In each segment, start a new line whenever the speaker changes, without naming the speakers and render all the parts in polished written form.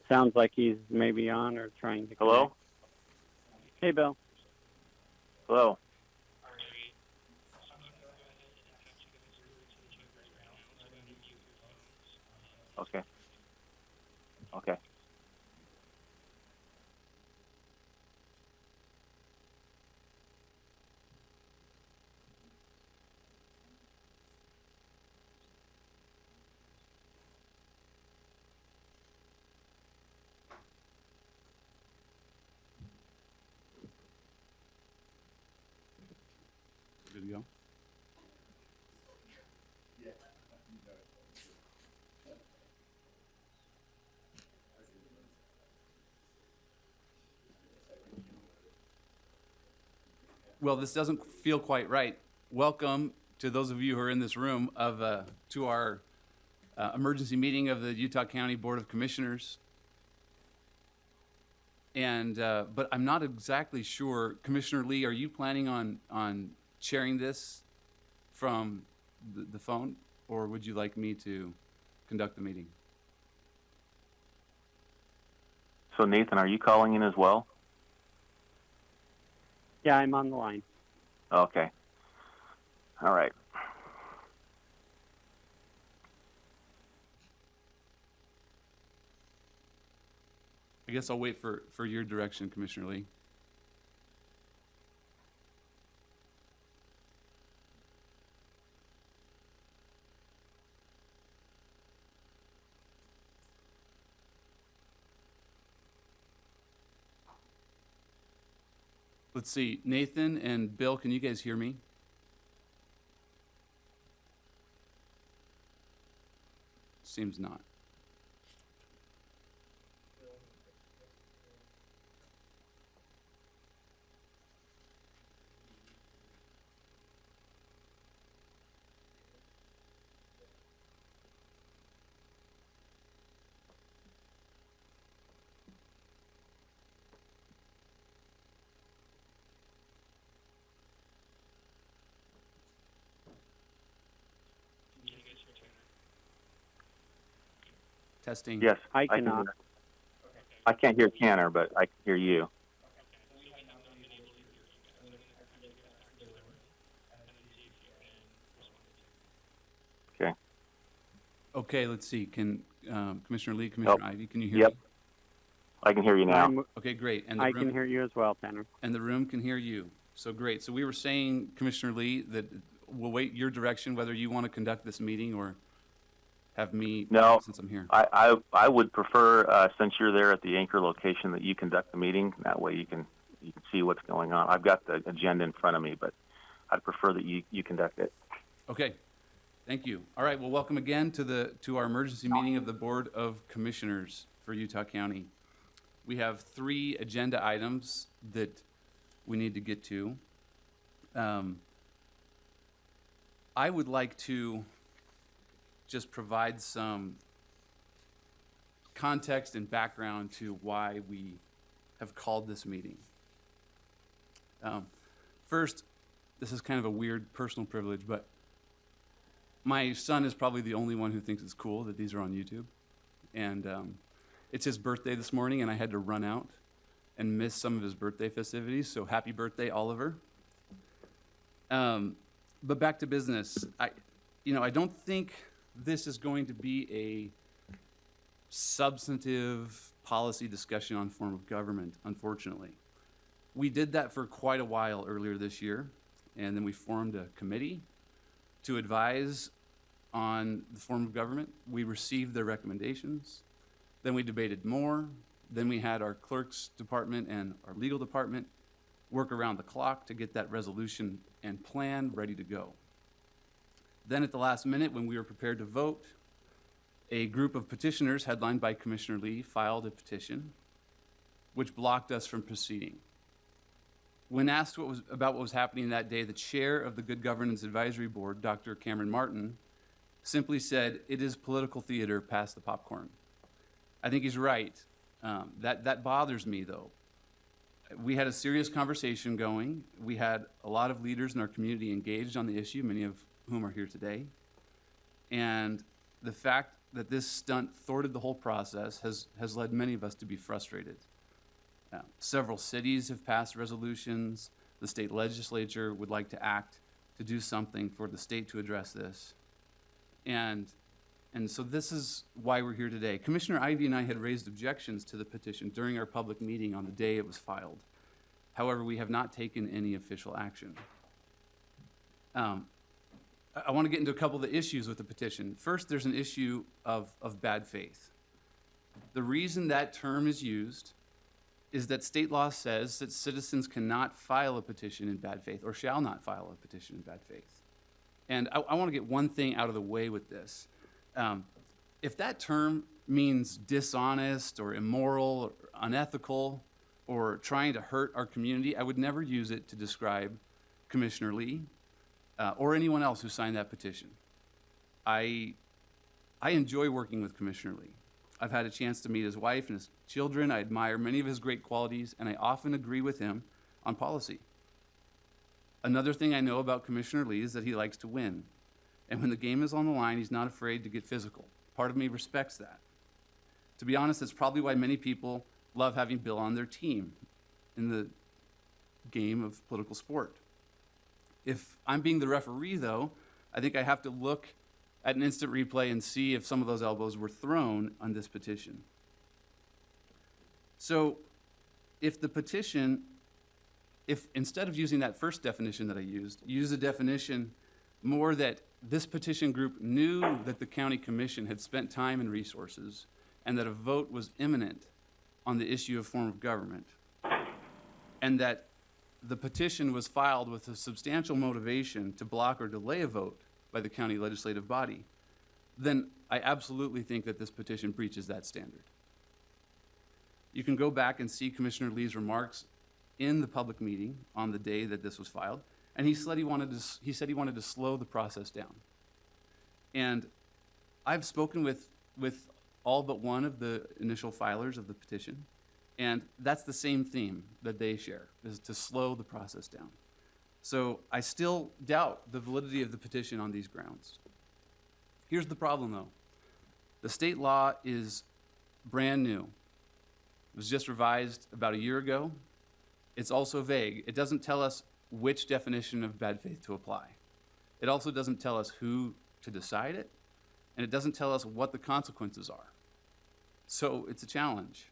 Sounds like he's maybe on or trying to connect.
Hello?
Hey, Bill.
Hello? Okay. Okay.
Good to go. Well, this doesn't feel quite right. Welcome to those of you who are in this room to our emergency meeting of the Utah County Board of Commissioners. And but I'm not exactly sure, Commissioner Lee, are you planning on sharing this from the phone, or would you like me to conduct the meeting?
So, Nathan, are you calling in as well?
Yeah, I'm on the line.
Okay. All right.
I guess I'll wait for your direction, Commissioner Lee. Let's see, Nathan and Bill, can you guys hear me? Seems not. Testing.
Yes,
I
can
cannot.
hear. I can't hear Tanner, but I can hear you. Okay.
Okay, let's see. Can Commissioner Lee, Commissioner Ivey, can you hear
Yep.
me?
I can hear you now.
Okay, great. And
I can hear you as well, Tanner.
And the room can hear you. So great. So we were saying, Commissioner Lee, that we'll wait your direction whether you want to conduct this meeting or have me,
No,
since I'm here.
I would prefer, since you're there at the anchor location, that you conduct the meeting. That way you can see what's going on. I've got the agenda in front of me, but I'd prefer that you conduct it.
Okay. Thank you. All right. Well, welcome again to our emergency meeting of the Board of Commissioners for Utah County. We have 3 agenda items that we need to get to. I would like to just provide some context and background to why we have called this meeting. First, this is kind of a weird personal privilege, but my son is probably the only one who thinks it's cool that these are on YouTube. And it's his birthday this morning, and I had to run out and miss some of his birthday festivities. So happy birthday, Oliver. But back to business. I don't think this is going to be a substantive policy discussion on form of government, unfortunately. We did that for quite a while earlier this year, and then we formed a committee to advise on the form of government. We received their recommendations. Then we debated more. Then we had our clerk's department and our legal department work around the clock to get that resolution and plan ready to go. Then at the last minute, when we were prepared to vote, a group of petitioners headlined by Commissioner Lee filed a petition which blocked us from proceeding. When asked about what was happening that day, the chair of the Good Governance Advisory Board, Dr. Cameron Martin, simply said, "It is political theater, pass the popcorn." I think he's right. That bothers me, though. We had a serious conversation going. We had a lot of leaders in our community engaged on the issue, many of whom are here today. And the fact that this stunt thwarted the whole process has led many of us to be frustrated. Several cities have passed resolutions. The state legislature would like to act to do something for the state to address this. And so this is why we're here today. Commissioner Ivey and I had raised objections to the petition during our public meeting on the day it was filed. However, we have not taken any official action. I want to get into a couple of the issues with the petition. First, there's an issue of bad faith. The reason that term is used is that state law says that citizens cannot file a petition in bad faith or shall not file a petition in bad faith. And I want to get one thing out of the way with this. If that term means dishonest or immoral or unethical or trying to hurt our community, I would never use it to describe Commissioner Lee or anyone else who signed that petition. I enjoy working with Commissioner Lee. I've had a chance to meet his wife and his children. I admire many of his great qualities, and I often agree with him on policy. Another thing I know about Commissioner Lee is that he likes to win. And when the game is on the line, he's not afraid to get physical. Part of me respects that. To be honest, that's probably why many people love having Bill on their team in the game of political sport. If I'm being the referee, though, I think I have to look at an instant replay and see if some of those elbows were thrown on this petition. So if the petition, if instead of using that first definition that I used, use a definition more that this petition group knew that the county commission had spent time and resources and that a vote was imminent on the issue of form of government, and that the petition was filed with a substantial motivation to block or delay a vote by the county legislative body, then I absolutely think that this petition breaches that standard. You can go back and see Commissioner Lee's remarks in the public meeting on the day that this was filed, and he said he wanted to slow the process down. And I've spoken with all but one of the initial filers of the petition, and that's the same theme that they share, is to slow the process down. So I still doubt the validity of the petition on these grounds. Here's the problem, though. The state law is brand new. It was just revised about a year ago. It's also vague. It doesn't tell us which definition of bad faith to apply. It also doesn't tell us who to decide it, and it doesn't tell us what the consequences are. So it's a challenge,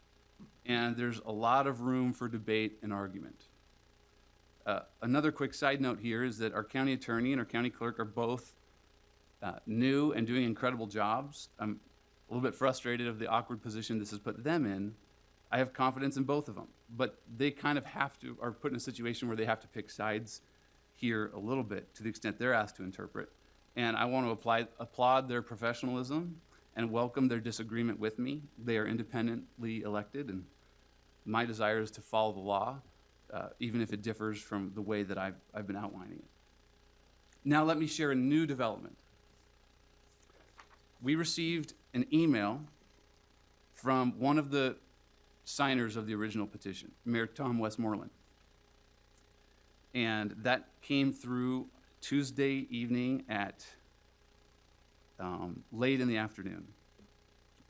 and there's a lot of room for debate and argument. Another quick side note here is that our county attorney and our county clerk are both new and doing incredible jobs. I'm a little bit frustrated of the awkward position this has put them in. I have confidence in both of them, but they kind of are put in a situation where they have to pick sides here a little bit to the extent they're asked to interpret. And I want to applaud their professionalism and welcome their disagreement with me. They are independently elected, and my desire is to follow the law, even if it differs from the way that I've been outlining it. Now let me share a new development. We received an email from one of the signers of the original petition, Mayor Tom Westmoreland. And that came through Tuesday evening at late in the afternoon.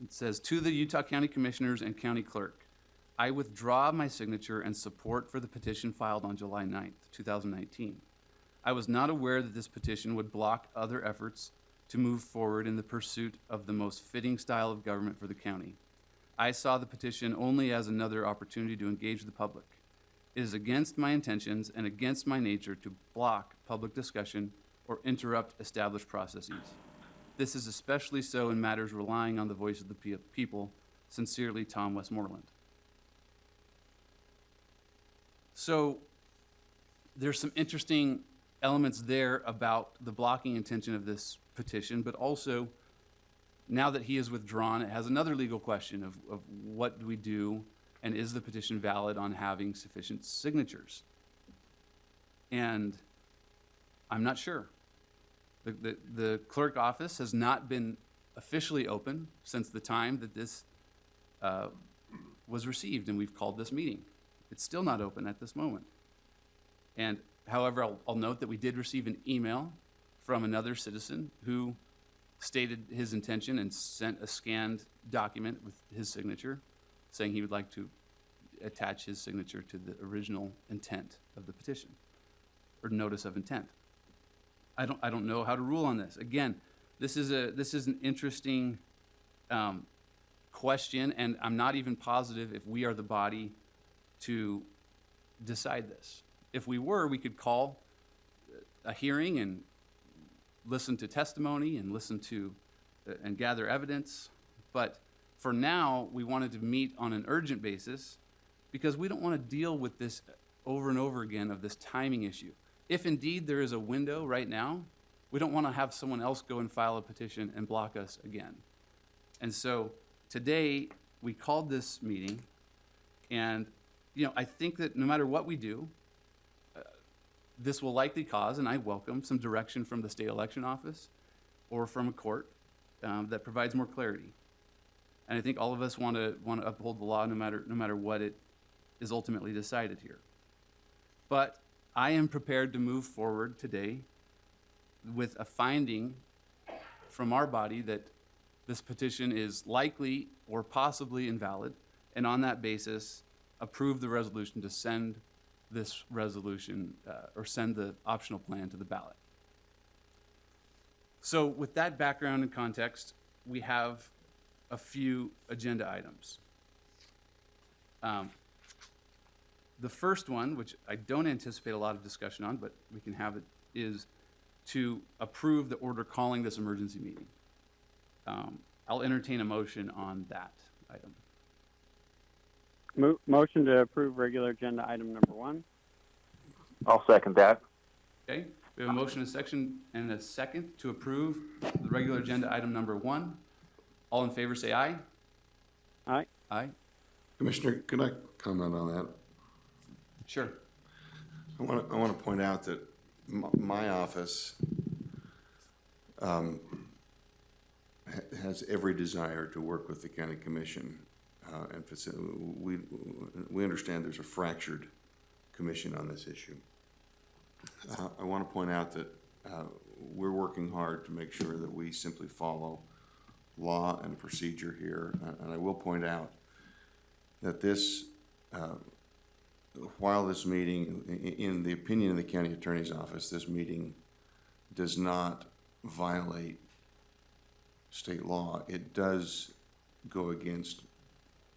It says, "To the Utah County Commissioners and County Clerk, I withdraw my signature and support for the petition filed on July 9th, 2019. I was not aware that this petition would block other efforts to move forward in the pursuit of the most fitting style of government for the county. I saw the petition only as another opportunity to engage the public. It is against my intentions and against my nature to block public discussion or interrupt established processes. This is especially so in matters relying on the voice of the people. Sincerely, Tom Westmoreland." So there's some interesting elements there about the blocking intention of this petition, but also now that he is withdrawn, it has another legal question of what do we do, and is the petition valid on having sufficient signatures? And I'm not sure. The clerk office has not been officially open since the time that this was received, and we've called this meeting. It's still not open at this moment. And however, I'll note that we did receive an email from another citizen who stated his intention and sent a scanned document with his signature saying he would like to attach his signature to the original intent of the petition or notice of intent. I don't know how to rule on this. Again, this is an interesting question, and I'm not even positive if we are the body to decide this. If we were, we could call a hearing and listen to testimony and listen to and gather evidence. But for now, we wanted to meet on an urgent basis because we don't want to deal with this over and over again of this timing issue. If indeed there is a window right now, we don't want to have someone else go and file a petition and block us again. And so today we called this meeting, and I think that no matter what we do, this will likely cause, and I welcome, some direction from the state election office or from a court that provides more clarity. And I think all of us want to uphold the law no matter what it is ultimately decided here. But I am prepared to move forward today with a finding from our body that this petition is likely or possibly invalid, and on that basis, approve the resolution to send this resolution or send the optional plan to the ballot. So with that background and context, we have a few agenda items. The first one, which I don't anticipate a lot of discussion on, but we can have it, is to approve the order calling this emergency meeting. I'll entertain a motion on that item.
Motion to approve regular agenda item number 1.
I'll second that.
Okay, we have a motion and a second to approve the regular agenda item number 1. All in favor say aye.
Aye.
Aye.
Commissioner, could I comment on that?
Sure.
I want to point out that my office has every desire to work with the county commission, and we understand there's a fractured commission on this issue. I want to point out that we're working hard to make sure that we simply follow law and procedure here, and I will point out that this, while this meeting, in the opinion of the county attorney's office, this meeting does not violate state law. It does go against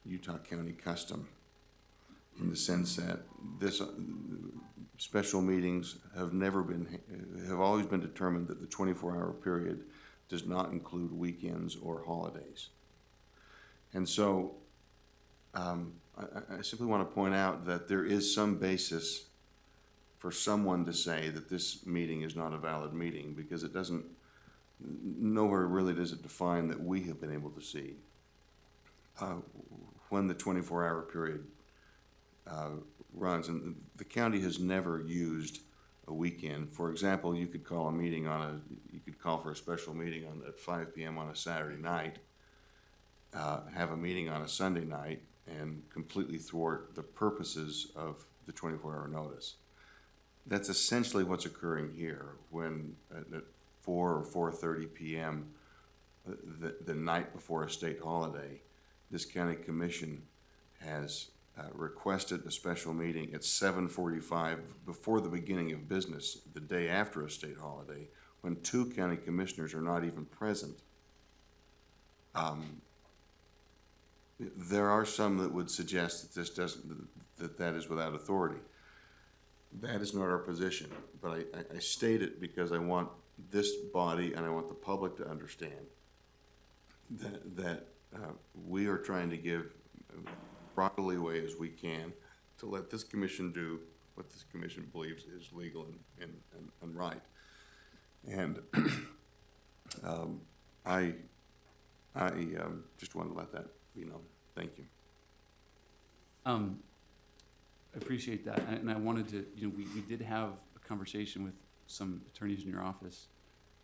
Utah County custom in the sense that this special meetings have always been determined that the 24-hour period does not include weekends or holidays. And so I simply want to point out that there is some basis for someone to say that this meeting is not a valid meeting, because it doesn't, nowhere really does it define that we have been able to see when the 24-hour period runs. And the county has never used a weekend. For example, you could call for a special meeting at 5 p.m. on a Saturday night, have a meeting on a Sunday night, and completely thwart the purposes of the 24-hour notice. That's essentially what's occurring here when at 4 or 4:30 p.m. The night before a state holiday, this county commission has requested a special meeting at 7:45 before the beginning of business the day after a state holiday, when 2 county commissioners are not even present. There are some that would suggest that that is without authority. That is not our position, but I state it because I want this body and I want the public to understand that we are trying to give broad leeway as we can to let this commission do what this commission believes is legal and right. And I just want to let that be known. Thank you.
I appreciate that, and I wanted to, we did have a conversation with some attorneys in your office,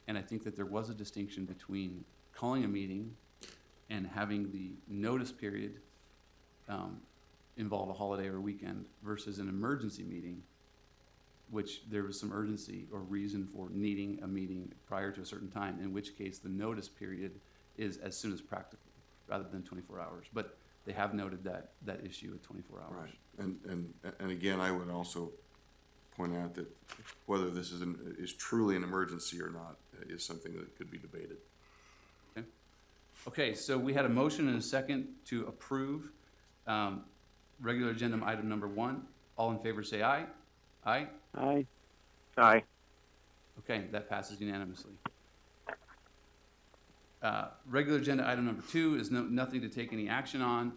and I think that there was a distinction between calling a meeting and having the notice period involve a holiday or a weekend versus an emergency meeting which there was some urgency or reason for needing a meeting prior to a certain time, in which case the notice period is as soon as practical, rather than 24 hours. But they have noted that issue at 24 hours.
Right, and again, I would also point out that whether this is truly an emergency or not is something that could be debated.
Okay, so we had a motion and a second to approve regular agenda item number 1. All in favor say aye. Aye?
Aye.
Aye.
Okay, that passes unanimously. Regular agenda item number 2 is nothing to take any action on.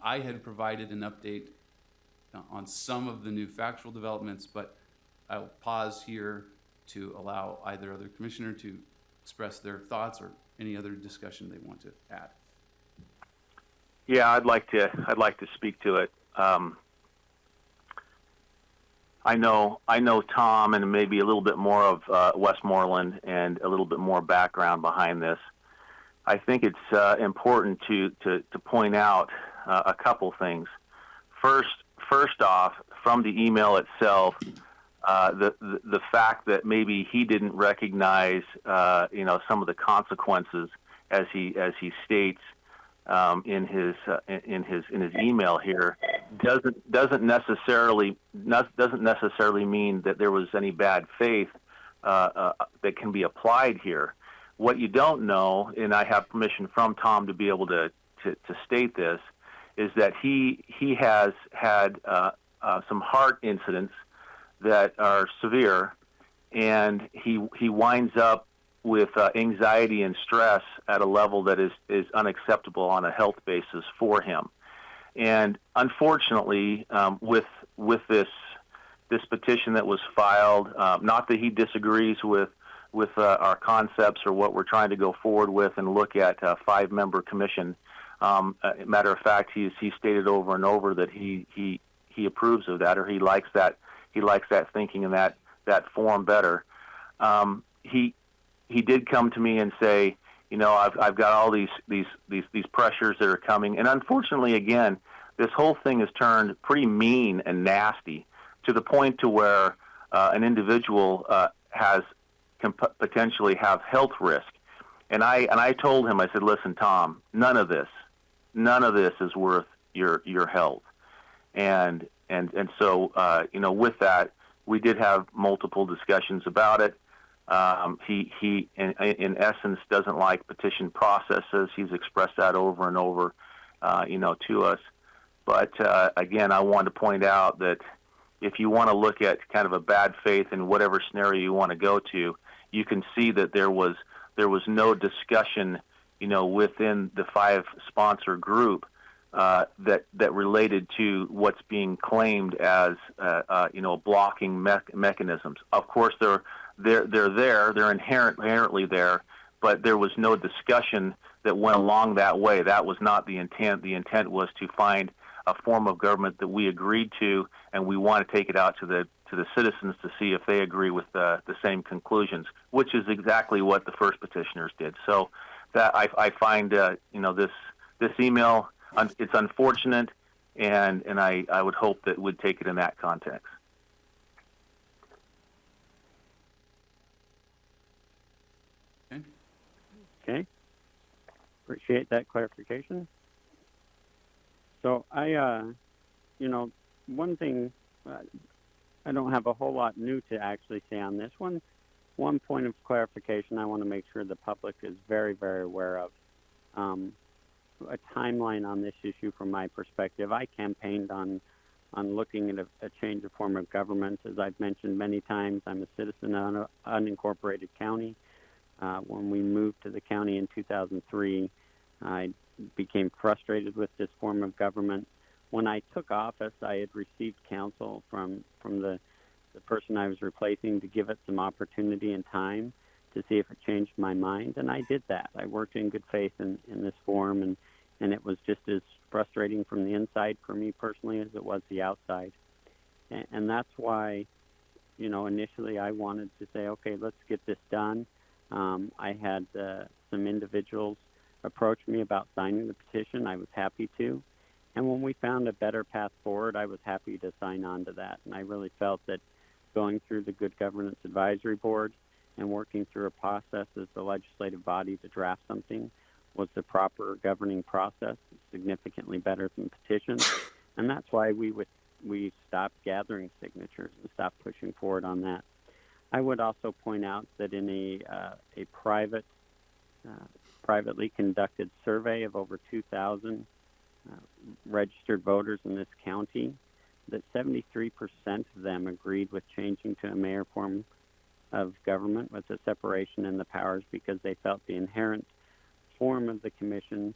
I had provided an update on some of the new factual developments, but I'll pause here to allow either other commissioner to express their thoughts or any other discussion they want to add.
Yeah, I'd like to speak to it. I know Tom and maybe a little bit more of Westmoreland and a little bit more background behind this. I think it's important to point out a couple things. First off, from the email itself, the fact that maybe he didn't recognize some of the consequences as he states in his email here doesn't necessarily mean that there was any bad faith that can be applied here. What you don't know, and I have permission from Tom to be able to state this, is that he has had some heart incidents that are severe, and he winds up with anxiety and stress at a level that is unacceptable on a health basis for him. And unfortunately, with this petition that was filed, not that he disagrees with our concepts or what we're trying to go forward with and look at a 5-member commission. Matter of fact, he stated over and over that he approves of that, or he likes that thinking and that form better. He did come to me and say, I've got all these pressures that are coming, and unfortunately, again, this whole thing has turned pretty mean and nasty to the point to where an individual can potentially have health risk. And I told him, I said, listen, Tom, none of this is worth your health. And so with that, we did have multiple discussions about it. He in essence doesn't like petition processes. He's expressed that over and over, to us. But again, I wanted to point out that if you want to look at kind of a bad faith in whatever scenario you want to go to, you can see that there was no discussion, within the 5-sponsor group that related to what's being claimed as blocking mechanisms. Of course, they're inherently there, but there was no discussion that went along that way. That was not the intent. The intent was to find a form of government that we agreed to, and we want to take it out to the citizens to see if they agree with the same conclusions, which is exactly what the first petitioners did. So that I find this email, it's unfortunate, and I would hope that we'd take it in that context.
Okay. Appreciate that clarification. So one thing, I don't have a whole lot new to actually say on this one. One point of clarification I want to make sure the public is very, very aware of. A timeline on this issue from my perspective. I campaigned on looking at a change of form of government. As I've mentioned many times, I'm a citizen of an unincorporated county. When we moved to the county in 2003, I became frustrated with this form of government. When I took office, I had received counsel from the person I was replacing to give it some opportunity and time to see if it changed my mind, and I did that. I worked in good faith in this form, and it was just as frustrating from the inside for me personally as it was the outside. And that's why, initially I wanted to say, okay, let's get this done. I had some individuals approach me about signing the petition. I was happy to. And when we found a better path forward, I was happy to sign on to that. And I really felt that going through the Good Governance Advisory Board and working through a process as the legislative body to draft something was the proper governing process, significantly better than petitions. And that's why we stopped gathering signatures and stopped pushing forward on that. I would also point out that in a privately conducted survey of over 2,000 registered voters in this county, that 73% of them agreed with changing to a mayor form of government with a separation in the powers because they felt the inherent form of the commission,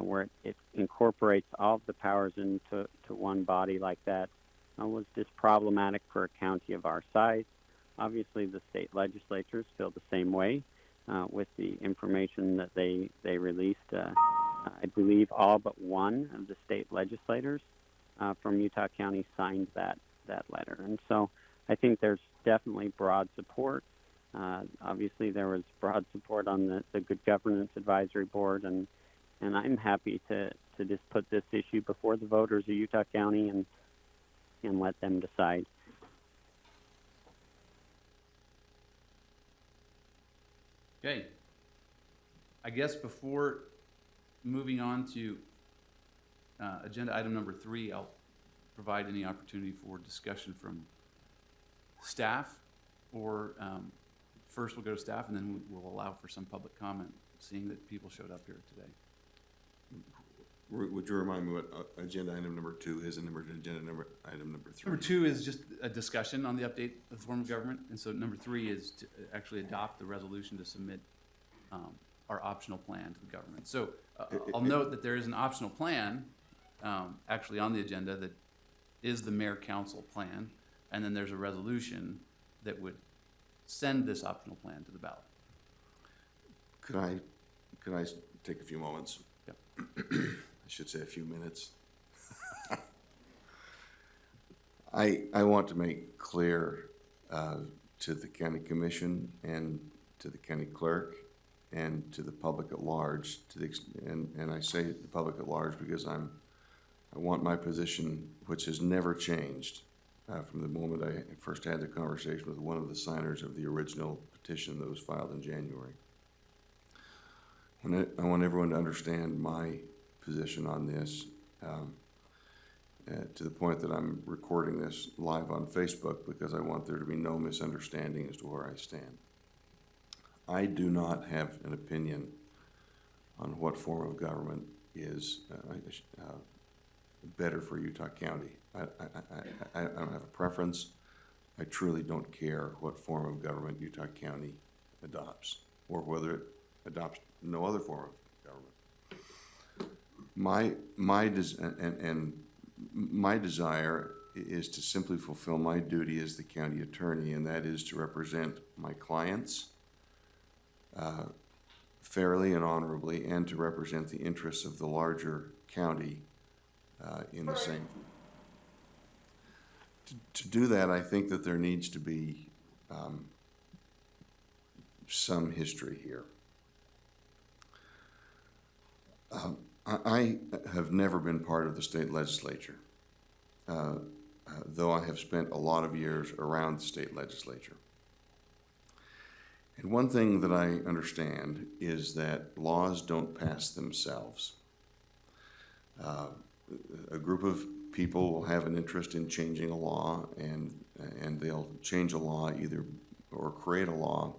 where it incorporates all of the powers into one body like that, was just problematic for a county of our size. Obviously, the state legislatures feel the same way with the information that they released. I believe all but one of the state legislators from Utah County signed that letter. And so I think there's definitely broad support. Obviously, there was broad support on the Good Governance Advisory Board, and I'm happy to just put this issue before the voters of Utah County and let them decide.
Okay. I guess before moving on to agenda item number 3, I'll provide any opportunity for discussion from staff, or first we'll go to staff and then we'll allow for some public comment, seeing that people showed up here today.
Would you remind me what agenda item number 2 is and agenda item number 3?
Number 2 is just a discussion on the update of the form of government, and so number 3 is to actually adopt the resolution to submit our optional plan to the government. So I'll note that there is an optional plan actually on the agenda that is the mayor-council plan, and then there's a resolution that would send this optional plan to the ballot.
Could I take a few moments?
Yep.
I should say a few minutes. I want to make clear to the county commission and to the county clerk and to the public at large, and I say the public at large because I want my position, which has never changed from the moment I first had the conversation with one of the signers of the original petition that was filed in January. I want everyone to understand my position on this, to the point that I'm recording this live on Facebook because I want there to be no misunderstanding as to where I stand. I do not have an opinion on what form of government is better for Utah County. I don't have a preference. I truly don't care what form of government Utah County adopts, or whether it adopts no other form of government. My desire is to simply fulfill my duty as the county attorney, and that is to represent my clients fairly and honorably, and to represent the interests of the larger county in the same. To do that, I think that there needs to be some history here. I have never been part of the state legislature, though I have spent a lot of years around the state legislature. And one thing that I understand is that laws don't pass themselves. A group of people will have an interest in changing a law, and they'll change a law or create a law,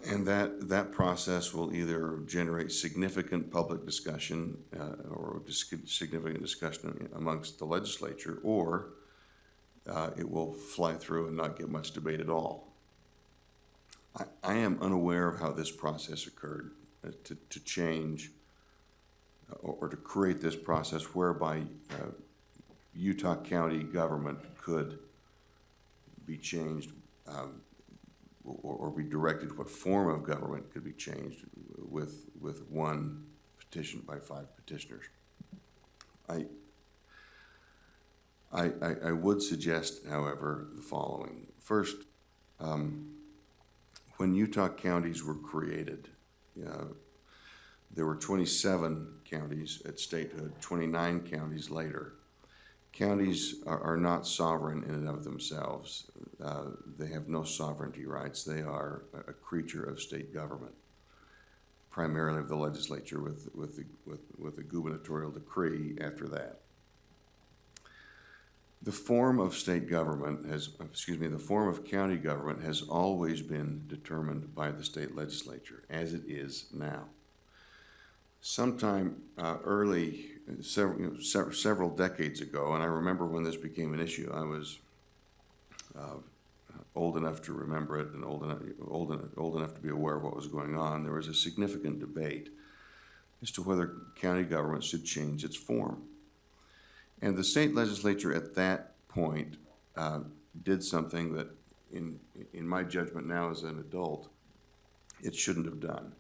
and that process will either generate significant public discussion or significant discussion amongst the legislature, or it will fly through and not get much debate at all. I am unaware of how this process occurred to change or to create this process whereby Utah County government could be changed or be directed what form of government could be changed with one petition by 5 petitioners. I would suggest, however, the following. First, when Utah counties were created, there were 27 counties at statehood, 29 counties later, Counties are not sovereign in and of themselves. They have no sovereignty rights. They are a creature of state government, primarily of the legislature with a gubernatorial decree after that. The form of state government the form of county government has always been determined by the state legislature, as it is now. Sometime several decades ago, and I remember when this became an issue. I was old enough to remember it and old enough to be aware of what was going on. There was a significant debate as to whether county government should change its form. And the state legislature at that point did something that, in my judgment now as an adult, it shouldn't have done.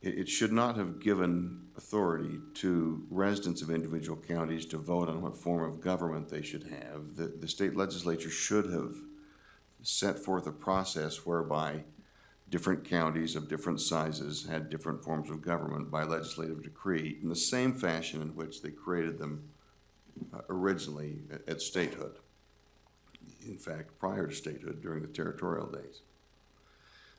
It should not have given authority to residents of individual counties to vote on what form of government they should have. The state legislature should have set forth a process whereby different counties of different sizes had different forms of government by legislative decree in the same fashion in which they created them originally at statehood. In fact, prior to statehood, during the territorial days.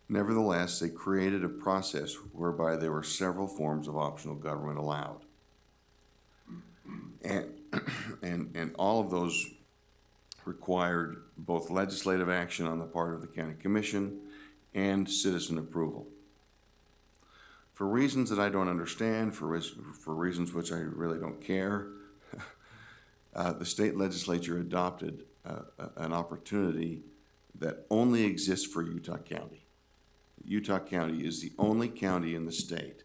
Nevertheless, they created a process whereby there were several forms of optional government allowed. And all of those required both legislative action on the part of the county commission and citizen approval. For reasons that I don't understand, for reasons which I really don't care, the state legislature adopted an opportunity that only exists for Utah County. Utah County is the only county in the state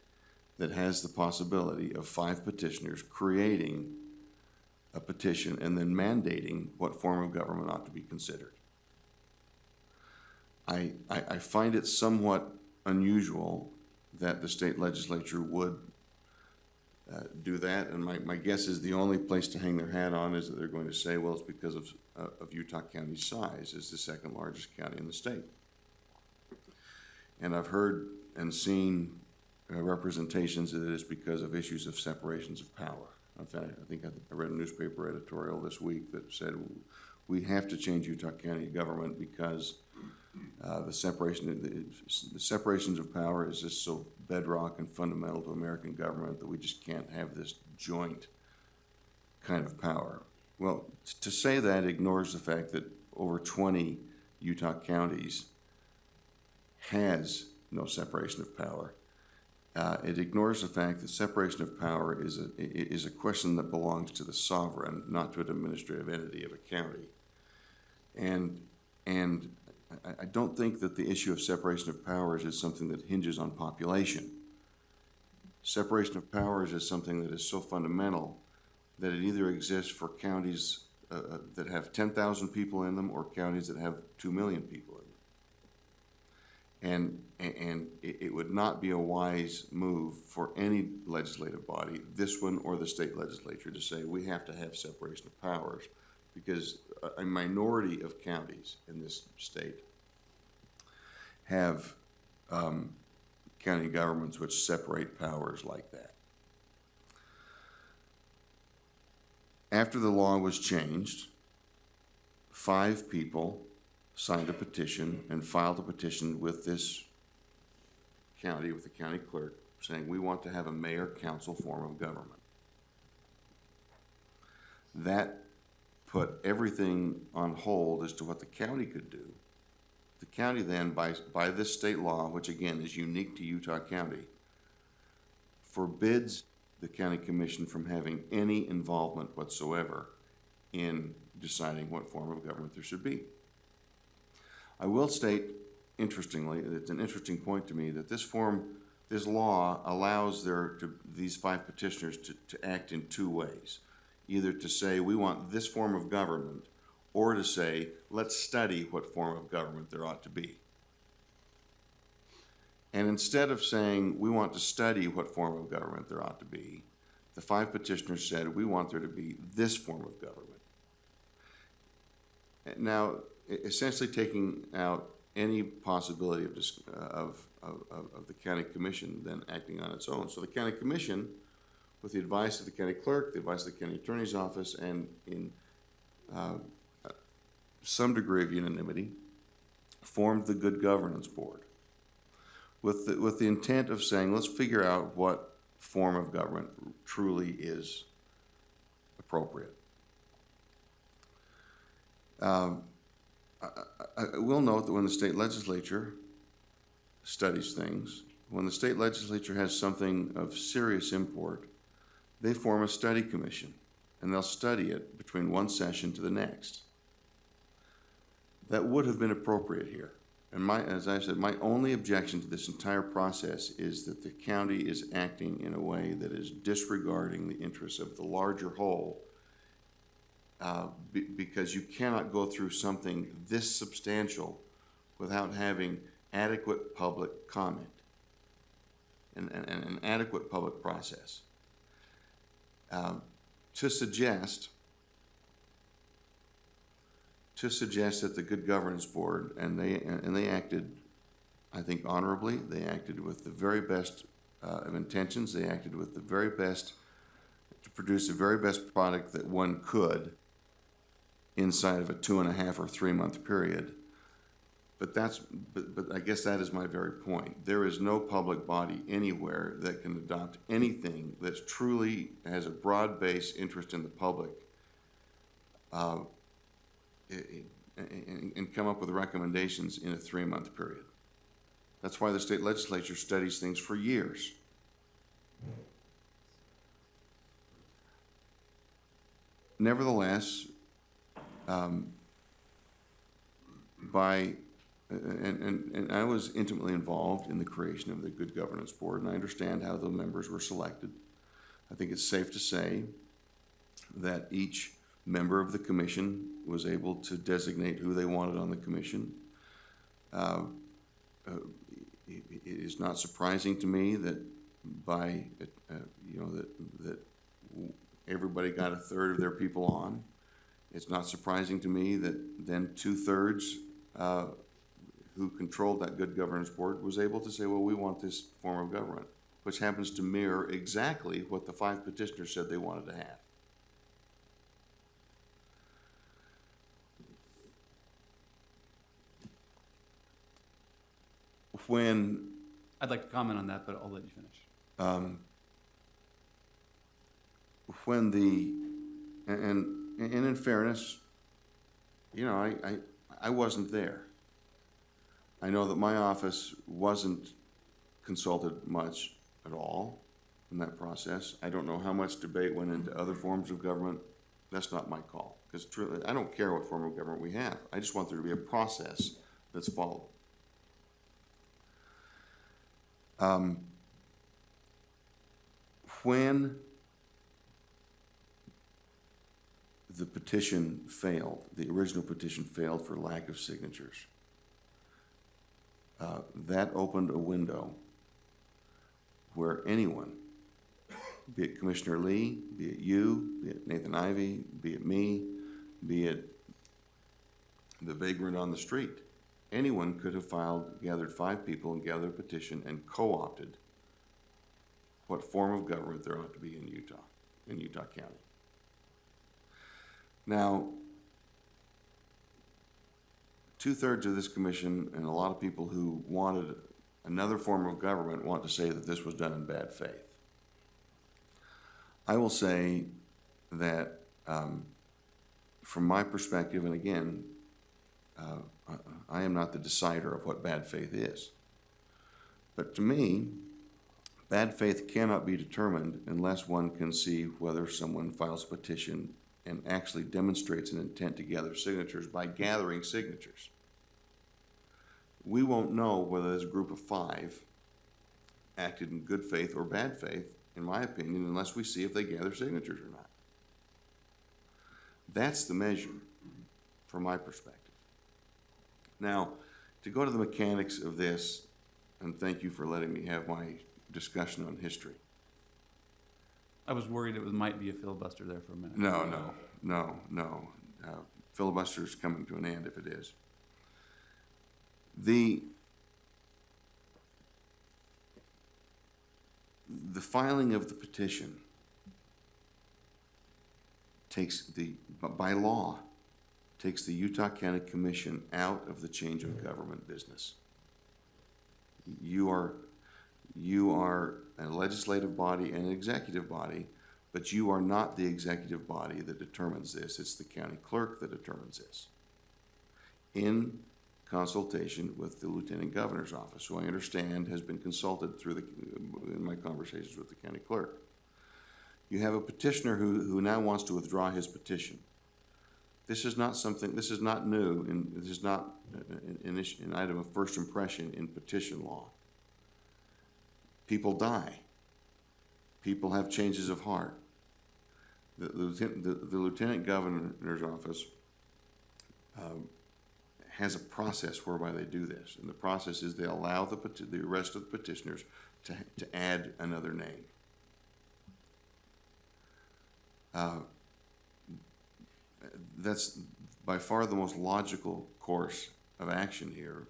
that has the possibility of 5 petitioners creating a petition and then mandating what form of government ought to be considered. I find it somewhat unusual that the state legislature would do that, and my guess is the only place to hang their hat on is that they're going to say, well, it's because of Utah County's size. It's the second largest county in the state. And I've heard and seen representations that it is because of issues of separations of power. In fact, I think I read a newspaper editorial this week that said we have to change Utah County government because the separations of power is just so bedrock and fundamental to American government that we just can't have this joint kind of power. Well, to say that ignores the fact that over 20 Utah counties has no separation of power. It ignores the fact that separation of power is a question that belongs to the sovereign, not to an administrative entity of a county. And I don't think that the issue of separation of powers is something that hinges on population. Separation of powers is something that is so fundamental that it either exists for counties that have 10,000 people in them or counties that have 2 million people in them. And it would not be a wise move for any legislative body, this one or the state legislature, to say we have to have separation of powers, because a minority of counties in this state have county governments which separate powers like that. After the law was changed, 5 people signed a petition and filed a petition with this county, with the county clerk, saying we want to have a mayor-council form of government. That put everything on hold as to what the county could do. The county then, by this state law, which again is unique to Utah County, forbids the county commission from having any involvement whatsoever in deciding what form of government there should be. I will state, interestingly, it's an interesting point to me that this law allows these 5 petitioners to act in 2 ways. Either to say we want this form of government, or to say let's study what form of government there ought to be. And instead of saying we want to study what form of government there ought to be, the 5 petitioners said we want there to be this form of government. Now, essentially taking out any possibility of the county commission then acting on its own. So the county commission with the advice of the county clerk, the advice of the county attorney's office, and in some degree of unanimity, formed the Good Governance Board with the intent of saying, let's figure out what form of government truly is appropriate. I will note that when the state legislature studies things, when the state legislature has something of serious import, they form a study commission, and they'll study it between one session to the next. That would have been appropriate here. And as I said, my only objection to this entire process is that the county is acting in a way that is disregarding the interests of the larger whole, because you cannot go through something this substantial without having adequate public comment and an adequate public process. To suggest that the Good Governance Board, and they acted, I think, honorably. They acted with the very best of intentions. They acted with the very best to produce the very best product that one could inside of a 2.5 or 3 month period. But I guess that is my very point. There is no public body anywhere that can adopt anything that's truly has a broad-based interest in the public and come up with recommendations in a 3 month period. That's why the state legislature studies things for years. Nevertheless, and I was intimately involved in the creation of the Good Governance Board, and I understand how the members were selected. I think it's safe to say that each member of the commission was able to designate who they wanted on the commission. It is not surprising to me that that everybody got a third of their people on. It's not surprising to me that then 2/3 who controlled that Good Governance Board was able to say, well, we want this form of government, which happens to mirror exactly what the 5 petitioners said they wanted to have. When
I'd like to comment on that, but I'll let you finish.
when the and in fairness, I wasn't there. I know that my office wasn't consulted much at all in that process. I don't know how much debate went into other forms of government. That's not my call, because truly, I don't care what form of government we have. I just want there to be a process that's followed. When the petition failed, the original petition failed for lack of signatures, that opened a window where anyone, be it Commissioner Lee, be it you, be it Nathan Ivey, be it me, be it the vagrant on the street, anyone could have gathered 5 people and gathered a petition and co-opted what form of government there ought to be in Utah County. Now, 2/3 of this commission and a lot of people who wanted another form of government want to say that this was done in bad faith. I will say that from my perspective, and again, I am not the decider of what bad faith is. But to me, bad faith cannot be determined unless one can see whether someone files a petition and actually demonstrates an intent to gather signatures by gathering signatures. We won't know whether this group of 5 acted in good faith or bad faith, in my opinion, unless we see if they gather signatures or not. That's the measure from my perspective. Now, to go to the mechanics of this, and thank you for letting me have my discussion on history.
I was worried it might be a filibuster there for a minute.
No. Filibuster's coming to an end if it is. The filing of the petition by law, takes the Utah County Commission out of the change of government business. You are a legislative body and an executive body, but you are not the executive body that determines this. It's the county clerk that determines this, in consultation with the lieutenant governor's office, who I understand has been consulted in my conversations with the county clerk. You have a petitioner who now wants to withdraw his petition. This is not new, and this is not an item of first impression in petition law. People die. People have changes of heart. The lieutenant governor's office has a process whereby they do this, and the process is they allow the rest of the petitioners to add another name. That's by far the most logical course of action here,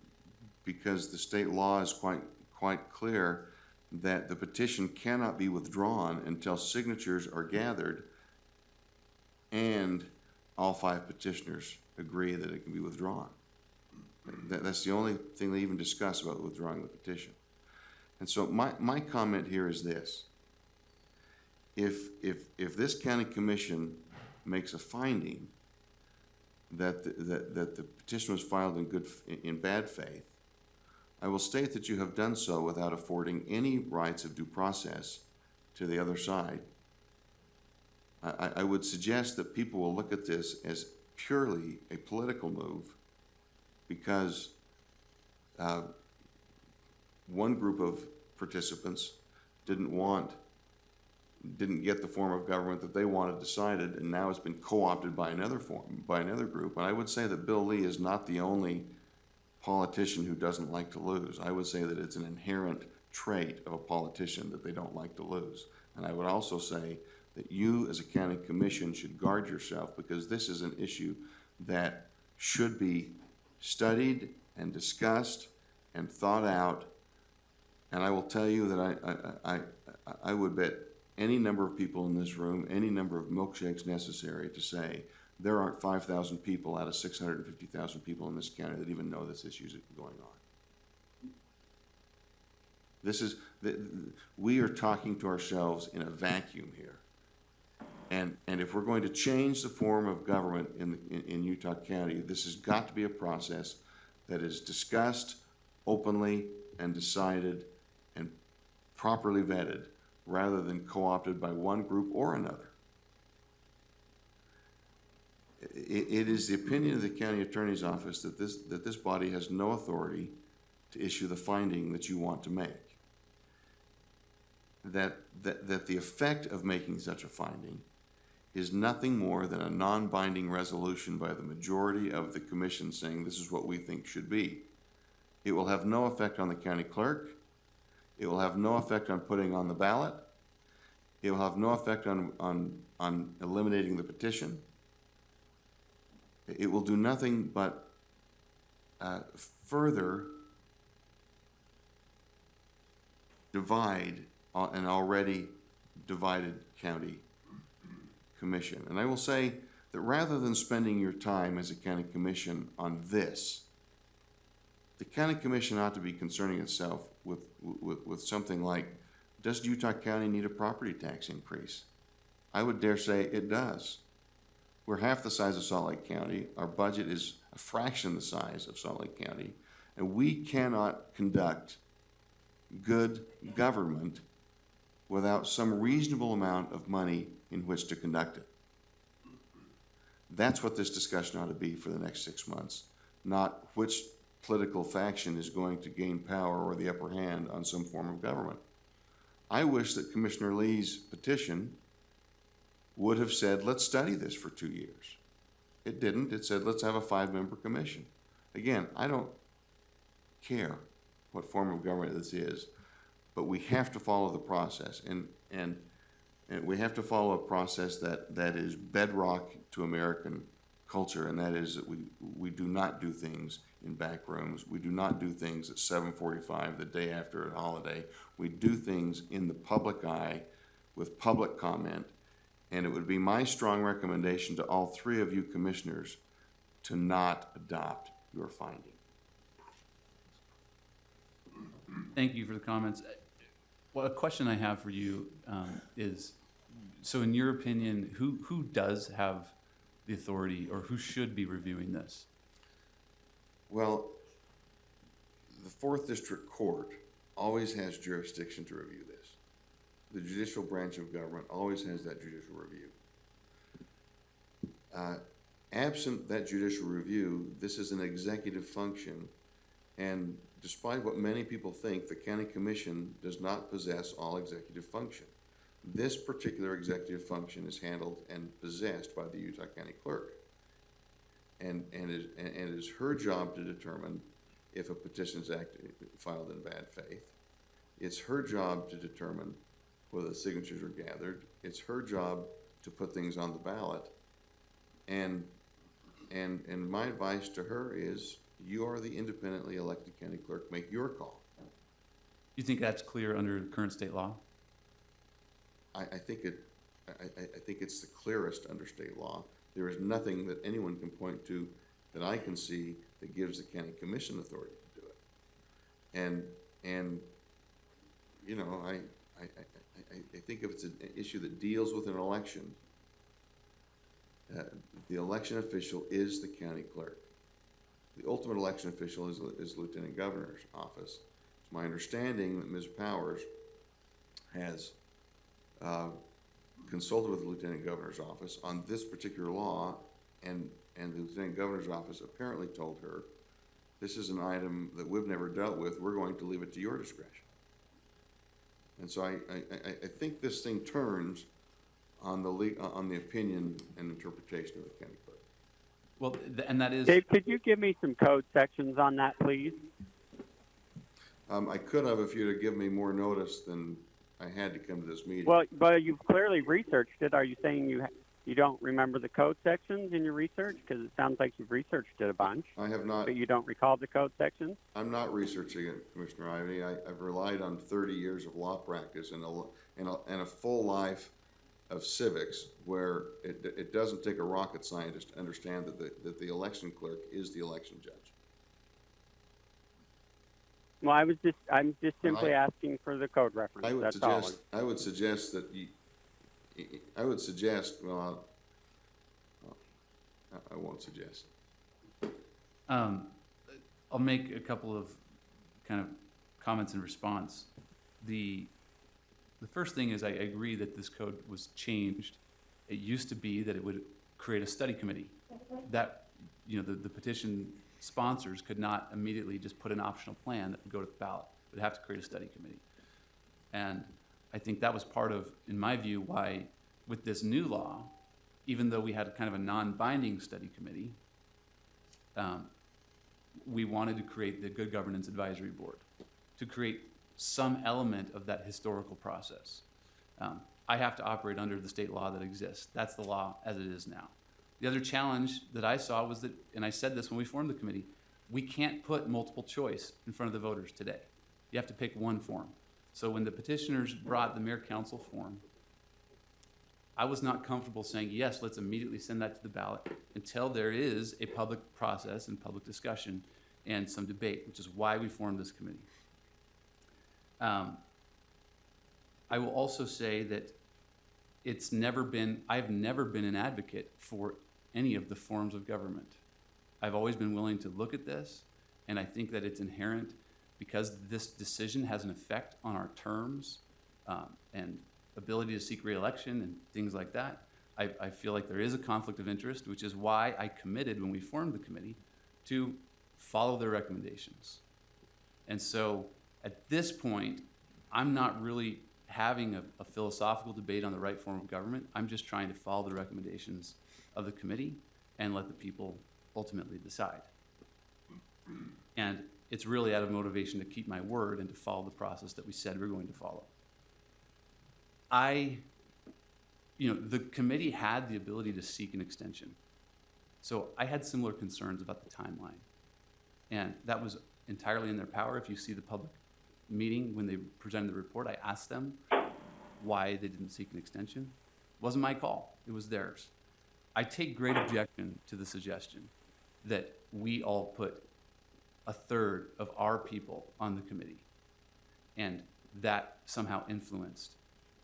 because the state law is quite clear that the petition cannot be withdrawn until signatures are gathered and all 5 petitioners agree that it can be withdrawn. That's the only thing they even discuss about withdrawing the petition. And so my comment here is this. If this county commission makes a finding that the petition was filed in bad faith, I will state that you have done so without affording any rights of due process to the other side. I would suggest that people will look at this as purely a political move, because one group of participants didn't get the form of government that they wanted decided, and now it's been co-opted by another group. And I would say that Bill Lee is not the only politician who doesn't like to lose. I would say that it's an inherent trait of a politician that they don't like to lose. And I would also say that you as a county commission should guard yourself, because this is an issue that should be studied and discussed and thought out. And I will tell you that I would bet any number of people in this room, any number of milkshakes necessary, to say there aren't 5,000 people out of 650,000 people in this county that even know this issue is going on. We are talking to ourselves in a vacuum here. And if we're going to change the form of government in Utah County, this has got to be a process that is discussed openly and decided and properly vetted, rather than co-opted by one group or another. It is the opinion of the county attorney's office that this body has no authority to issue the finding that you want to make. That the effect of making such a finding is nothing more than a non-binding resolution by the majority of the commission saying this is what we think should be. It will have no effect on the county clerk. It will have no effect on putting on the ballot. It will have no effect on eliminating the petition. It will do nothing but further divide an already divided county commission. And I will say that rather than spending your time as a county commission on this, the county commission ought to be concerning itself with something like, does Utah County need a property tax increase? I would dare say it does. We're half the size of Salt Lake County. Our budget is a fraction the size of Salt Lake County, and we cannot conduct good government without some reasonable amount of money in which to conduct it. That's what this discussion ought to be for the next 6 months, not which political faction is going to gain power or the upper hand on some form of government. I wish that Commissioner Lee's petition would have said, let's study this for 2 years. It didn't. It said, let's have a 5-member commission. Again, I don't care what form of government this is, but we have to follow the process. And we have to follow a process that is bedrock to American culture, and that is that we do not do things in back rooms. We do not do things at 7:45 the day after a holiday. We do things in the public eye with public comment, And it would be my strong recommendation to all three of you commissioners to not adopt your finding.
Thank you for the comments. Well, a question I have for you is, so in your opinion, who does have the authority or who should be reviewing this?
Well, the Fourth District Court always has jurisdiction to review this. The judicial branch of government always has that judicial review. Absent that judicial review, this is an executive function, and despite what many people think, the county commission does not possess all executive function. This particular executive function is handled and possessed by the Utah County Clerk. And it is her job to determine if a petition is filed in bad faith. It's her job to determine whether the signatures are gathered. It's her job to put things on the ballot. And my advice to her is, you are the independently elected county clerk. Make your call.
You think that's clear under current state law?
I think it's the clearest under state law. There is nothing that anyone can point to that I can see that gives the county commission authority to do it. And you know, I think if it's an issue that deals with an election, the election official is the county clerk. The ultimate election official is Lieutenant Governor's office. It's my understanding that Ms. Powers has consulted with the Lieutenant Governor's office on this particular law, and the Lieutenant Governor's office apparently told her, this is an item that we've never dealt with, we're going to leave it to your discretion. And so I think this thing turns on the opinion and interpretation of the county clerk.
Well, and that is...
Dave, could you give me some code sections on that, please?
I could have if you'd have given me more notice than I had to come to this meeting.
Well, but you've clearly researched it. Are you saying you don't remember the code sections in your research? Because it sounds like you've researched it a bunch.
I have not.
But you don't recall the code sections?
I'm not researching it, Commissioner Ivey. I've relied on 30 years of law practice and a full life of civics, where it doesn't take a rocket scientist to understand that the election clerk is the election judge.
Well, I'm just simply asking for the code reference.
I would suggest that well, I won't suggest.
I'll make a couple of kind of comments in response. The first thing is I agree that this code was changed. It used to be that it would create a study committee that, you know, the petition sponsors could not immediately just put an optional plan that would go to the ballot. They'd have to create a study committee. And I think that was part of, in my view, why with this new law, even though we had kind of a non-binding study committee, we wanted to create the Good Governance Advisory Board to create some element of that historical process. I have to operate under the state law that exists. That's the law as it is now. The other challenge that I saw was that, and I said this when we formed the committee, we can't put multiple choice in front of the voters today. You have to pick one form. So when the petitioners brought the mayor council form, I was not comfortable saying, yes, let's immediately send that to the ballot until there is a public process and public discussion and some debate, which is why we formed this committee. I will also say that I've never been an advocate for any of the forms of government. I've always been willing to look at this, and I think that it's inherent because this decision has an effect on our terms and ability to seek re-election and things like that. I feel like there is a conflict of interest, which is why I committed when we formed the committee to follow their recommendations. And so at this point, I'm not really having a philosophical debate on the right form of government. I'm just trying to follow the recommendations of the committee and let the people ultimately decide. And it's really out of motivation to keep my word and to follow the process that we said we're going to follow. The committee had the ability to seek an extension. So I had similar concerns about the timeline. And that was entirely in their power. If you see the public meeting when they presented the report, I asked them why they didn't seek an extension. Wasn't my call, it was theirs. I take great objection to the suggestion that we all put a third of our people on the committee and that somehow influenced.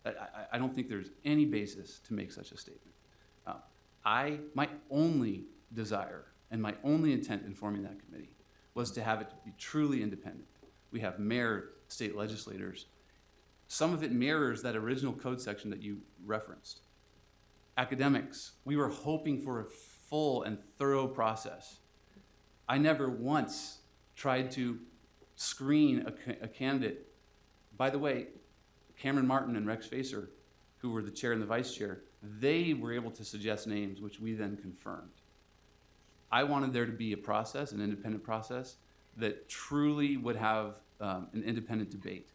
I don't think there's any basis to make such a statement. My only desire and my only intent in forming that committee was to have it be truly independent. We have mayor, state legislators. Some of it mirrors that original code section that you referenced. Academics, we were hoping for a full and thorough process. I never once tried to screen a candidate. By the way, Cameron Martin and Rex Facer, who were the chair and the vice chair, they were able to suggest names, which we then confirmed. I wanted there to be a process, an independent process, that truly would have an independent debate.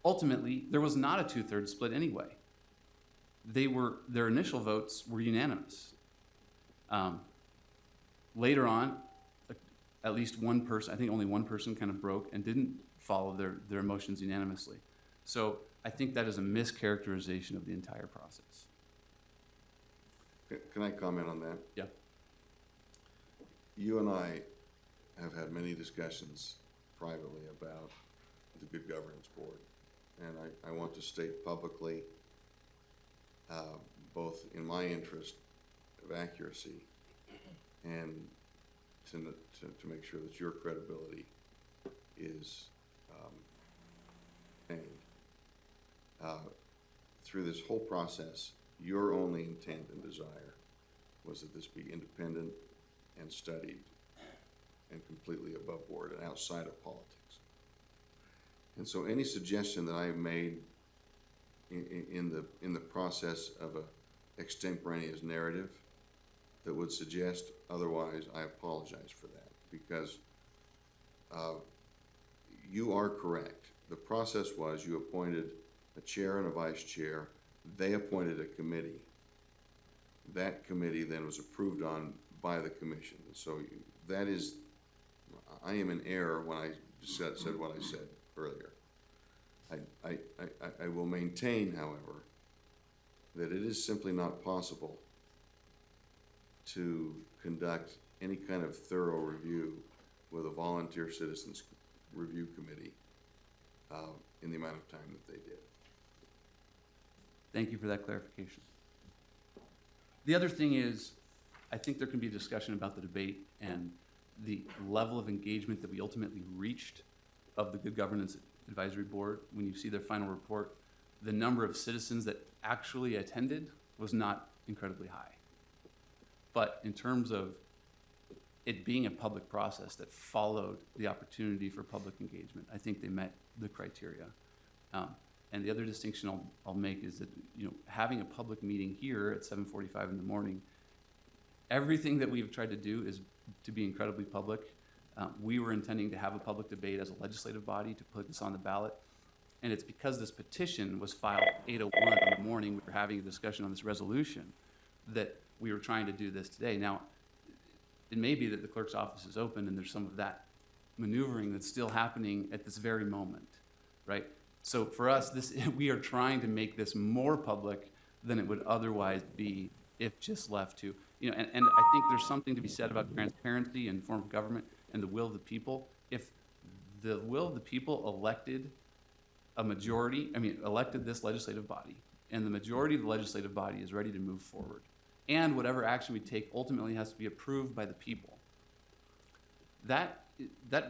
Ultimately, there was not a 2/3 split anyway. Their initial votes were unanimous. Later on, at least one person, I think only one person kind of broke and didn't follow their motions unanimously. So I think that is a mischaracterization of the entire process.
Can I comment on that?
Yeah.
You and I have had many discussions privately about the Good Governance Board. And I want to state publicly, both in my interest of accuracy and to make sure that your credibility is maintained. Through this whole process, your only intent and desire was that this be independent and studied and completely above board and outside of politics. And so any suggestion that I've made in the process of a extemporaneous narrative that would suggest otherwise, I apologize for that, because you are correct. The process was you appointed a chair and a vice chair. They appointed a committee. That committee then was approved on by the commission. So that is, I am in error when I said what I said earlier. I will maintain, however, that it is simply not possible to conduct any kind of thorough review with a volunteer citizens review committee in the amount of time that they did.
Thank you for that clarification. The other thing is, I think there can be a discussion about the debate and the level of engagement that we ultimately reached of the Good Governance Advisory Board. When you see their final report, the number of citizens that actually attended was not incredibly high. But in terms of it being a public process that followed the opportunity for public engagement, I think they met the criteria. And the other distinction I'll make is that, having a public meeting here at 7:45 in the morning, everything that we've tried to do is to be incredibly public. We were intending to have a public debate as a legislative body to put this on the ballot. And it's because this petition was filed at 8:01 in the morning, we were having a discussion on this resolution, that we were trying to do this today. Now, it may be that the clerk's office is open and there's some of that maneuvering that's still happening at this very moment, right? So for us, we are trying to make this more public than it would otherwise be if just left to, and I think there's something to be said about transparency and form of government and the will of the people. If the will of the people elected elected this legislative body, and the majority of the legislative body is ready to move forward, and whatever action we take ultimately has to be approved by the people, that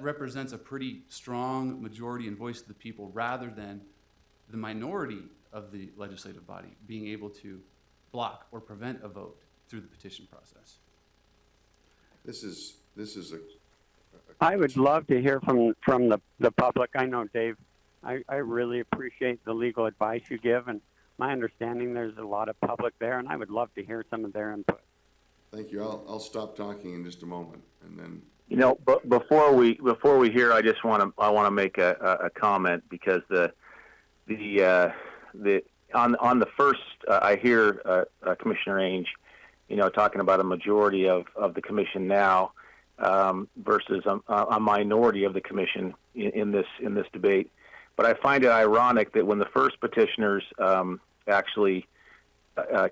represents a pretty strong majority and voice of the people, rather than the minority of the legislative body being able to block or prevent a vote through the petition process.
This is a
I would love to hear from the public. I know, Dave, I really appreciate the legal advice you give, and my understanding there's a lot of public there, and I would love to hear some of their input.
Thank you. I'll stop talking in just a moment, and then.
But before we hear, I want to make a comment, because on the first, I hear Commissioner Ainge, talking about a majority of the commission now versus a minority of the commission in this debate. But I find it ironic that when the first petitioners actually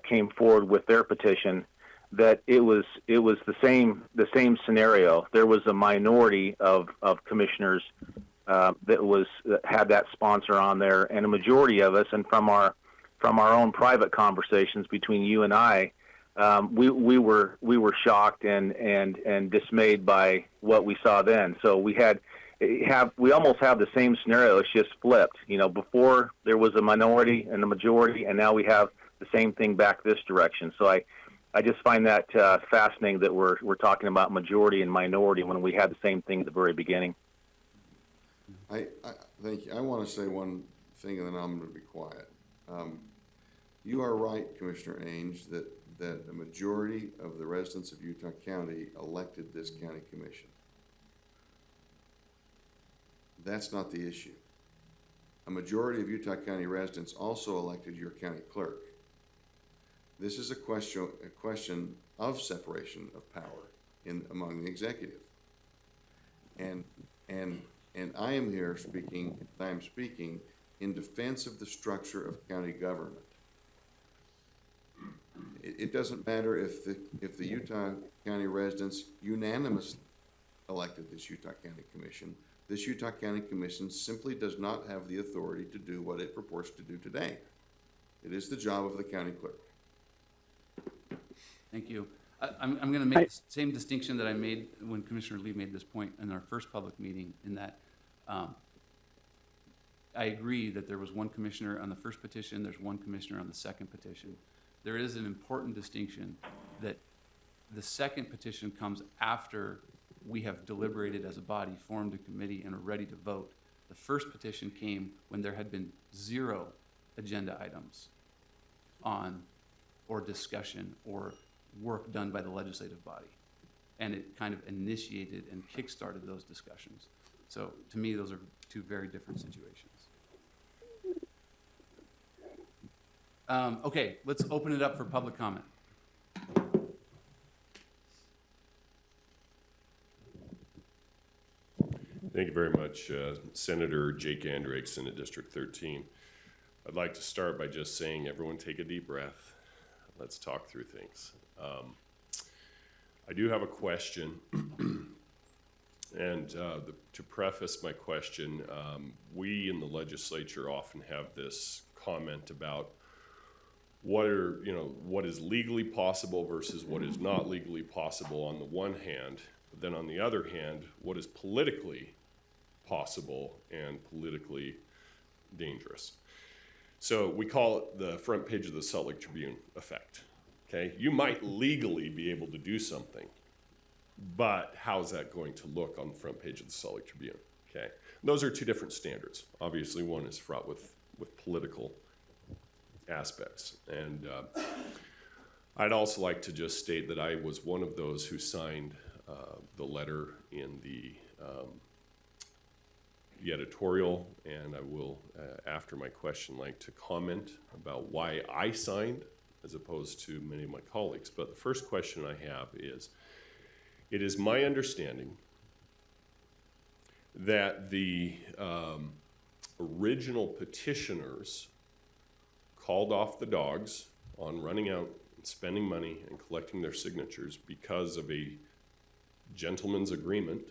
came forward with their petition, that it was the same scenario. There was a minority of commissioners that had that sponsor on there, and a majority of us, and from our own private conversations between you and I, we were shocked and dismayed by what we saw then. So we almost have the same scenario. It's just flipped. Before there was a minority and a majority, and now we have the same thing back this direction. So I just find that fascinating that we're talking about majority and minority when we had the same thing at the very beginning.
I thank you. I want to say one thing, and then I'm going to be quiet. You are right, Commissioner Ainge, that a majority of the residents of Utah County elected this county commission. That's not the issue. A majority of Utah County residents also elected your county clerk. This is a question of separation of power among the executive. And I am here speaking in defense of the structure of county government. It doesn't matter if the Utah County residents unanimously elected this Utah County Commission. This Utah County Commission simply does not have the authority to do what it purports to do today. It is the job of the county clerk.
Thank you. I'm going to make the same distinction that I made when Commissioner Lee made this point in our first public meeting, in that I agree that there was one commissioner on the first petition, there's one commissioner on the second petition. There is an important distinction that the second petition comes after we have deliberated as a body, formed a committee, and are ready to vote. The first petition came when there had been 0 agenda items on, or discussion, or work done by the legislative body. And it kind of initiated and kickstarted those discussions. So to me, those are two very different situations. Okay, let's open it up for public comment.
Thank you very much, Senator Jake Andrake, Senate District 13. I'd like to start by just saying, everyone take a deep breath. Let's talk through things. I do have a question, and to preface my question, we in the legislature often have this comment about what is legally possible versus what is not legally possible on the one hand, but then on the other hand, what is politically possible and politically dangerous. So we call it the front page of the Salt Lake Tribune effect. Okay, you might legally be able to do something, but how's that going to look on the front page of the Salt Lake Tribune? Okay, those are two different standards. Obviously, one is fraught with political aspects, and I'd also like to just state that I was one of those who signed the letter in the editorial, and I will, after my question, like to comment about why I signed as opposed to many of my colleagues. But the first question I have is, it is my understanding that the original petitioners called off the dogs on running out and spending money and collecting their signatures because of a gentleman's agreement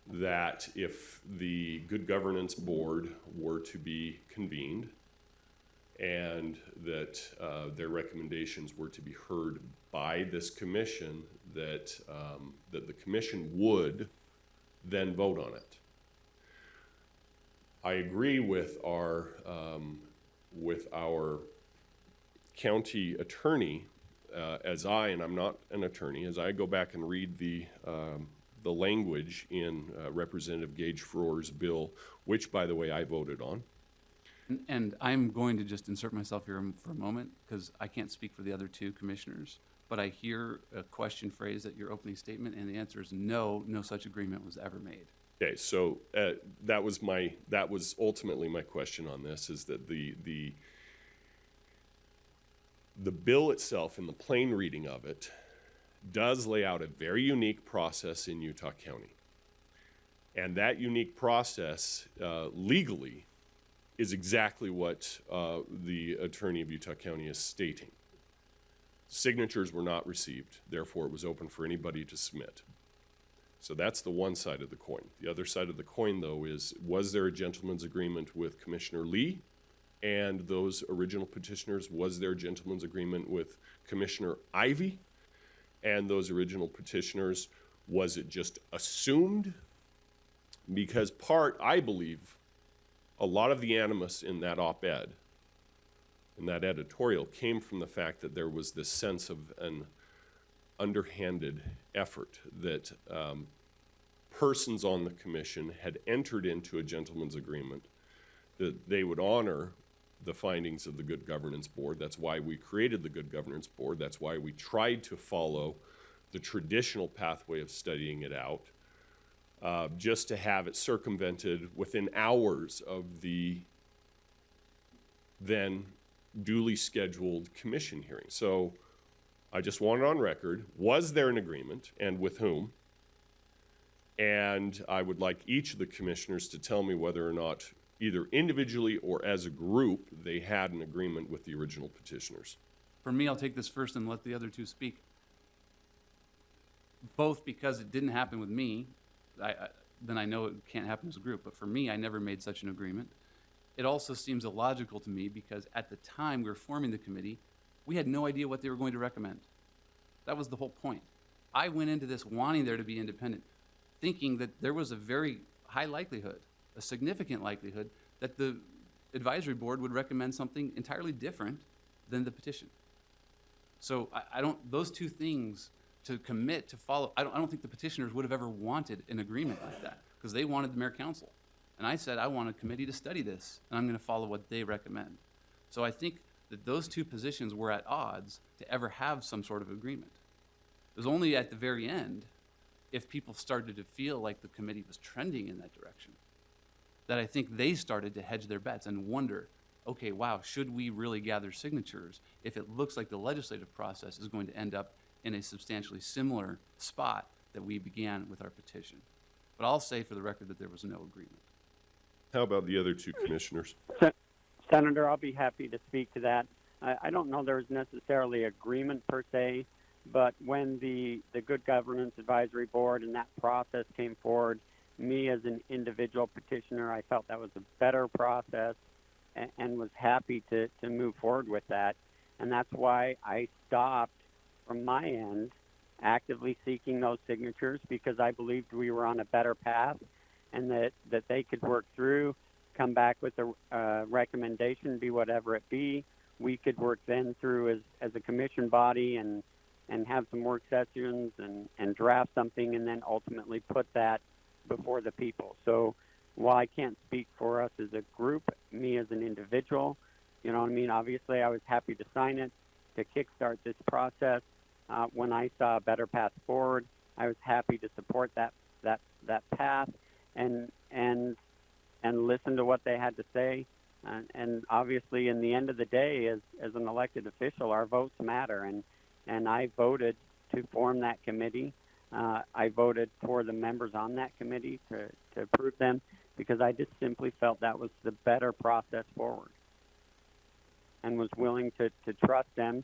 that if the Good Governance Board were to be convened and that their recommendations were to be heard by this commission, that the commission would then vote on it. I agree with our county attorney, and I'm not an attorney, as I go back and read the language in Representative Gage Froer's bill, which, by the way, I voted on.
And I'm going to just insert myself here for a moment, because I can't speak for the other two commissioners, but I hear a question phrased at your opening statement, and the answer is no such agreement was ever made.
Okay, so that was ultimately my question on this, is that the bill itself, in the plain reading of it, does lay out a very unique process in Utah County. And that unique process legally is exactly what the attorney of Utah County is stating. Signatures were not received, therefore it was open for anybody to submit. So that's the one side of the coin. The other side of the coin, though, is was there a gentleman's agreement with Commissioner Lee and those original petitioners? Was there a gentleman's agreement with Commissioner Ivey and those original petitioners? Was it just assumed? Because I believe, a lot of the animus in that op-ed, in that editorial, came from the fact that there was this sense of an underhanded effort that persons on the commission had entered into a gentleman's agreement that they would honor the findings of the Good Governance Board. That's why we created the Good Governance Board. That's why we tried to follow the traditional pathway of studying it out, just to have it circumvented within hours of the then duly scheduled commission hearing. So I just want it on record. Was there an agreement, and with whom? And I would like each of the commissioners to tell me whether or not, either individually or as a group, they had an agreement with the original petitioners.
For me, I'll take this first and let the other two speak. Both because it didn't happen with me, then I know it can't happen as a group. But for me, I never made such an agreement. It also seems illogical to me because at the time we were forming the committee, we had no idea what they were going to recommend. That was the whole point. I went into this wanting there to be independent, thinking that there was a very high likelihood, a significant likelihood, that the advisory board would recommend something entirely different than the petition. So I don't, those two things to commit to follow, I don't think the petitioners would have ever wanted an agreement like that because they wanted the mayor council. And I said, I want a committee to study this and I'm going to follow what they recommend. So I think that those two positions were at odds to ever have some sort of agreement. It was only at the very end, if people started to feel like the committee was trending in that direction, that I think they started to hedge their bets and wonder, okay, wow, should we really gather signatures if it looks like the legislative process is going to end up in a substantially similar spot that we began with our petition? But I'll say for the record that there was no agreement.
How about the other two commissioners?
Senator, I'll be happy to speak to that. I don't know there was necessarily agreement per se, but when the Good Governance Advisory Board and that process came forward, me as an individual petitioner, I felt that was a better process and was happy to move forward with that. And that's why I stopped from my end actively seeking those signatures, because I believed we were on a better path and that they could work through, come back with a recommendation, be whatever it be. We could work then through as a commission body and have some work sessions and draft something and then ultimately put that before the people. So while I can't speak for us as a group, me as an individual, you know what I mean? Obviously, I was happy to sign it to kickstart this process. When I saw a better path forward, I was happy to support that path and listen to what they had to say. And obviously, in the end of the day, as an elected official, our votes matter. And I voted to form that committee. I voted for the members on that committee to approve them because I just simply felt that was the better process forward and was willing to trust them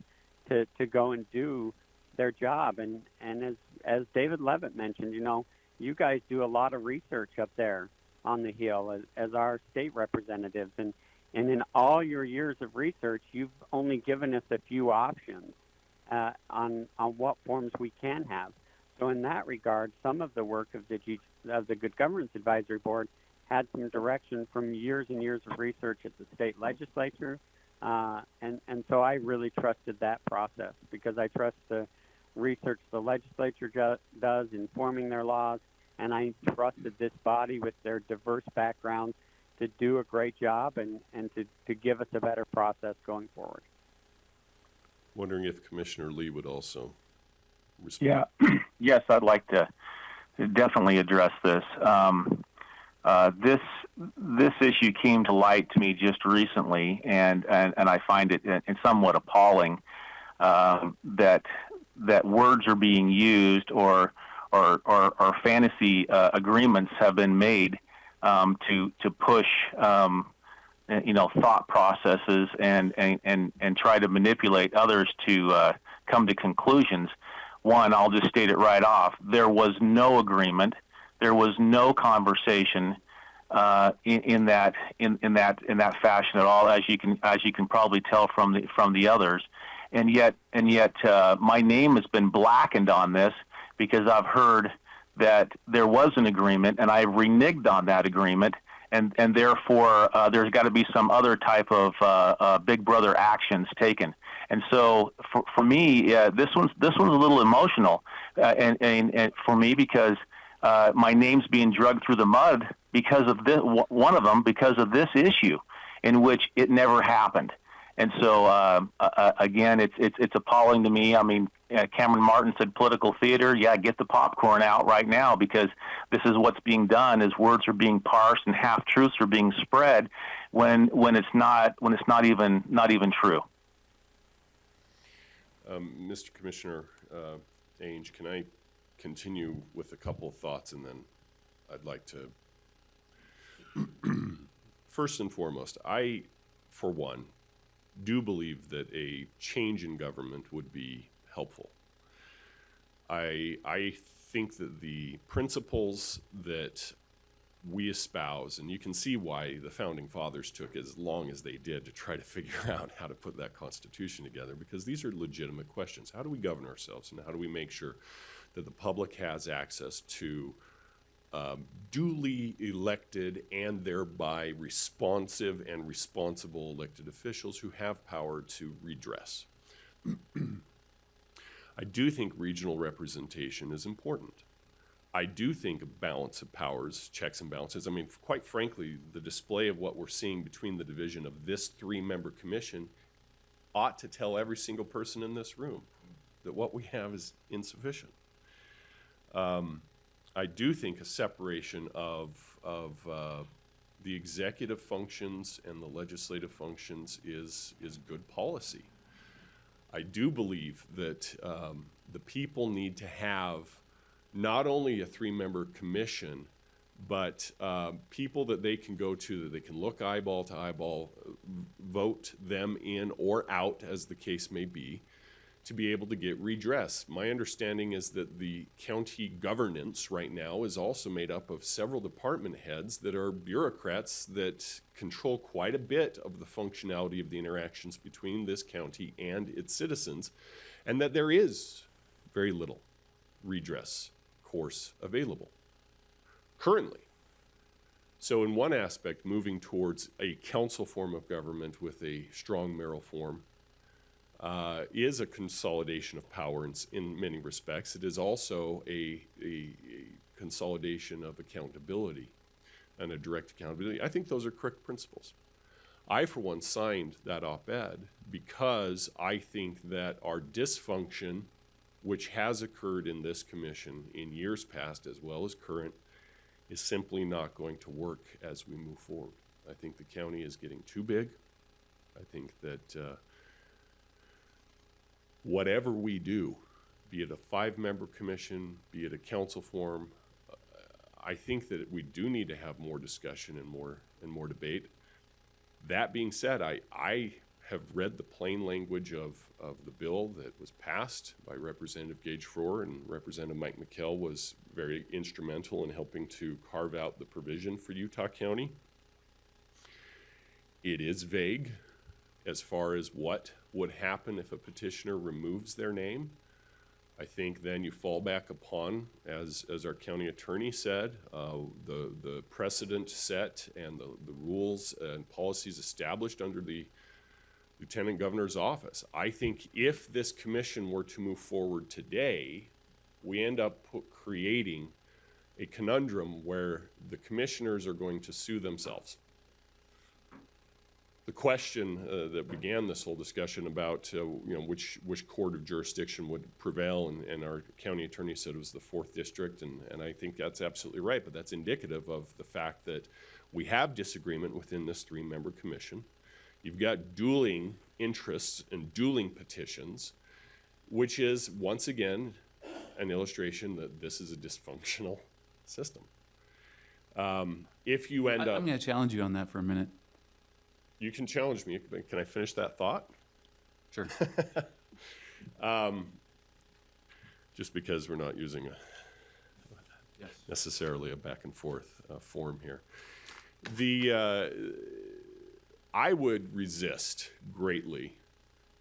to go and do their job. And as David Levitt mentioned, you know, you guys do a lot of research up there on the Hill as our state representatives. And in all your years of research, you've only given us a few options on what forms we can have. So in that regard, some of the work of the Good Governance Advisory Board had some direction from years and years of research at the state legislature. And so I really trusted that process because I trust the research the legislature does in forming their laws, and I trusted this body with their diverse backgrounds to do a great job and to give us a better process going forward.
Wondering if Commissioner Lee would also respond.
Yeah, yes, I'd like to definitely address this. This issue came to light to me just recently, and I find it somewhat appalling that words are being used or fantasy agreements have been made to push thought processes and try to manipulate others to come to conclusions. One, I'll just state it right off: there was no agreement, there was no conversation in that fashion at all, as you can probably tell from the others, and yet my name has been blackened on this because I've heard that there was an agreement and I reneged on that agreement, and therefore there's got to be some other type of Big Brother actions taken. And so for me, this one's a little emotional, and for me, because my name's being dragged through the mud because of this, one of them, because of this issue, in which it never happened. And so again, it's appalling to me. I mean, Cameron Martin said political theater. Yeah, get the popcorn out right now, because this is what's being done. Is words are being parsed and half truths are being spread when it's not even true.
Mr. Commissioner Ainge, can I continue with a couple of thoughts, and then I'd like to first and foremost, I, for one, do believe that a change in government would be helpful. I think that the principles that we espouse, and you can see why the Founding Fathers took as long as they did to try to figure out how to put that Constitution together, because these are legitimate questions. How do we govern ourselves, and how do we make sure that the public has access to duly elected and thereby responsive and responsible elected officials who have power to redress? I do think regional representation is important. I do think a balance of powers, checks and balances. I mean, quite frankly, the display of what we're seeing between the division of this three-member commission ought to tell every single person in this room that what we have is insufficient. I do think a separation of the executive functions and the legislative functions is good policy. I do believe that the people need to have not only a three-member commission, but people that they can go to, that they can look eyeball to eyeball, vote them in or out, as the case may be, to be able to get redress. My understanding is that the county governance right now is also made up of several department heads that are bureaucrats that control quite a bit of the functionality of the interactions between this county and its citizens, and that there is very little redress course available currently. So in one aspect, moving towards a council form of government with a strong mayoral form is a consolidation of power in many respects. It is also a consolidation of accountability and a direct accountability. I think those are correct principles. I, for one, signed that op-ed because I think that our dysfunction, which has occurred in this commission in years past as well as current, is simply not going to work as we move forward. I think the county is getting too big. I think that whatever we do, be it a 5-member commission, be it a council form, I think that we do need to have more discussion and more debate. That being said, I have read the plain language of the bill that was passed by Representative Gage Frohr, and Representative Mike McKell was very instrumental in helping to carve out the provision for Utah County. It is vague as far as what would happen if a petitioner removes their name. I think then you fall back upon, as our county attorney said, the precedent set and the rules and policies established under the Lieutenant Governor's office. I think if this commission were to move forward today, we end up creating a conundrum where the commissioners are going to sue themselves. The question that began this whole discussion about which court of jurisdiction would prevail, and our county attorney said it was the 4th District, and I think that's absolutely right, but that's indicative of the fact that we have disagreement within this 3-member commission. You've got dueling interests and dueling petitions, which is, once again, an illustration that this is a dysfunctional system. If you end up...
I'm going to challenge you on that for a minute.
You can challenge me. Can I finish that thought?
Sure.
Just because we're not using
Yes.
necessarily a back and forth form here. I would resist greatly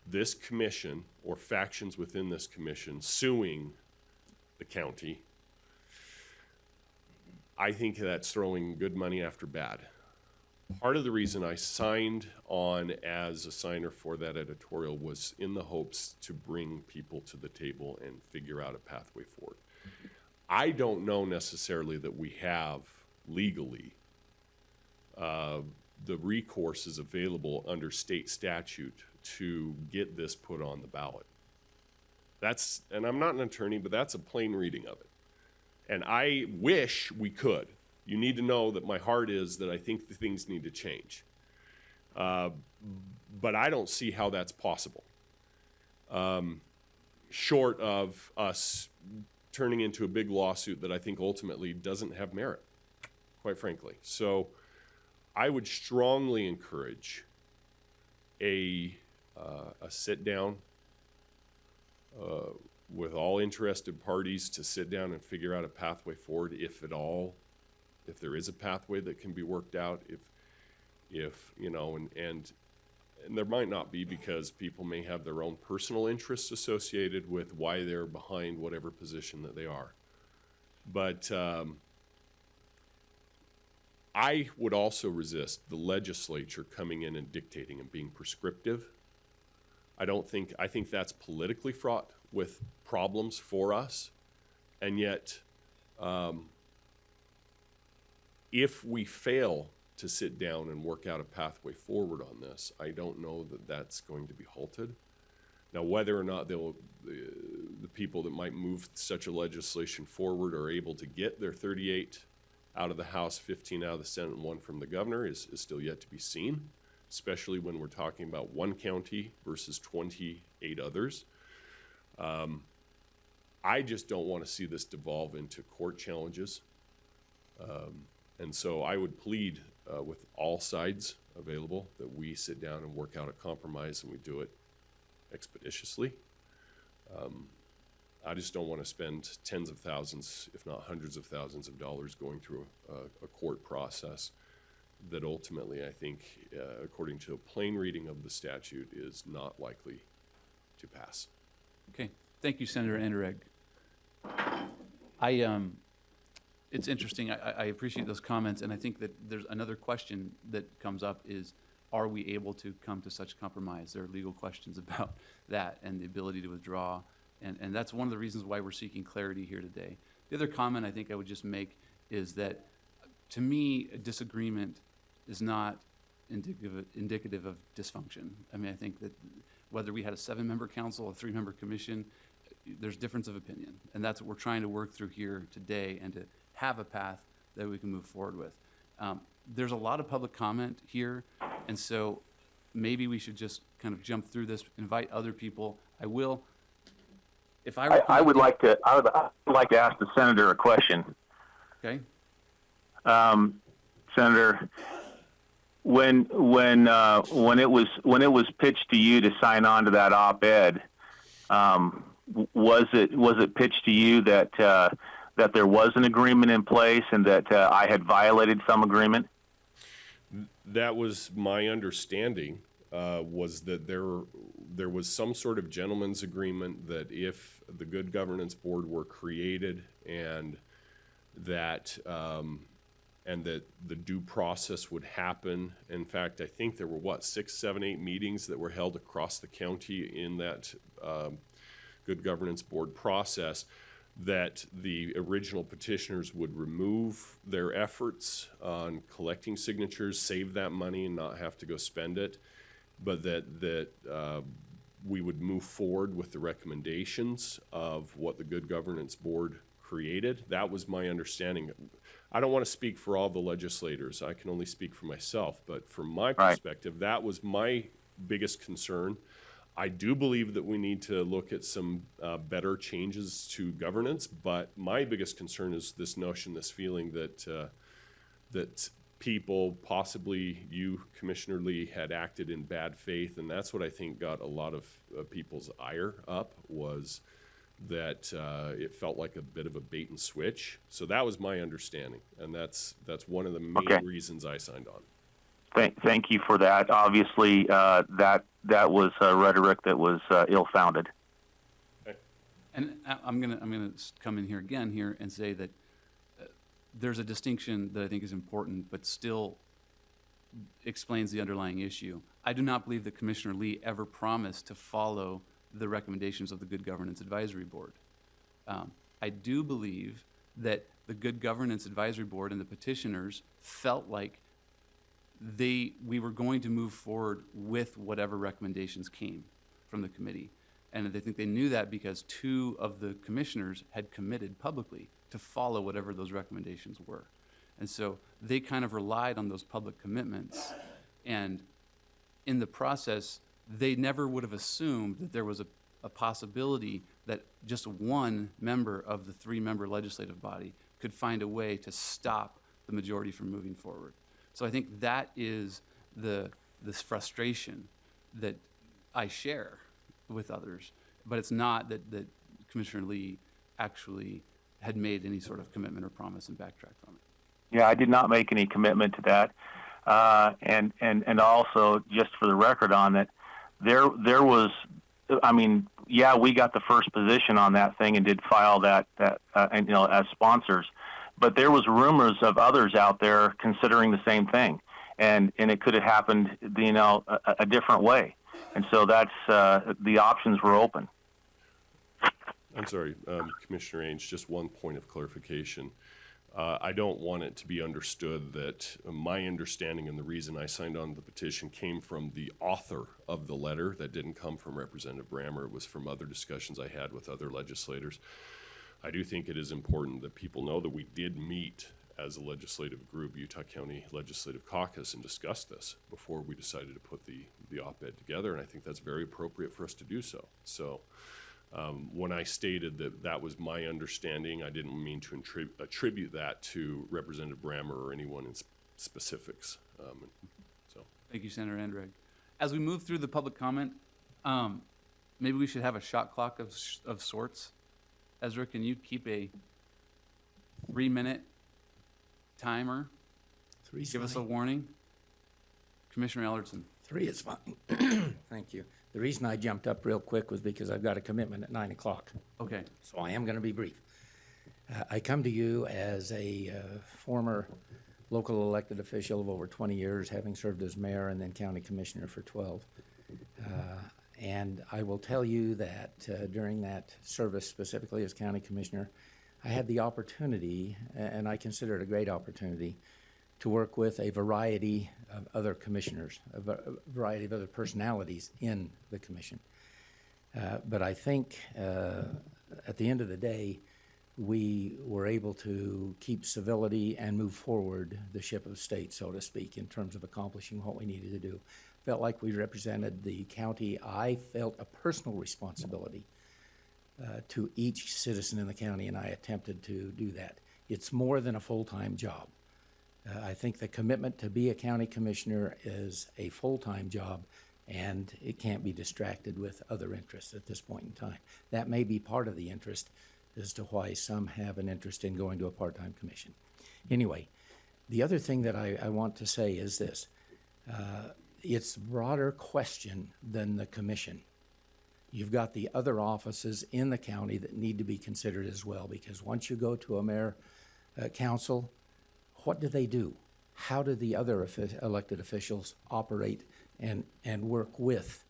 this commission or factions within this commission suing the county. I think that's throwing good money after bad. Part of the reason I signed on as a signer for that editorial was in the hopes to bring people to the table and figure out a pathway forward. I don't know necessarily that we have legally the recourses available under state statute to get this put on the ballot. And I'm not an attorney, but that's a plain reading of it. And I wish we could. You need to know that my heart is that I think the things need to change. But I don't see how that's possible. Short of us turning into a big lawsuit that I think ultimately doesn't have merit, quite frankly. So I would strongly encourage a sit down with all interested parties to sit down and figure out a pathway forward, if at all, if there is a pathway that can be worked out, if you know, and there might not be, because people may have their own personal interests associated with why they're behind whatever position that they are. But I would also resist the legislature coming in and dictating and being prescriptive. I think that's politically fraught with problems for us. And yet, if we fail to sit down and work out a pathway forward on this, I don't know that that's going to be halted. Now, whether or not the people that might move such a legislation forward are able to get their 38 out of the House, 15 out of the Senate, and 1 from the governor is still yet to be seen, especially when we're talking about one county versus 28 others. I just don't want to see this devolve into court challenges. And so I would plead with all sides available that we sit down and work out a compromise, and we do it expeditiously. I just don't want to spend tens of thousands, if not hundreds of thousands of dollars going through a court process that ultimately, I think, according to a plain reading of the statute, is not likely to pass.
Okay. Thank you, Senator Anderegg. It's interesting. I appreciate those comments, and I think that there's another question that comes up is, are we able to come to such compromise? There are legal questions about that and the ability to withdraw, and that's one of the reasons why we're seeking clarity here today. The other comment I think I would just make is that, to me, a disagreement is not indicative of dysfunction. I mean, I think that whether we had a 7-member council, a 3-member commission, there's difference of opinion, and that's what we're trying to work through here today, and to have a path that we can move forward with. There's a lot of public comment here, and so maybe we should just kind of jump through this, invite other people. I will. If I
would like to ask the senator a question.
Okay.
Senator, when it was pitched to you to sign on to that op-ed, was it pitched to you that there was an agreement in place and that I had violated some agreement?
That was my understanding, was that there was some sort of gentleman's agreement that if the Good Governance Board were created and that the due process would happen. In fact, I think there were 6, 7, 8 meetings that were held across the county in that Good Governance Board process, that the original petitioners would remove their efforts on collecting signatures, save that money and not have to go spend it, but that we would move forward with the recommendations of what the Good Governance Board created. That was my understanding. I don't want to speak for all the legislators. I can only speak for myself, but from my perspective, that was my biggest concern. I do believe that we need to look at some better changes to governance, but my biggest concern is this notion, this feeling that people, possibly you, Commissioner Lee, had acted in bad faith, and that's what I think got a lot of people's ire up, was that it felt like a bit of a bait and switch. So that was my understanding, and that's one of the main
Okay.
reasons I signed on.
Thank you for that. Obviously, that was rhetoric that was ill-founded.
And I'm gonna come in here again and say that there's a distinction that I think is important, but still explains the underlying issue. I do not believe that Commissioner Lee ever promised to follow the recommendations of the Good Governance Advisory Board. I do believe that the Good Governance Advisory Board and the petitioners felt like we were going to move forward with whatever recommendations came from the committee. And I think they knew that because 2 of the commissioners had committed publicly to follow whatever those recommendations were. And so they kind of relied on those public commitments. And in the process, they never would have assumed that there was a possibility that just one member of the 3-member legislative body could find a way to stop the majority from moving forward. So I think that is this frustration that I share with others, but it's not that Commissioner Lee actually had made any sort of commitment or promise and backtracked from it.
Yeah, I did not make any commitment to that. And also, just for the record on that, there was, I mean, yeah, we got the first position on that thing and did file that and, as sponsors, but there was rumors of others out there considering the same thing, and it could have happened, a different way. And so that's, the options were open.
I'm sorry, Commissioner Ainge, just one point of clarification. I don't want it to be understood that my understanding and the reason I signed on the petition came from the author of the letter. That didn't come from Representative Brammer. It was from other discussions I had with other legislators. I do think it is important that people know that we did meet as a legislative group, Utah County Legislative Caucus, and discuss this before we decided to put the op-ed together, and I think that's very appropriate for us to do so. So when I stated that was my understanding, I didn't mean to attribute that to Representative Brammer or anyone in specifics. So
Thank you, Senator Andreg. As we move through the public comment, maybe we should have a shot clock of sorts. Ezra, can you keep a 3-minute timer?
Three's
Give us a
fine.
warning. Commissioner Ellertson.
3 is fine. Thank you. The reason I jumped up real quick was because I've got a commitment at 9 o'clock,
Okay.
so I am going to be brief. I come to you as a former local elected official of over 20 years, having served as mayor and then county commissioner for 12. And I will tell you that during that service, specifically as county commissioner, I had the opportunity, and I consider it a great opportunity, to work with a variety of other commissioners, a variety of other personalities in the commission. But I think at the end of the day, we were able to keep civility and move forward the ship of state, so to speak, in terms of accomplishing what we needed to do. Felt like we represented the county. I felt a personal responsibility to each citizen in the county, and I attempted to do that. It's more than a full-time job. I think the commitment to be a county commissioner is a full-time job, and it can't be distracted with other interests at this point in time. That may be part of the interest as to why some have an interest in going to a part-time commission. Anyway, the other thing that I want to say is this. It's a broader question than the commission. You've got the other offices in the county that need to be considered as well, because once you go to a mayor council, what do they do? How do the other elected officials operate and work with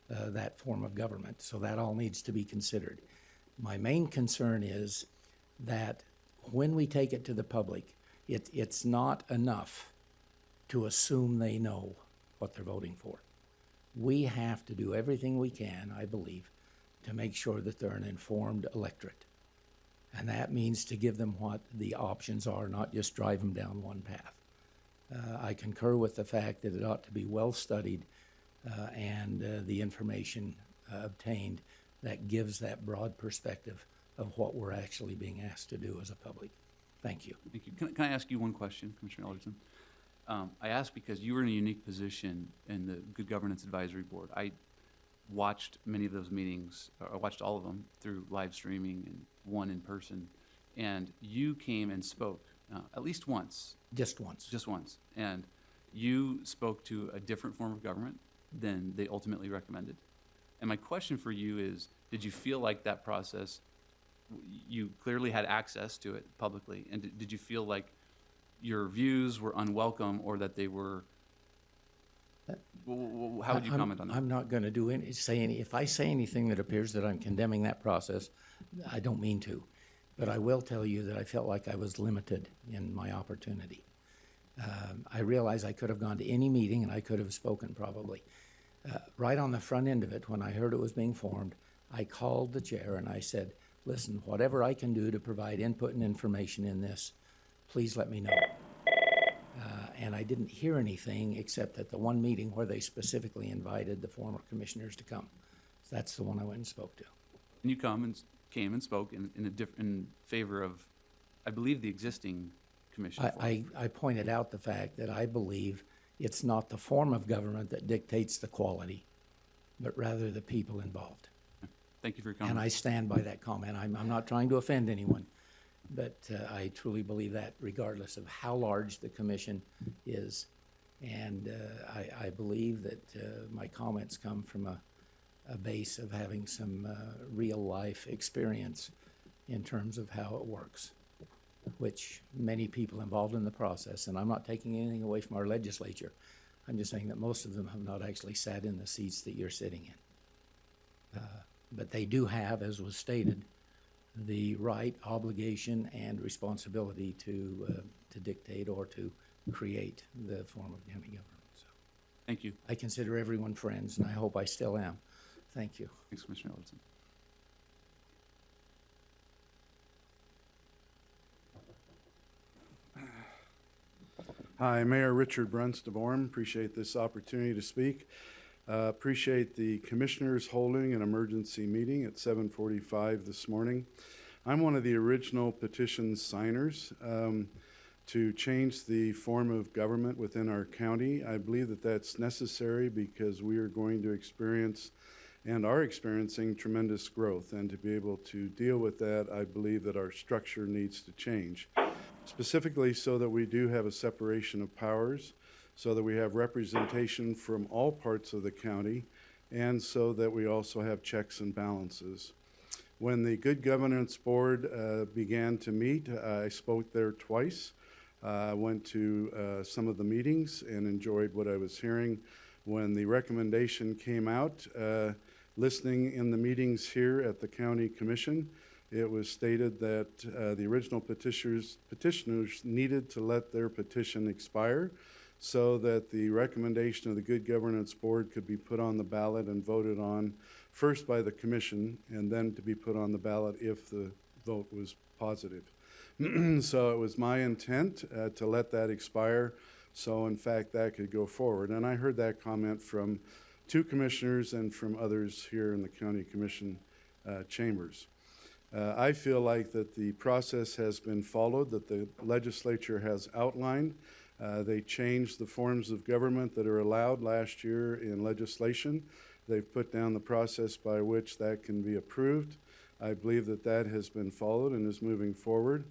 that form of government? So that all needs to be considered. My main concern is that when we take it to the public, it's not enough to assume they know what they're voting for. We have to do everything we can, I believe, to make sure that they're an informed electorate. And that means to give them what the options are, not just drive them down one path. I concur with the fact that it ought to be well studied and the information obtained that gives that broad perspective of what we're actually being asked to do as a public. Thank you.
Thank you. Can I ask you one question, Commissioner Ellertson? I ask because you were in a unique position in the Good Governance Advisory Board. I watched many of those meetings, I watched all of them through live streaming and one in person, and you came and spoke at least once,
Just once.
just once, and you spoke to a different form of government than they ultimately recommended. And my question for you is, did you feel like that process, you clearly had access to it publicly, and did you feel like your views were unwelcome or that they were, how would you comment on that?
I'm not going to do any, if I say anything that appears that I'm condemning that process, I don't mean to. But I will tell you that I felt like I was limited in my opportunity. I realize I could have gone to any meeting and I could have spoken probably. Right on the front end of it, when I heard it was being formed, I called the chair and I said, listen, whatever I can do to provide input and information in this, please let me know. And I didn't hear anything except at the one meeting where they specifically invited the former commissioners to come. So that's the one I went and spoke to.
And you came and spoke in favor of, I believe, the existing commission.
I pointed out the fact that I believe it's not the form of government that dictates the quality, but rather the people involved.
Thank you for your comment.
And I stand by that comment. I'm not trying to offend anyone, but I truly believe that regardless of how large the commission is. And I believe that my comments come from a base of having some real-life experience in terms of how it works, which many people involved in the process, and I'm not taking anything away from our legislature, I'm just saying that most of them have not actually sat in the seats that you're sitting in. But they do have, as was stated, the right, obligation, and responsibility to dictate or to create the form of county government. So
Thank you.
I consider everyone friends, and I hope I still am. Thank you.
Thanks, Commissioner Ellerson.
Hi, Mayor Richard Brunst of Orem. Appreciate this opportunity to speak. Appreciate the commissioners holding an emergency meeting at 7:45 this morning. I'm one of the original petition signers to change the form of government within our county. I believe that that's necessary because we are going to experience and are experiencing tremendous growth. And to be able to deal with that, I believe that our structure needs to change, specifically so that we do have a separation of powers, so that we have representation from all parts of the county, and so that we also have checks and balances. When the Good Governance Board began to meet, I spoke there twice. I went to some of the meetings and enjoyed what I was hearing. When the recommendation came out, listening in the meetings here at the County Commission, it was stated that the original petitioners needed to let their petition expire so that the recommendation of the Good Governance Board could be put on the ballot and voted on first by the commission and then to be put on the ballot if the vote was positive. So it was my intent to let that expire so in fact that could go forward. And I heard that comment from two commissioners and from others here in the County Commission chambers. I feel like that the process has been followed, that the legislature has outlined. They changed the forms of government that are allowed last year in legislation. They've put down the process by which that can be approved. I believe that that has been followed and is moving forward.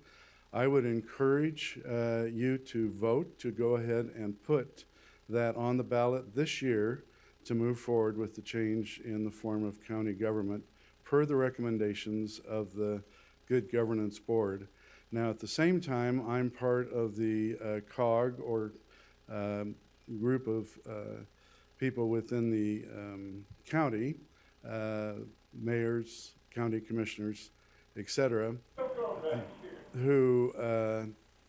I would encourage you to vote to go ahead and put that on the ballot this year to move forward with the change in the form of county government per the recommendations of the Good Governance Board. Now, at the same time, I'm part of the COG, or group of people within the county, mayors, county commissioners, etc., who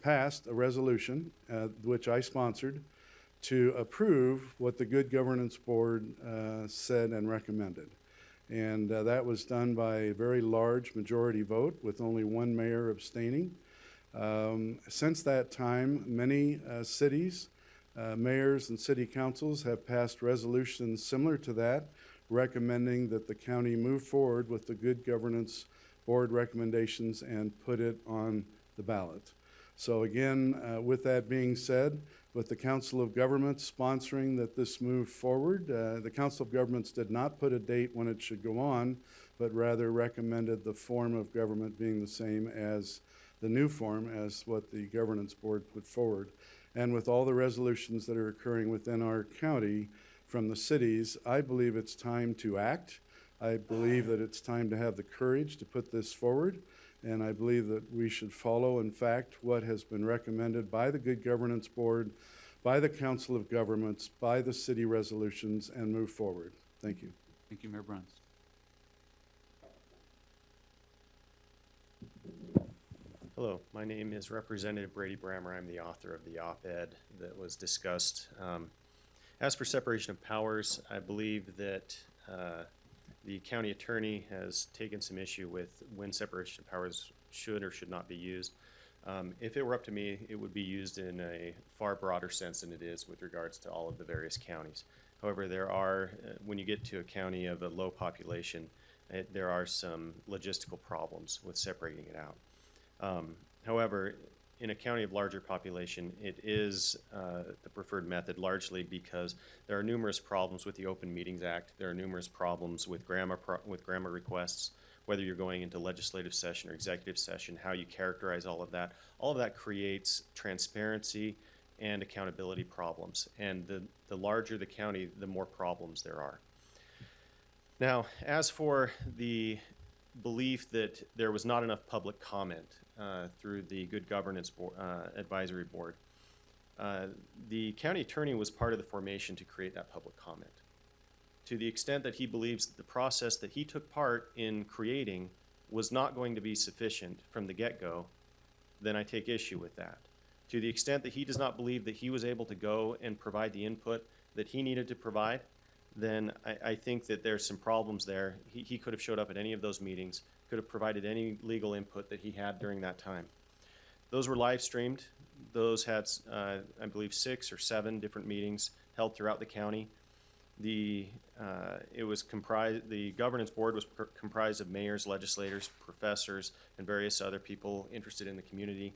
passed a resolution, which I sponsored, to approve what the Good Governance Board said and recommended. And that was done by a very large majority vote with only one mayor abstaining. Since that time, many cities, mayors and city councils have passed resolutions similar to that, recommending that the county move forward with the Good Governance Board recommendations and put it on the ballot. So again, with that being said, with the Council of Governments sponsoring that this move forward. The Council of Governments did not put a date when it should go on, but rather recommended the form of government being the same as the new form as what the Governance Board put forward. And with all the resolutions that are occurring within our county from the cities, I believe it's time to act. I believe that it's time to have the courage to put this forward. And I believe that we should follow, in fact, what has been recommended by the Good Governance Board, by the Council of Governments, by the city resolutions, and move forward. Thank you.
Thank you, Mayor Bruns.
Hello, my name is Representative Brady Brammer. I'm the author of the op-ed that was discussed. As for separation of powers, I believe that the county attorney has taken some issue with when separation of powers should or should not be used. If it were up to me, it would be used in a far broader sense than it is with regards to all of the various counties. However, there are, when you get to a county of a low population, there are some logistical problems with separating it out. However, in a county of larger population, it is the preferred method largely because there are numerous problems with the Open Meetings Act. There are numerous problems with grammar requests, whether you're going into legislative session or executive session, how you characterize all of that. All of that creates transparency and accountability problems. And the larger the county, the more problems there are. Now, as for the belief that there was not enough public comment through the Good Governance Advisory Board, the county attorney was part of the formation to create that public comment. To the extent that he believes that the process that he took part in creating was not going to be sufficient from the get-go, then I take issue with that. To the extent that he does not believe that he was able to go and provide the input that he needed to provide, then I think that there's some problems there. He could have showed up at any of those meetings, could have provided any legal input that he had during that time. Those were live streamed. Those had, I believe, 6 or 7 different meetings held throughout the county. The governance board was comprised of mayors, legislators, professors, and various other people interested in the community.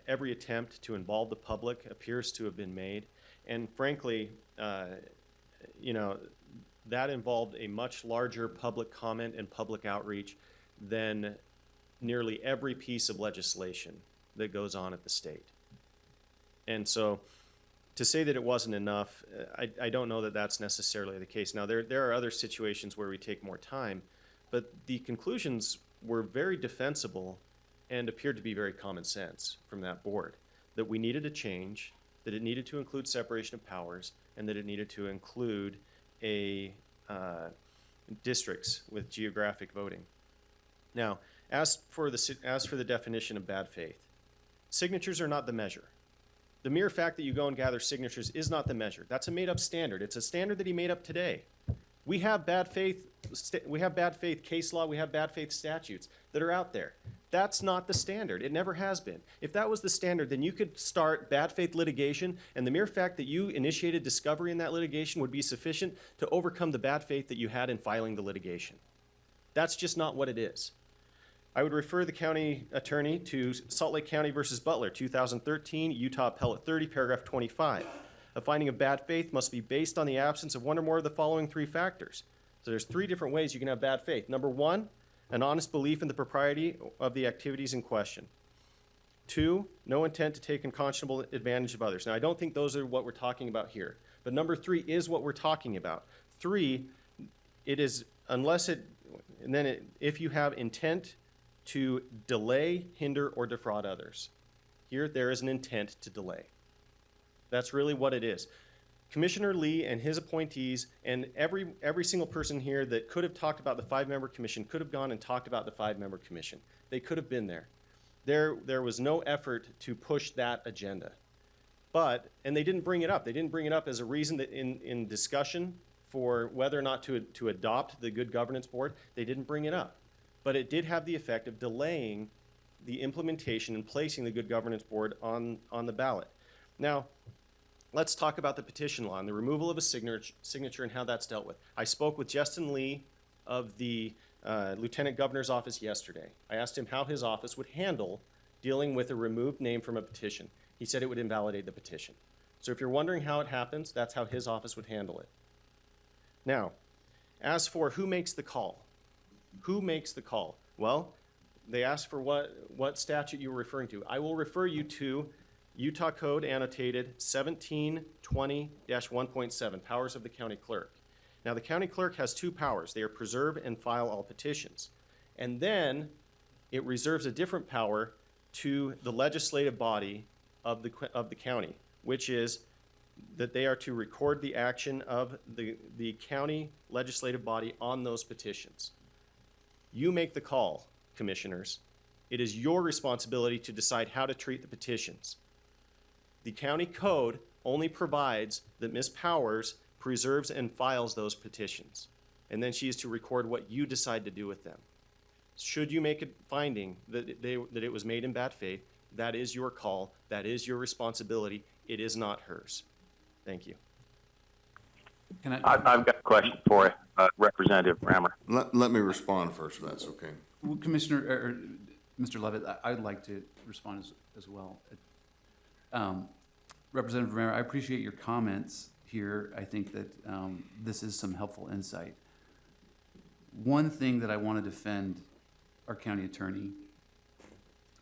Every attempt to involve the public appears to have been made, and frankly, that involved a much larger public comment and public outreach than nearly every piece of legislation that goes on at the state. And so to say that it wasn't enough, I don't know that that's necessarily the case. Now, there are other situations where we take more time, but the conclusions were very defensible and appeared to be very common sense from that board, that we needed a change, that it needed to include separation of powers, and that it needed to include districts with geographic voting. Now, as for the definition of bad faith, signatures are not the measure. The mere fact that you go and gather signatures is not the measure. That's a made-up standard. It's a standard that he made up today. We have bad faith case law. We have bad faith statutes that are out there. That's not the standard. It never has been. If that was the standard, then you could start bad faith litigation, and the mere fact that you initiated discovery in that litigation would be sufficient to overcome the bad faith that you had in filing the litigation. That's just not what it is. I would refer the county attorney to Salt Lake County versus Butler, 2013, Utah Appellate 30, paragraph 25. A finding of bad faith must be based on the absence of one or more of the following 3 factors. So there's 3 different ways you can have bad faith. Number 1, an honest belief in the propriety of the activities in question. 2, no intent to take unconscionable advantage of others. Now, I don't think those are what we're talking about here, but number 3 is what we're talking about. 3, it is if you have intent to delay, hinder, or defraud others. Here, there is an intent to delay. That's really what it is. Commissioner Lee and his appointees and every single person here that could have talked about the 5-member commission could have gone and talked about the 5-member commission. They could have been there. There was no effort to push that agenda. And they didn't bring it up. They didn't bring it up as a reason that in discussion for whether or not to adopt the Good Governance Board. They didn't bring it up. But it did have the effect of delaying the implementation and placing the Good Governance Board on the ballot. Now, let's talk about the petition law and the removal of a signature and how that's dealt with. I spoke with Justin Lee of the Lieutenant Governor's office yesterday. I asked him how his office would handle dealing with a removed name from a petition. He said it would invalidate the petition. So if you're wondering how it happens, that's how his office would handle it. Now, as for who makes the call, who makes the call? Well, they asked for what statute you were referring to. I will refer you to Utah Code annotated 1720-1.7, powers of the county clerk. Now, the county clerk has two powers. They are preserve and file all petitions. And then it reserves a different power to the legislative body of the county, which is that they are to record the action of the county legislative body on those petitions. You make the call, commissioners. It is your responsibility to decide how to treat the petitions. The county code only provides that Ms. Powers preserves and files those petitions, and then she is to record what you decide to do with them. Should you make a finding that it was made in bad faith, that is your call, that is your responsibility, it is not hers. Thank you.
I've got a question for you, Representative Brammer.
Let me respond first, if that's okay.
Well, Commissioner, or Mr. Levitt, I'd like to respond as well. Representative Romero, I appreciate your comments here. I think that this is some helpful insight. One thing that I want to defend our county attorney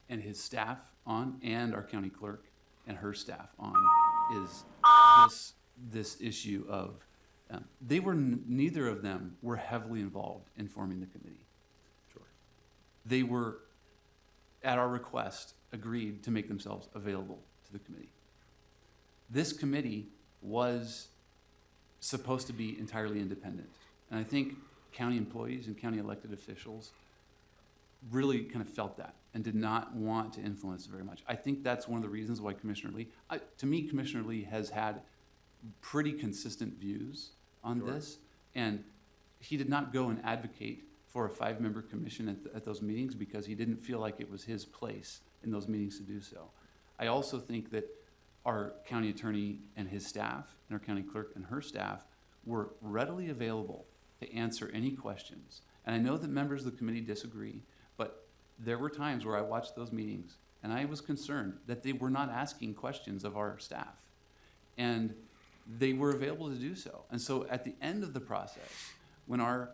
and his staff on, and our county clerk and her staff on, is this issue of neither of them were heavily involved in forming the committee.
Sure.
They were, at our request, agreed to make themselves available to the committee. This committee was supposed to be entirely independent. And I think county employees and county elected officials really kind of felt that and did not want to influence very much. I think that's one of the reasons why Commissioner Lee, to me, Commissioner Lee has had pretty consistent views on this. And he did not go and advocate for a 5-member commission at those meetings because he didn't feel like it was his place in those meetings to do so. I also think that our county attorney and his staff, and our county clerk and her staff, were readily available to answer any questions. And I know that members of the committee disagree, but there were times where I watched those meetings and I was concerned that they were not asking questions of our staff. And they were available to do so. And so at the end of the process, when our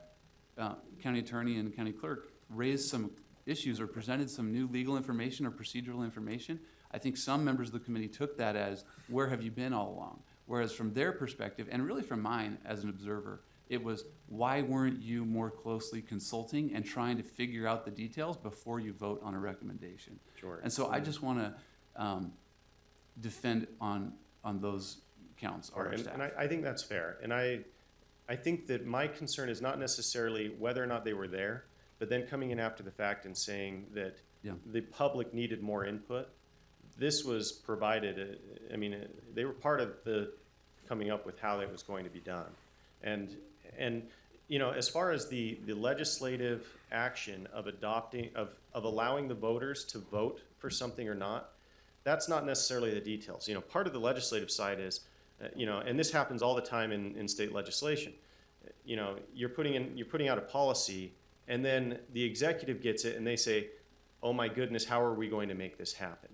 county attorney and county clerk raised some issues or presented some new legal information or procedural information, I think some members of the committee took that as, where have you been all along? Whereas from their perspective, and really from mine as an observer, it was, why weren't you more closely consulting and trying to figure out the details before you vote on a recommendation?
Sure.
And so I just want to defend on those counts.
Or, and I think that's fair. And I think that my concern is not necessarily whether or not they were there, but then coming in after the fact and saying that the public needed more input. This was provided, they were part of the coming up with how it was going to be done. And as far as the legislative action of adopting, of allowing the voters to vote for something or not, that's not necessarily the details. Part of the legislative side is, and this happens all the time in state legislation. You're putting out a policy, and then the executive gets it, and they say, "Oh my goodness, how are we going to make this happen?"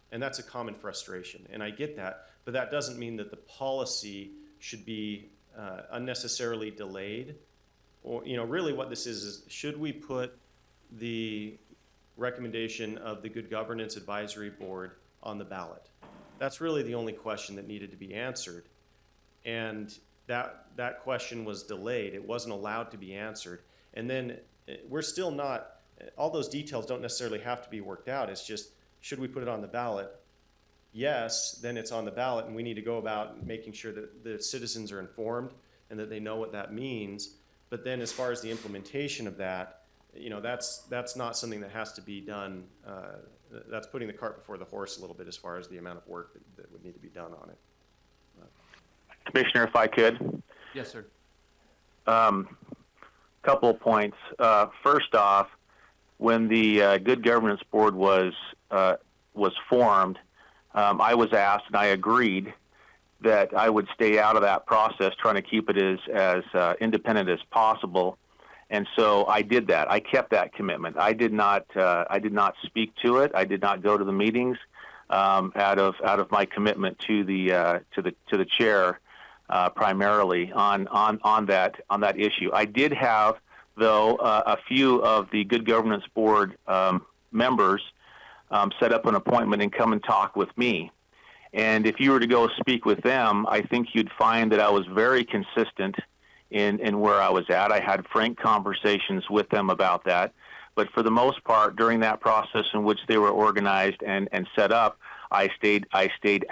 And that's a common frustration, and I get that, but that doesn't mean that the policy should be unnecessarily delayed. Or, really what this is should we put the recommendation of the Good Governance Advisory Board on the ballot? That's really the only question that needed to be answered, and that question was delayed. It wasn't allowed to be answered, and then we're still not, all those details don't necessarily have to be worked out. It's just, should we put it on the ballot? Yes, then it's on the ballot, and we need to go about making sure that the citizens are informed and that they know what that means. But then as far as the implementation of that, that's not something that has to be done. That's putting the cart before the horse a little bit as far as the amount of work that would need to be done on it.
Commissioner, if I could.
Yes, sir.
Couple of points. First off, when the Good Governance Board was formed, I was asked, and I agreed, that I would stay out of that process, trying to keep it as independent as possible. And so I did that. I kept that commitment. I did not speak to it. I did not go to the meetings. out of my commitment to the chair, primarily on that issue. I did have, though, a few of the Good Governance Board members set up an appointment and come and talk with me. And if you were to go speak with them, I think you'd find that I was very consistent in where I was at. I had frank conversations with them about that. But for the most part, during that process in which they were organized and set up, I stayed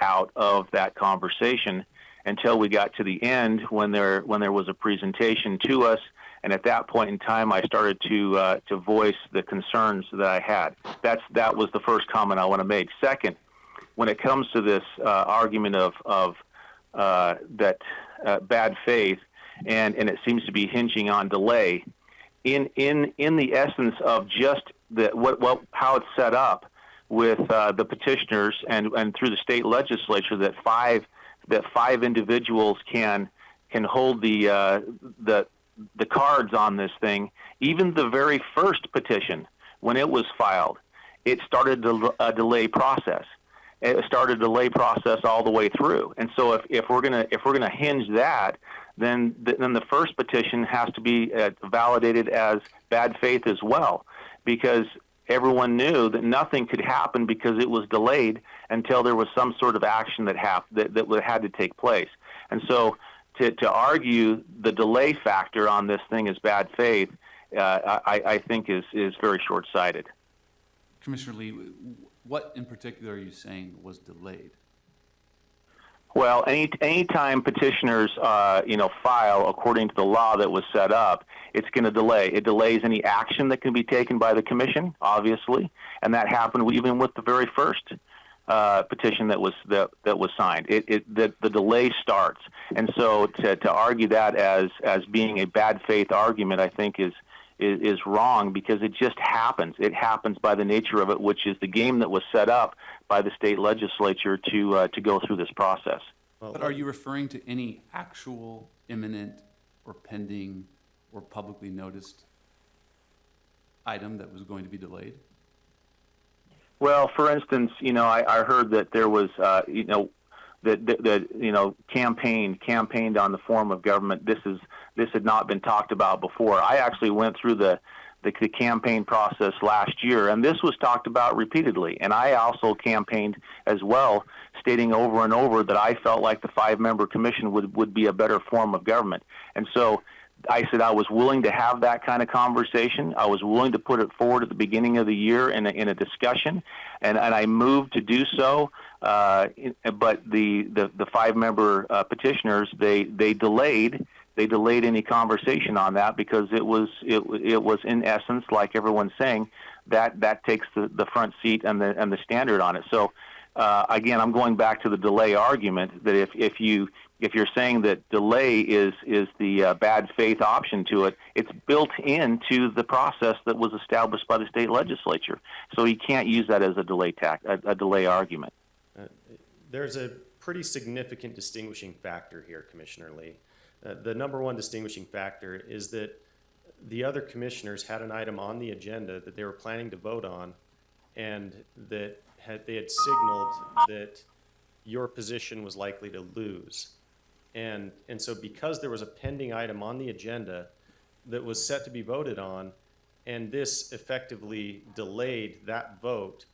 out of that conversation until we got to the end when there was a presentation to us. And at that point in time, I started to voice the concerns that I had. That was the first comment I want to make. Second, when it comes to this argument of bad faith, and it seems to be hinging on delay, in the essence of just how it's set up with the petitioners and through the state legislature that five individuals can hold the cards on this thing. Even the very first petition, when it was filed, it started a delay process. It started a delay process all the way through. And so if we're gonna hinge that, then the first petition has to be validated as bad faith as well, because everyone knew that nothing could happen because it was delayed until there was some sort of action that had to take place. And so to argue the delay factor on this thing as bad faith, I think is very short-sighted.
Commissioner Lee, what in particular are you saying was delayed?
Well, anytime petitioners, file according to the law that was set up, it's going to delay. It delays any action that can be taken by the commission, obviously, and that happened even with the very first petition that was signed. The delay starts, and so to argue that as being a bad faith argument, I think is wrong, because it just happens. It happens by the nature of it, which is the game that was set up by the state legislature to go through this process.
But are you referring to any actual imminent or pending or publicly noticed item that was going to be delayed?
Well, for instance, I heard that there was, campaigned on the form of government. This had not been talked about before. I actually went through the campaign process last year, and this was talked about repeatedly. And I also campaigned as well, stating over and over that I felt like the 5-member commission would be a better form of government. And so I said I was willing to have that kind of conversation. I was willing to put it forward at the beginning of the year in a discussion, and I moved to do so. But the 5-member petitioners, they delayed any conversation on that, because it was in essence, like everyone's saying, that takes the front seat and the standard on it. So again, I'm going back to the delay argument, that if you're saying that delay is the bad faith option to it, it's built into the process that was established by the state legislature. So you can't use that as a delay argument.
There's a pretty significant distinguishing factor here, Commissioner Lee. The number one distinguishing factor is that the other commissioners had an item on the agenda that they were planning to vote on, and that they had signaled that your position was likely to lose. And so because there was a pending item on the agenda that was set to be voted on, and this effectively delayed that vote,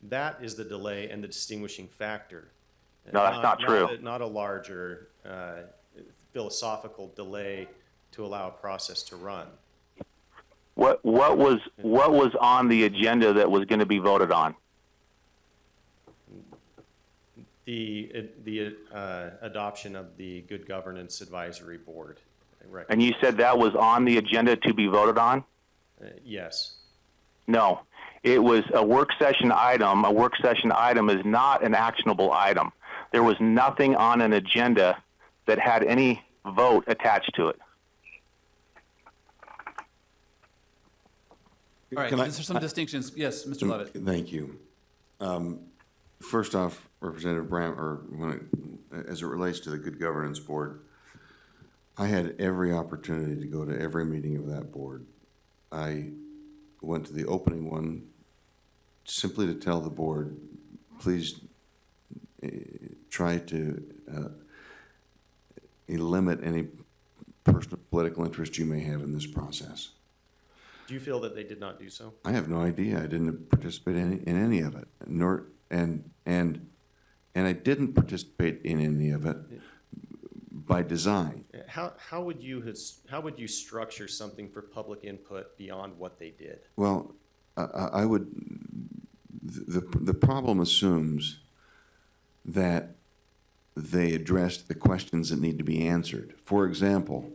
that is the delay and the distinguishing factor.
No, that's not true.
Not a larger philosophical delay to allow a process to run.
What was on the agenda that was going to be voted on?
The adoption of the Good Governance Advisory Board. Right.
And you said that was on the agenda to be voted on?
Yes.
No, it was a work session item. A work session item is not an actionable item. There was nothing on an agenda that had any vote attached to it.
All right, there's some distinctions. Yes, Mr. Levitt.
Thank you. First off, Representative as it relates to the Good Governance Board, I had every opportunity to go to every meeting of that board. I went to the opening one simply to tell the board please try to limit any personal political interest you may have in this process.
Do you feel that they did not do so?
I have no idea. I didn't participate in any of it, and I didn't participate in any of it by design.
How would you structure something for public input beyond what they did?
Well, I would. The problem assumes that they addressed the questions that need to be answered. For example,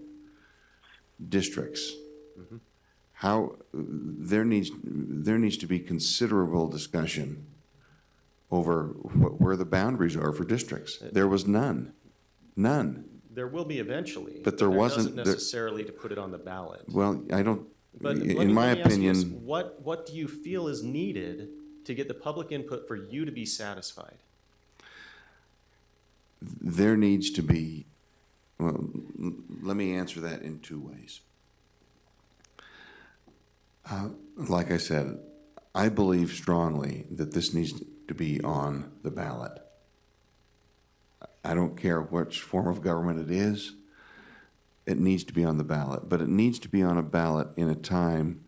districts. How there needs to be considerable discussion over where the boundaries are for districts. There was none.
There will be eventually,
But there wasn't-
doesn't necessarily to put it on the ballot.
Well, I don't.
But
In my
let me ask you this.
opinion,
What do you feel is needed to get the public input for you to be satisfied?
there needs to be. Well, let me answer that in two ways. Like I said, I believe strongly that this needs to be on the ballot. I don't care which form of government it is. It needs to be on the ballot, but it needs to be on a ballot in a time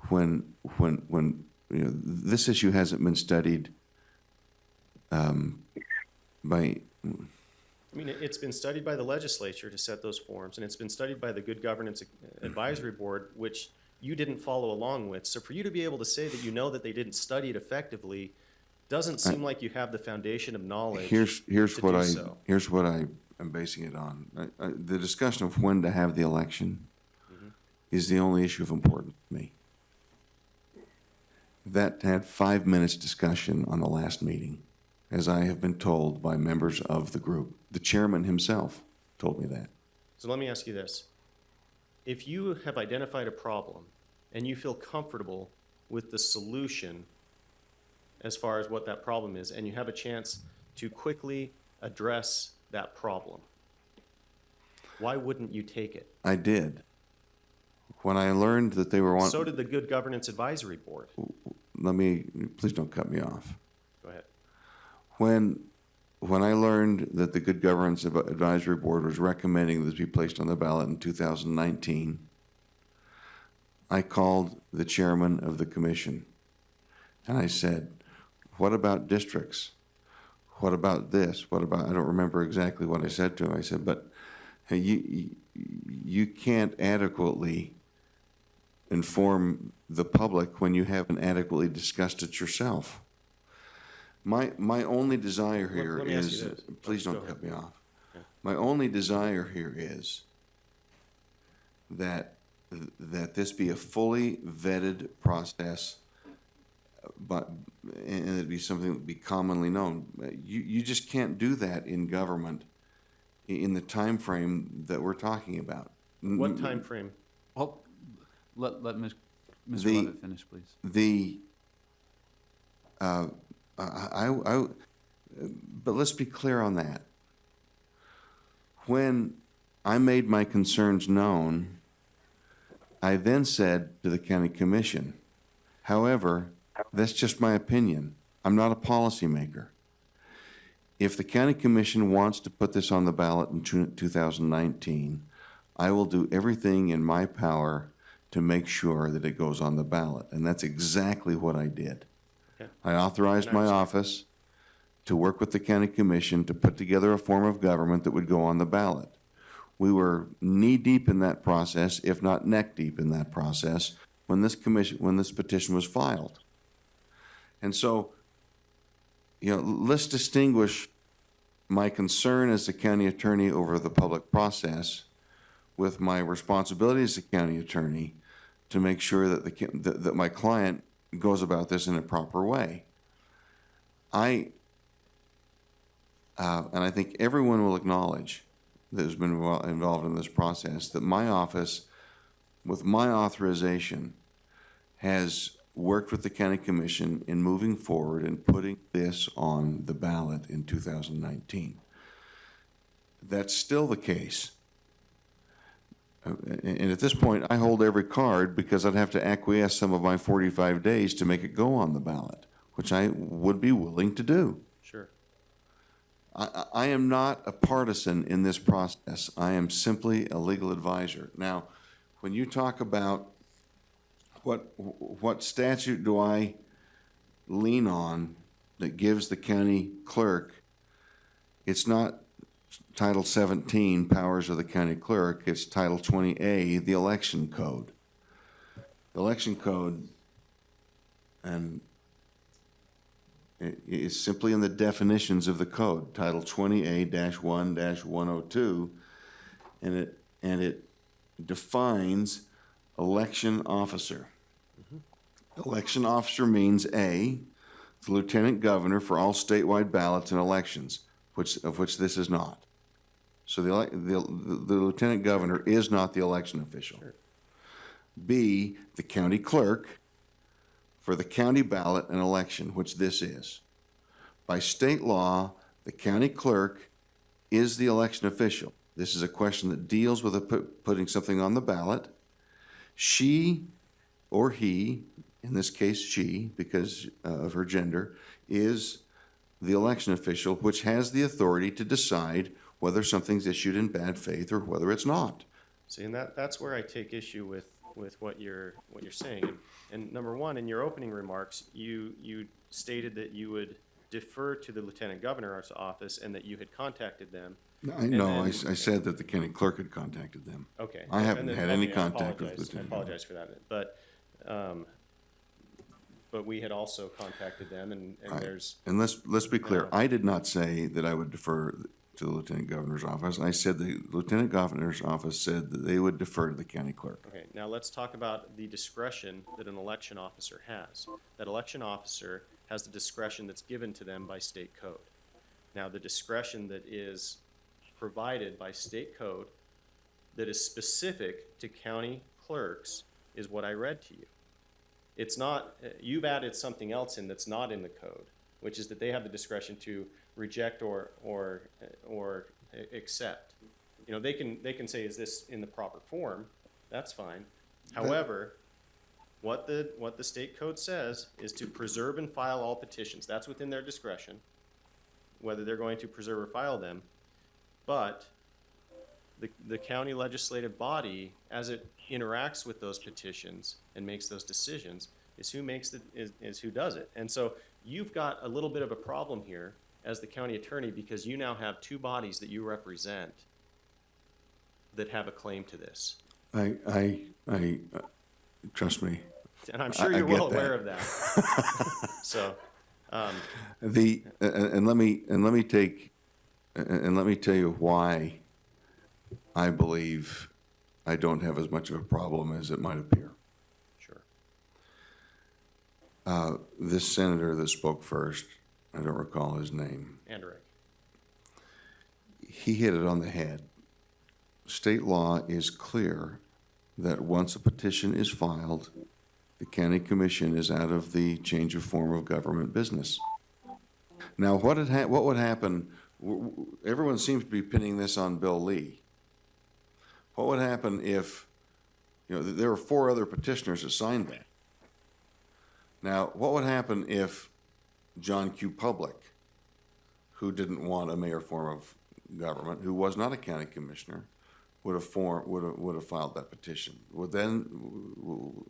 when this issue hasn't been studied by.
I mean, it's been studied by the legislature to set those forms, and it's been studied by the Good Governance Advisory Board, which you didn't follow along with. So for you to be able to say that you know that they didn't study it effectively doesn't seem like you have the foundation of knowledge.
Here's
to
what
do
I
so.
here's what I am basing it on. The discussion of when to have the election is the only issue of importance to me. That had 5 minutes discussion on the last meeting, as I have been told by members of the group. The chairman himself told me that.
So let me ask you this. If you have identified a problem and you feel comfortable with the solution as far as what that problem is, and you have a chance to quickly address that problem, why wouldn't you take it?
I did. When I learned that they were
So did the Good Governance Advisory Board.
please don't cut me off.
Go ahead.
When I learned that the Good Governance Advisory Board was recommending this be placed on the ballot in 2019, I called the chairman of the commission and I said, what about districts? What about this? What about, I don't remember exactly what I said to him. I said, but you can't adequately inform the public when you haven't adequately discussed it yourself. My only desire here
Let me ask
is,
you this.
please
Go
don't
ahead.
cut me off.
Okay.
My only desire here is that this be a fully vetted process, and it be something that be commonly known. You just can't do that in government in the time frame that we're talking about.
What time frame?
Oh, let Mr.
The-
Levitt finish, please.
But let's be clear on that. When I made my concerns known, I then said to the county commission, however, that's just my opinion. I'm not a policymaker. If the county commission wants to put this on the ballot in 2019, I will do everything in my power to make sure that it goes on the ballot. And that's exactly what I did.
Okay.
I authorized my office to work with the county commission to put together a form of government that would go on the ballot. We were knee-deep in that process, if not neck-deep in that process, when this petition was filed. And so, let's distinguish my concern as the county attorney over the public process with my responsibility as a county attorney to make sure that that my client goes about this in a proper way. And I think everyone will acknowledge that has been involved in this process that my office, with my authorization, has worked with the county commission in moving forward and putting this on the ballot in 2019. That's still the case. And at this point, I hold every card because I'd have to acquiesce some of my 45 days to make it go on the ballot, which I would be willing to do.
Sure.
I am not a partisan in this process. I am simply a legal advisor. Now, when you talk about what statute do I lean on that gives the county clerk, it's not Title 17, Powers of the County Clerk, it's Title 20A, the Election Code. The Election Code, and it is simply in the definitions of the code, Title 20A-1-102, and it defines election officer. Election officer means A, the lieutenant governor for all statewide ballots and elections, of which this is not. So the lieutenant governor is not the election official.
Sure.
B, the county clerk for the county ballot and election, which this is. By state law, the county clerk is the election official. This is a question that deals with putting something on the ballot. She or he, in this case she, because of her gender, is the election official, which has the authority to decide whether something's issued in bad faith or whether it's not.
See, and that's where I take issue with what you're saying. And number one, in your opening remarks, you stated that you would defer to the lieutenant governor's office and that you had contacted them.
I know, I said that the county clerk had contacted them.
Okay.
I haven't
And then-
had any
okay,
contact with
I
Lieutenant
apologize for that, but we had also contacted them, and there's,
And let's be clear, I did not say that I would defer to the lieutenant governor's office. I said the lieutenant governor's office said that they would defer to the county clerk.
okay, now let's talk about the discretion that an election officer has. That election officer has the discretion that's given to them by state code. Now, the discretion that is provided by state code that is specific to county clerks is what I read to you. It's not, you've added something else in that's not in the code, which is that they have the discretion to reject or accept. You know, they can say, is this in the proper form? That's fine. However, what the state code says is to preserve and file all petitions. That's within their discretion, whether they're going to preserve or file them. But the county legislative body, as it interacts with those petitions and makes those decisions, is who does it. And so you've got a little bit of a problem here as the county attorney, because you now have two bodies that you represent that have a claim to this.
I trust me.
And I'm sure
I
you're
get
well
that.
aware of that. So,
And let me tell you why I believe I don't have as much of a problem as it might appear.
sure.
This senator that spoke first, I don't recall his name.
And Rick.
He hit it on the head. State law is clear that once a petition is filed, the county commission is out of the change of form of government business. Now, what would happen? Everyone seems to be pinning this on Bill Lee. What would happen if, there were 4 other petitioners that signed that? Now, what would happen if John Q. Public, who didn't want a mayor form of government, who was not a county commissioner, would have filed that petition?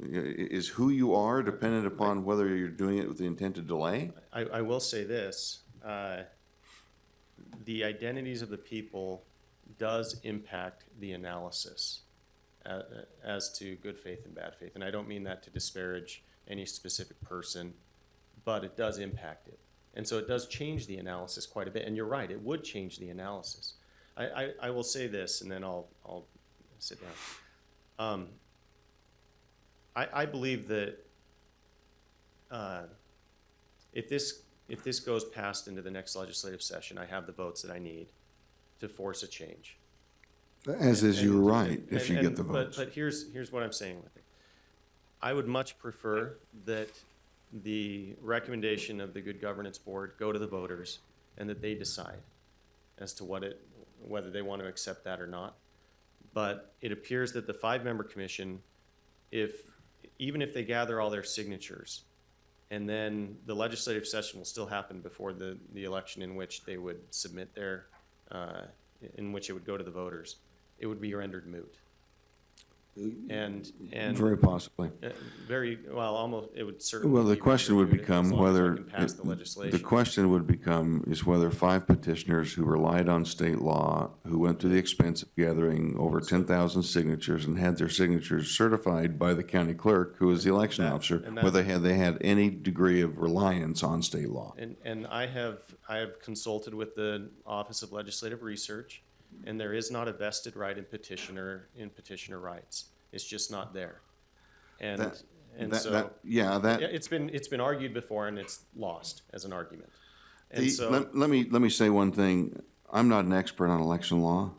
Is who you are dependent upon whether you're doing it with the intent to delay?
I will say this, the identities of the people does impact the analysis as to good faith and bad faith. And I don't mean that to disparage any specific person, but it does impact it. And so it does change the analysis quite a bit. And you're right, it would change the analysis. I will say this, and then I'll sit down. I believe that if this goes past into the next legislative session, I have the votes that I need to force a change.
As is your right, if you get the votes.
But here's what I'm saying with it. I would much prefer that the recommendation of the Good Governance Board go to the voters and that they decide as to whether they want to accept that or not. But it appears that the 5-member commission, even if they gather all their signatures, And then the legislative session will still happen before the election in which they would submit their, in which it would go to the voters. It would be rendered moot. And
Very possibly.
very, well, almost, it would certainly
Well, the
be
question would
rendered moot as
become
long as I
whether,
can pass the legislation.
the question would become is whether 5 petitioners who relied on state law, who went to the expense of gathering over 10,000 signatures and had their signatures certified by the county clerk, who is the election officer,
and
whether they had any degree of reliance on state law.
And I have consulted with the Office of Legislative Research, and there is not a vested right in petitioner rights. It's just not there. And so yeah, it's been argued before, and it's lost as an argument. And so
let me say one thing. I'm not an expert on election law.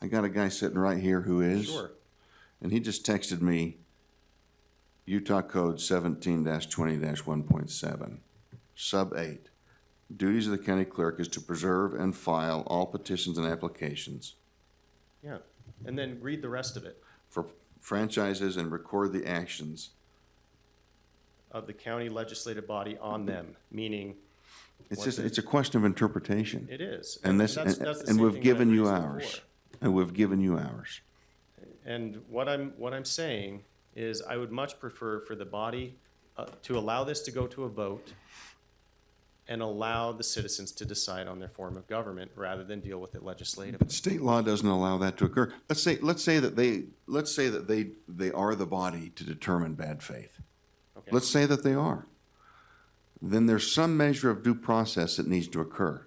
I got a guy sitting right here who is.
sure.
And he just texted me Utah Code 17-20-1.7, sub 8. Duties of the county clerk is to preserve and file all petitions and applications
Yeah. And then read the rest of it.
for franchises and record the actions.
Of the county legislative body on them, meaning
It's a question of interpretation.
it is.
And
that's
this,
the
and
same
we've
thing
given
that I
you
raised
ours.
before.
And we've given you ours.
And what I'm saying is I would much prefer for the body to allow this to go to a vote and allow the citizens to decide on their form of government rather than deal with it legislatively.
But state law doesn't allow that to occur. Let's say that they are the body to determine bad faith.
Okay.
Let's say that they are. Then there's some measure of due process that needs to occur.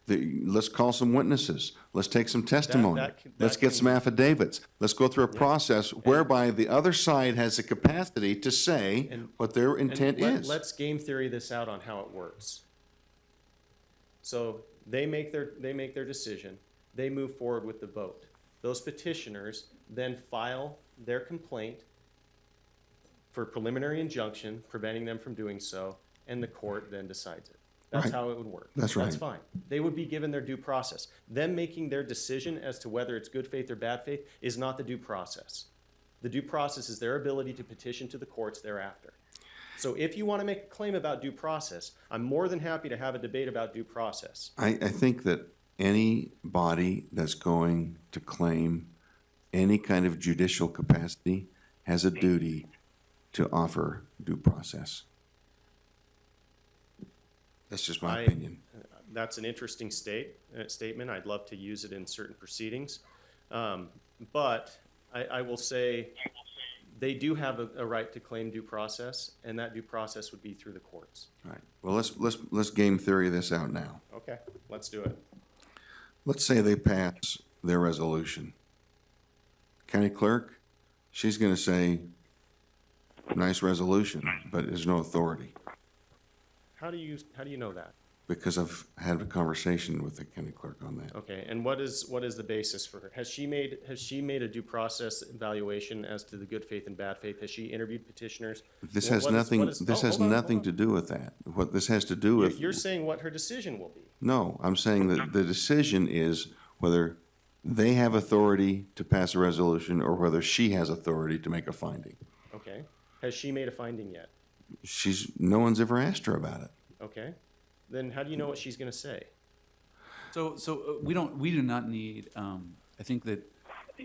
Let's call some witnesses. Let's take some testimony. Let's get some affidavits. Let's go through a process whereby the other side has the capacity to say what their intent is.
Let's game theory this out on how it works. So they make their decision. They move forward with the vote. Those petitioners then file their complaint for preliminary injunction, preventing them from doing so, and the court then decides it. That's
Right.
how it would work.
That's right.
That's fine. They would be given their due process. Them making their decision as to whether it's good faith or bad faith is not the due process. The due process is their ability to petition to the courts thereafter. So if you want to make a claim about due process, I'm more than happy to have a debate about due process.
I think that any body that's going to claim any kind of judicial capacity has a duty to offer due process. That's just my opinion.
That's an interesting statement. I'd love to use it in certain proceedings. But I will say they do have a right to claim due process, and that due process would be through the courts.
All right. Well, let's game theory this out now.
Okay, let's do it.
Let's say they pass their resolution. County clerk, she's going to say, nice resolution, but there's no authority.
How do you know that?
Because I've had a conversation with the county clerk on that.
Okay, and what is the basis for her? Has she made a due process evaluation as to the good faith and bad faith? Has she interviewed petitioners?
This has nothing to do with that. What this has to do with.
You're saying what her decision will be.
No, I'm saying that the decision is whether they have authority to pass a resolution or whether she has authority to make a finding.
Okay. Has she made a finding yet?
No one's ever asked her about it.
Okay. Then how do you know what she's going to say?
So we do not need, I think that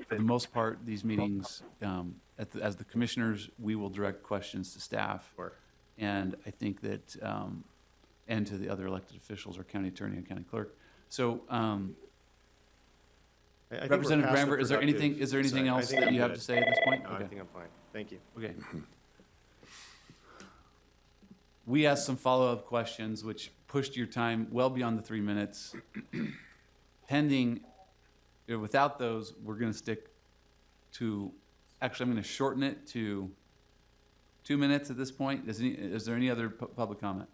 for the most part, these meetings, as the commissioners, we will direct questions to staff.
Sure.
And I think that, and to the other elected officials, our county attorney and county clerk. So,
I think we're
Representative
past the
Gramber, is there anything
Sorry, I
else
think
that
I'm
you have
good.
to say at this point?
No, I think I'm fine. Thank you.
Okay. We asked some follow-up questions, which pushed your time well beyond the 3 minutes. Pending, without those, we're going to stick to, actually, I'm going to shorten it to 2 minutes at this point. Is there any other public comment?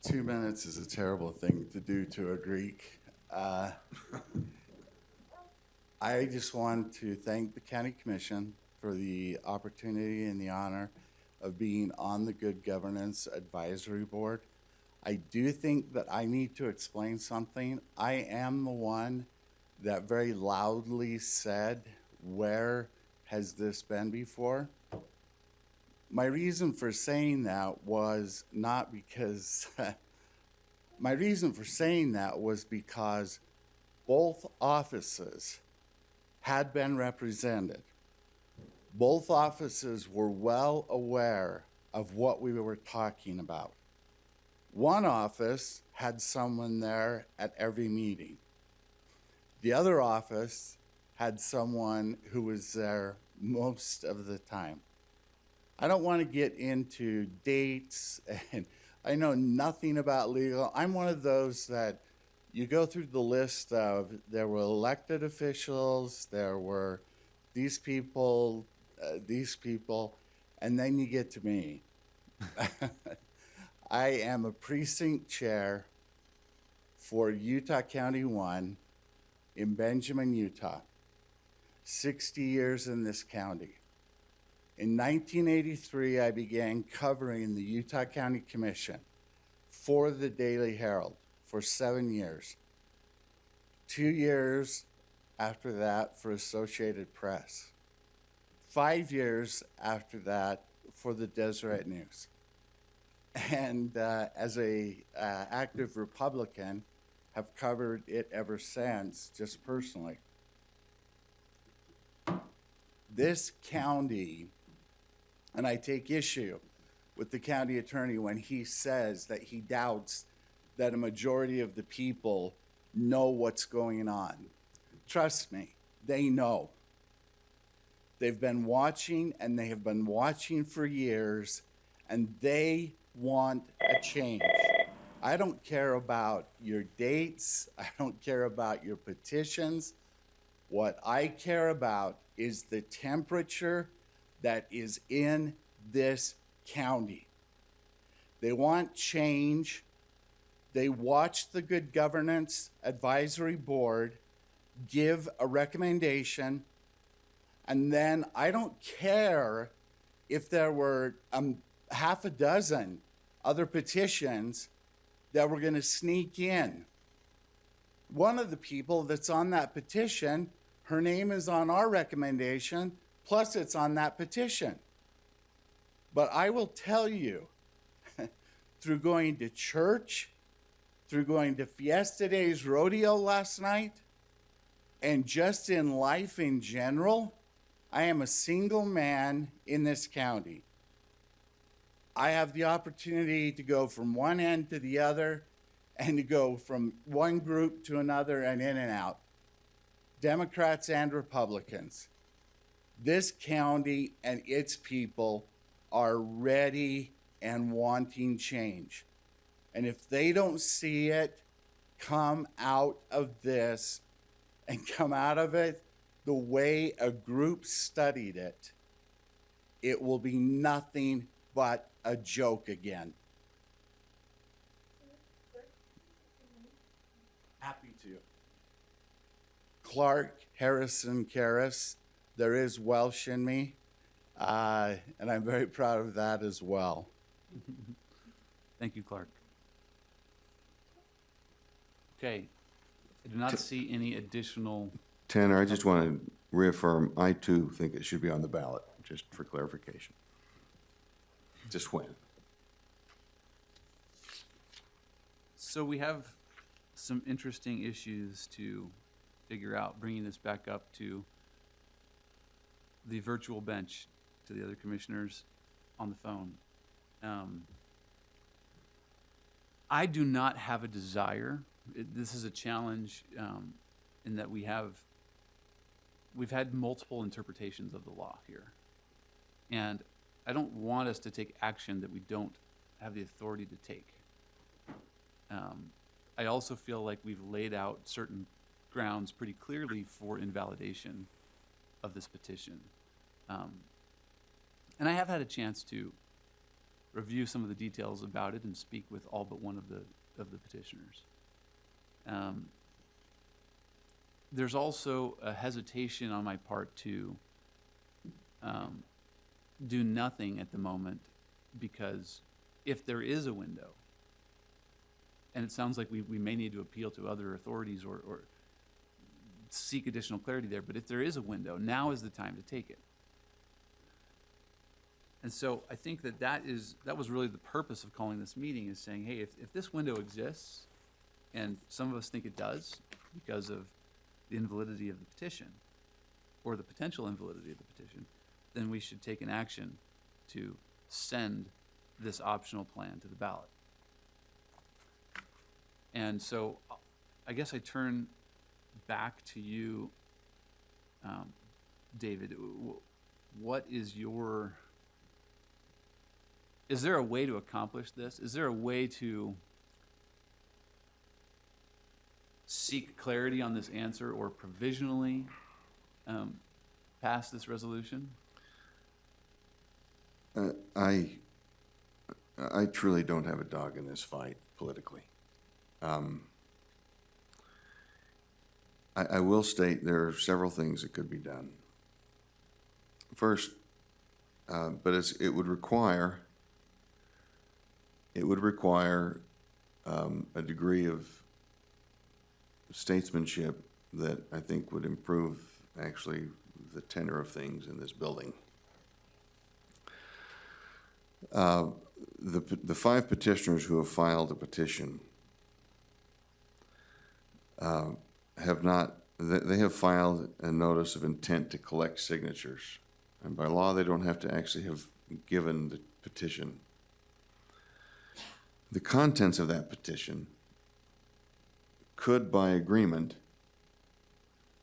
Two minutes is a terrible thing to do to a Greek. I just want to thank the County Commission for the opportunity and the honor of being on the Good Governance Advisory Board. I do think that I need to explain something. I am the one that very loudly said, where has this been before? My reason for saying that was not because, my reason for saying that was because both offices had been represented. Both offices were well aware of what we were talking about. One office had someone there at every meeting. The other office had someone who was there most of the time. I don't want to get into dates, and I know nothing about legal. I'm one of those that you go through the list of there were elected officials, there were these people, and then you get to me. I am a precinct chair for Utah County 1 in Benjamin, Utah. 60 years in this county. In 1983, I began covering the Utah County Commission for the Daily Herald for 7 years. 2 years after that for Associated Press. 5 years after that for the Deseret News. And as a active Republican, have covered it ever since, just personally. This county, and I take issue with the county attorney when he says that he doubts that a majority of the people know what's going on. Trust me, they know. They've been watching, and they have been watching for years, and they want a change. I don't care about your dates. I don't care about your petitions. What I care about is the temperature that is in this county. They want change. They watch the Good Governance Advisory Board give a recommendation, and then I don't care if there were half a dozen other petitions that were going to sneak in. One of the people that's on that petition, her name is on our recommendation, plus it's on that petition. But I will tell you, through going to church, through going to Fiesta Days Rodeo last night, and just in life in general, I am a single man in this county. I have the opportunity to go from one end to the other and to go from one group to another and in and out. Democrats and Republicans. This county and its people are ready and wanting change. And if they don't see it come out of this and come out of it the way a group studied it, it will be nothing but a joke again. Happy to. Clark Harrison Karras. There is Welsh in me, and I'm very proud of that as well.
Thank you, Clark. Okay, I do not see any additional.
Tanner, I just want to reaffirm, I too think it should be on the ballot, just for clarification. Just when.
So we have some interesting issues to figure out, bringing this back up to the virtual bench, to the other commissioners on the phone. I do not have a desire. This is a challenge in that we've had multiple interpretations of the law here. And I don't want us to take action that we don't have the authority to take. I also feel like we've laid out certain grounds pretty clearly for invalidation of this petition. And I have had a chance to review some of the details about it and speak with all but one of the petitioners. There's also a hesitation on my part to do nothing at the moment, because if there is a window and it sounds like we may need to appeal to other authorities or seek additional clarity there, but if there is a window, now is the time to take it. And so I think that was really the purpose of calling this meeting, is saying, hey, if this window exists, and some of us think it does because of the invalidity of the petition, or the potential invalidity of the petition, then we should take an action to send this optional plan to the ballot. And so I guess I turn back to you, David. What is there a way to accomplish this? Is there a way to seek clarity on this answer, or provisionally pass this resolution?
I truly don't have a dog in this fight politically. I will state there are several things that could be done. First, but it would require a degree of statesmanship that I think would improve actually the tenor of things in this building. The 5 petitioners who have filed a petition they have filed a notice of intent to collect signatures. And by law, they don't have to actually have given the petition. The contents of that petition could, by agreement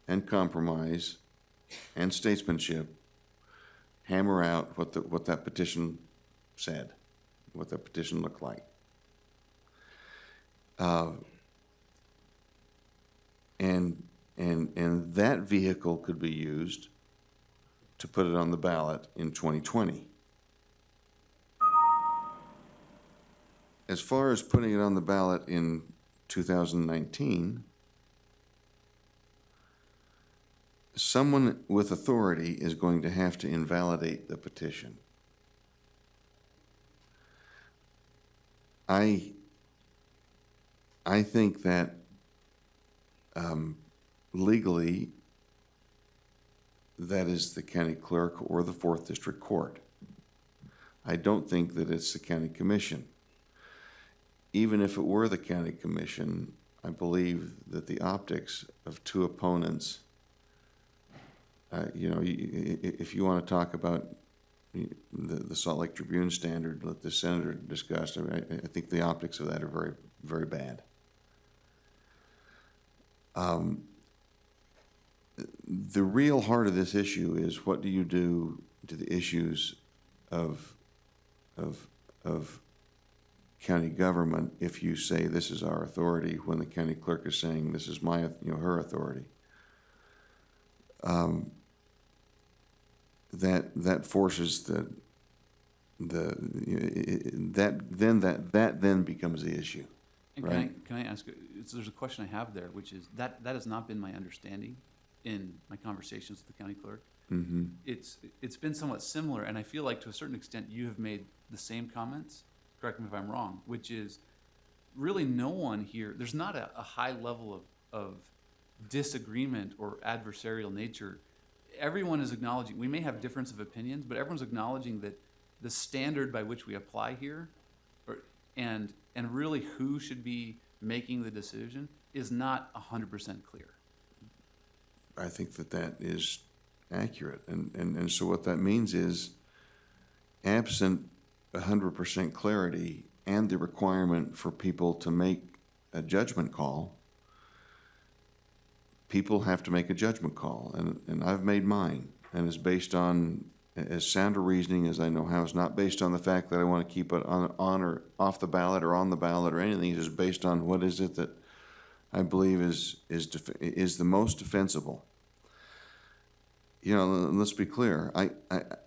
and compromise and statesmanship, hammer out what that petition said, what that petition looked like. And that vehicle could be used to put it on the ballot in 2020. As far as putting it on the ballot in 2019, someone with authority is going to have to invalidate the petition. I think that legally, that is the county clerk or the 4th District Court. I don't think that it's the county commission. Even if it were the county commission, I believe that the optics of 2 opponents, if you want to talk about the Salt Lake Tribune standard that the senator discussed, I think the optics of that are very, very bad. The real heart of this issue is, what do you do to the issues of county government if you say this is our authority when the county clerk is saying this is her authority? That forces that then becomes the issue.
And
right?
Can I ask, there's a question I have there, which is that has not been my understanding in my conversations with the county clerk.
Mm-hmm.
It's been somewhat similar, and I feel like to a certain extent you have made the same comments, correct me if I'm wrong, which is really no one here, there's not a high level of disagreement or adversarial nature. Everyone is acknowledging, we may have difference of opinions, but everyone's acknowledging that the standard by which we apply here, and really who should be making the decision, is not 100% clear.
I think that is accurate. And so what that means is, absent 100% clarity and the requirement for people to make a judgment call, people have to make a judgment call. And I've made mine, and it's based on as sound a reasoning as I know how. It's not based on the fact that I want to keep it on or off the ballot or on the ballot or anything. It's just based on what is it that I believe is the most defensible. Let's be clear.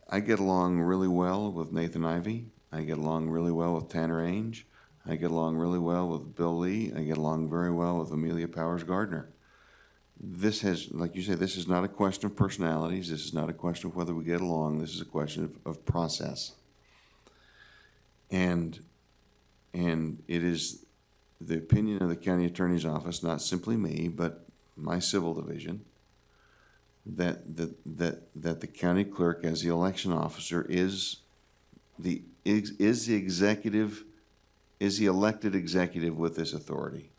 I get along really well with Nathan Ivey. I get along really well with Tanner Ainge. I get along really well with Bill Lee. I get along very well with Amelia Powers Gardner. This has, like you say, this is not a question of personalities. This is not a question of whether we get along. This is a question of process. And it is the opinion of the county attorney's office, not simply me, but my civil division, that the county clerk, as the election officer, is the elected executive with this authority.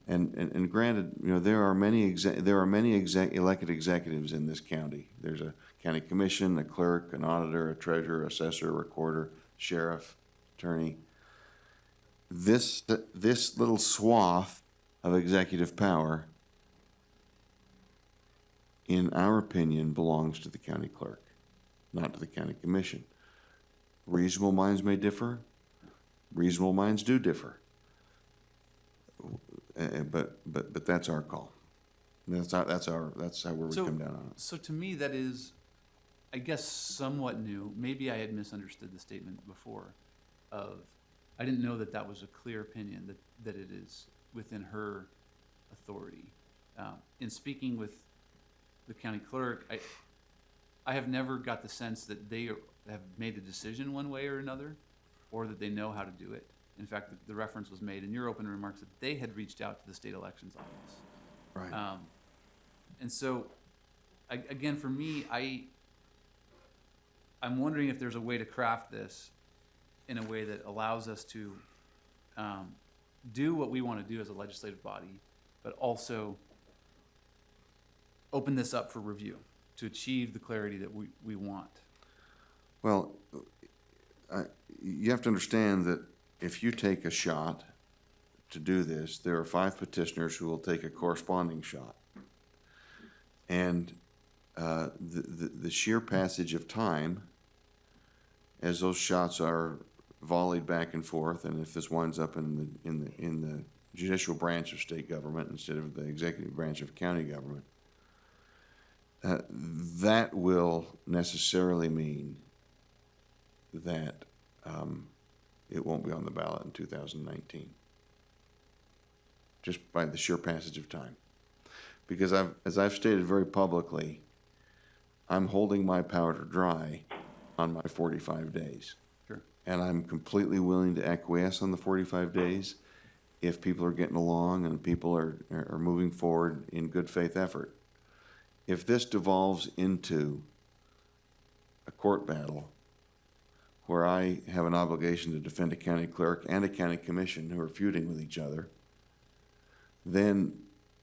And granted, there are many elected executives in this county. There's a county commission, a clerk, an auditor, a treasurer, assessor, recorder, sheriff, attorney. This little swath of executive power, in our opinion, belongs to the county clerk, not to the county commission. Reasonable minds may differ. Reasonable minds do differ. But that's our call. That's how where we come down on it.
So to me, that is, I guess, somewhat new. Maybe I had misunderstood the statement before. I didn't know that was a clear opinion that it is within her authority. In speaking with the county clerk, I have never got the sense that they have made a decision one way or another, or that they know how to do it. In fact, the reference was made in your opening remarks that they had reached out to the state elections office.
Right.
And so, again, for me, I'm wondering if there's a way to craft this in a way that allows us to do what we want to do as a legislative body, but also open this up for review to achieve the clarity that we want.
Well, you have to understand that if you take a shot to do this, there are 5 petitioners who will take a corresponding shot. And the sheer passage of time, as those shots are volleyed back and forth, and if this winds up in the judicial branch of state government instead of the executive branch of county government, that will necessarily mean that it won't be on the ballot in 2019, just by the sheer passage of time. Because as I've stated very publicly, I'm holding my powder dry on my 45 days.
Sure.
And I'm completely willing to acquiesce on the 45 days if people are getting along and people are moving forward in good faith effort. If this devolves into a court battle where I have an obligation to defend a county clerk and a county commission who are feuding with each other, then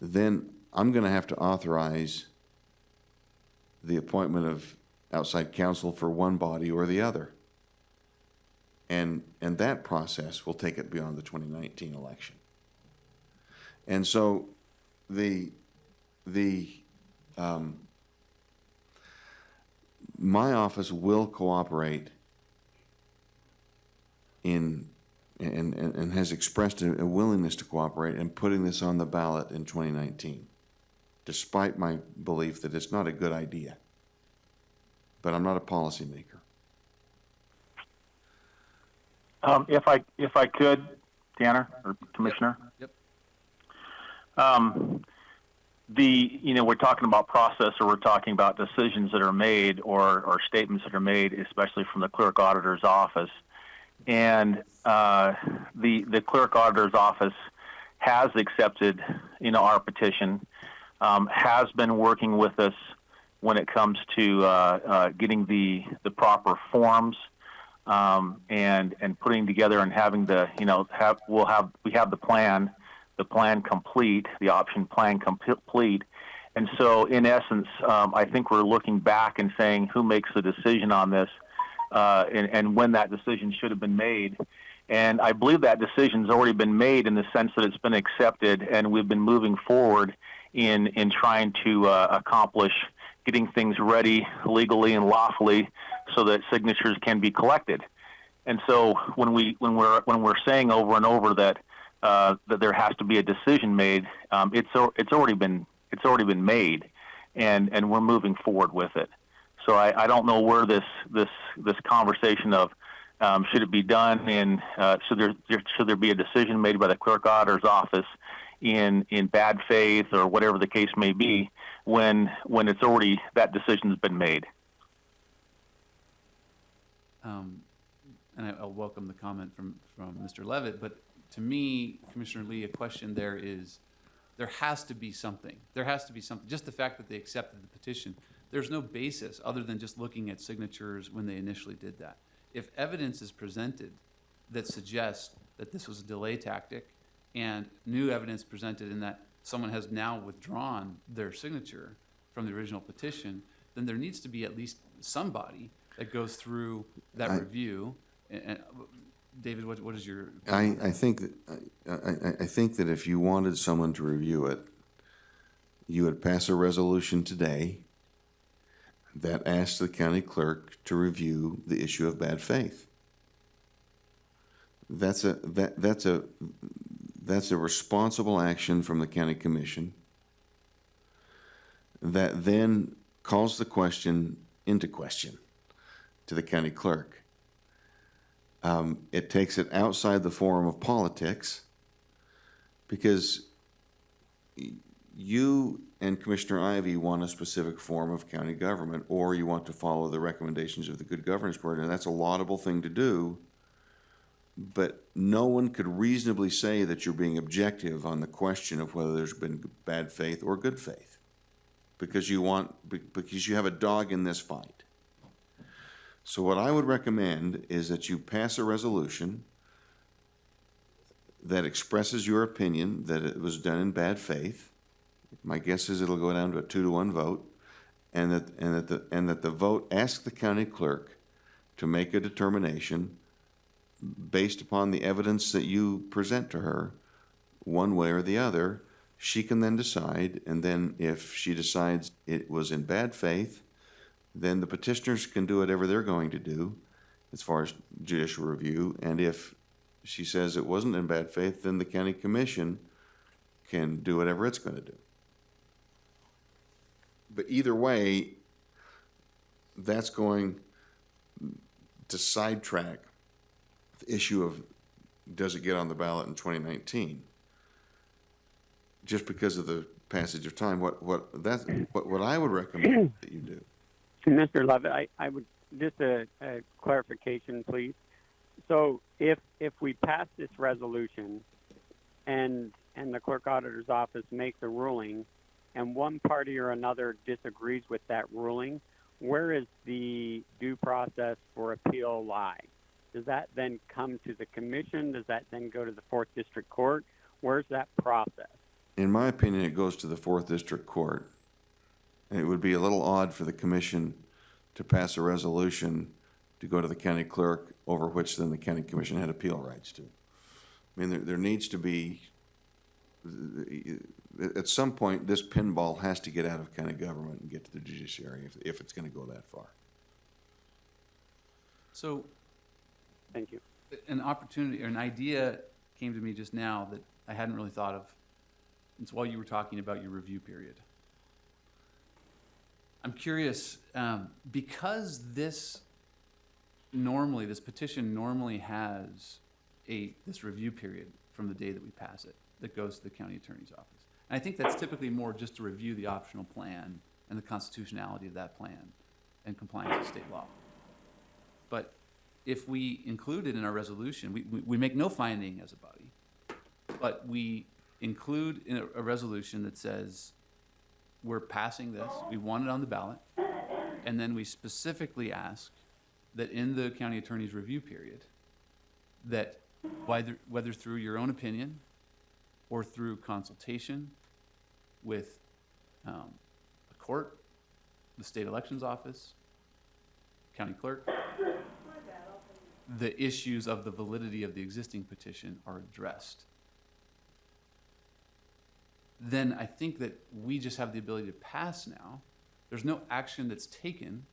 I'm going to have to authorize the appointment of outside counsel for one body or the other. And that process will take it beyond the 2019 election. And so my office will cooperate and has expressed a willingness to cooperate in putting this on the ballot in 2019, despite my belief that it's not a good idea. But I'm not a policymaker.
If I could, Danner or Commissioner.
Yep.
We're talking about process, or we're talking about decisions that are made or statements that are made, especially from the clerk auditor's office. And the clerk auditor's office has accepted, our petition, has been working with us when it comes to getting the proper forms, and putting together and having we have the plan complete, the option plan complete. And so in essence, I think we're looking back and saying who makes the decision on this, and when that decision should have been made. And I believe that decision's already been made in the sense that it's been accepted, and we've been moving forward in trying to accomplish getting things ready legally and lawfully so that signatures can be collected. And so when we're saying over and over that there has to be a decision made, it's already been made, and we're moving forward with it. So I don't know where this conversation of should it be done in should there be a decision made by the clerk auditor's office in bad faith or whatever the case may be when it's already, that decision's been made.
And I'll welcome the comment from Mr. Levitt, but to me, Commissioner Lee, a question there is, there has to be something. There has to be something. Just the fact that they accepted the petition, there's no basis other than just looking at signatures when they initially did that. If evidence is presented that suggests that this was a delay tactic and new evidence presented in that someone has now withdrawn their signature from the original petition, then there needs to be at least somebody that goes through that review. And David, what is your?
I think that if you wanted someone to review it, you would pass a resolution today that asks the county clerk to review the issue of bad faith. That's a responsible action from the county commission that then calls the question into question to the county clerk. It takes it outside the forum of politics because you and Commissioner Ivey want a specific form of county government, or you want to follow the recommendations of the Good Governance Board, and that's a laudable thing to do. But no one could reasonably say that you're being objective on the question of whether there's been bad faith or good faith, because you have a dog in this fight. So what I would recommend is that you pass a resolution that expresses your opinion that it was done in bad faith. My guess is it'll go down to a 2-to-1 vote, and that the vote asks the county clerk to make a determination based upon the evidence that you present to her, one way or the other. She can then decide, and then if she decides it was in bad faith, then the petitioners can do whatever they're going to do as far as judicial review. And if she says it wasn't in bad faith, then the county commission can do whatever it's going to do. But either way, that's going to sidetrack the issue of does it get on the ballot in 2019? Just because of the passage of time. What I would recommend that you do.
Mr. Levitt, I would just a clarification, please. So if we pass this resolution and the clerk auditor's office makes a ruling and one party or another disagrees with that ruling, where is the due process for appeal lie? Does that then come to the commission? Does that then go to the 4th District Court? Where's that process?
In my opinion, it goes to the 4th District Court. It would be a little odd for the commission to pass a resolution to go to the county clerk, over which then the county commission had appeal rights to. I mean, there needs to be, at some point, this pinball has to get out of county government and get to the judiciary if it's going to go that far.
So,
Thank you.
an opportunity or an idea came to me just now that I hadn't really thought of. It's while you were talking about your review period. I'm curious, because this petition normally has this review period from the day that we pass it that goes to the county attorney's office. And I think that's typically more just to review the optional plan and the constitutionality of that plan and compliance with state law. But if we include it in our resolution, we make no finding as a body, but we include in a resolution that says we're passing this, we want it on the ballot, and then we specifically ask that in the county attorney's review period, that whether through your own opinion or through consultation with a court, the state elections office, county clerk, the issues of the validity of the existing petition are addressed. Then I think that we just have the ability to pass now. There's no action that's taken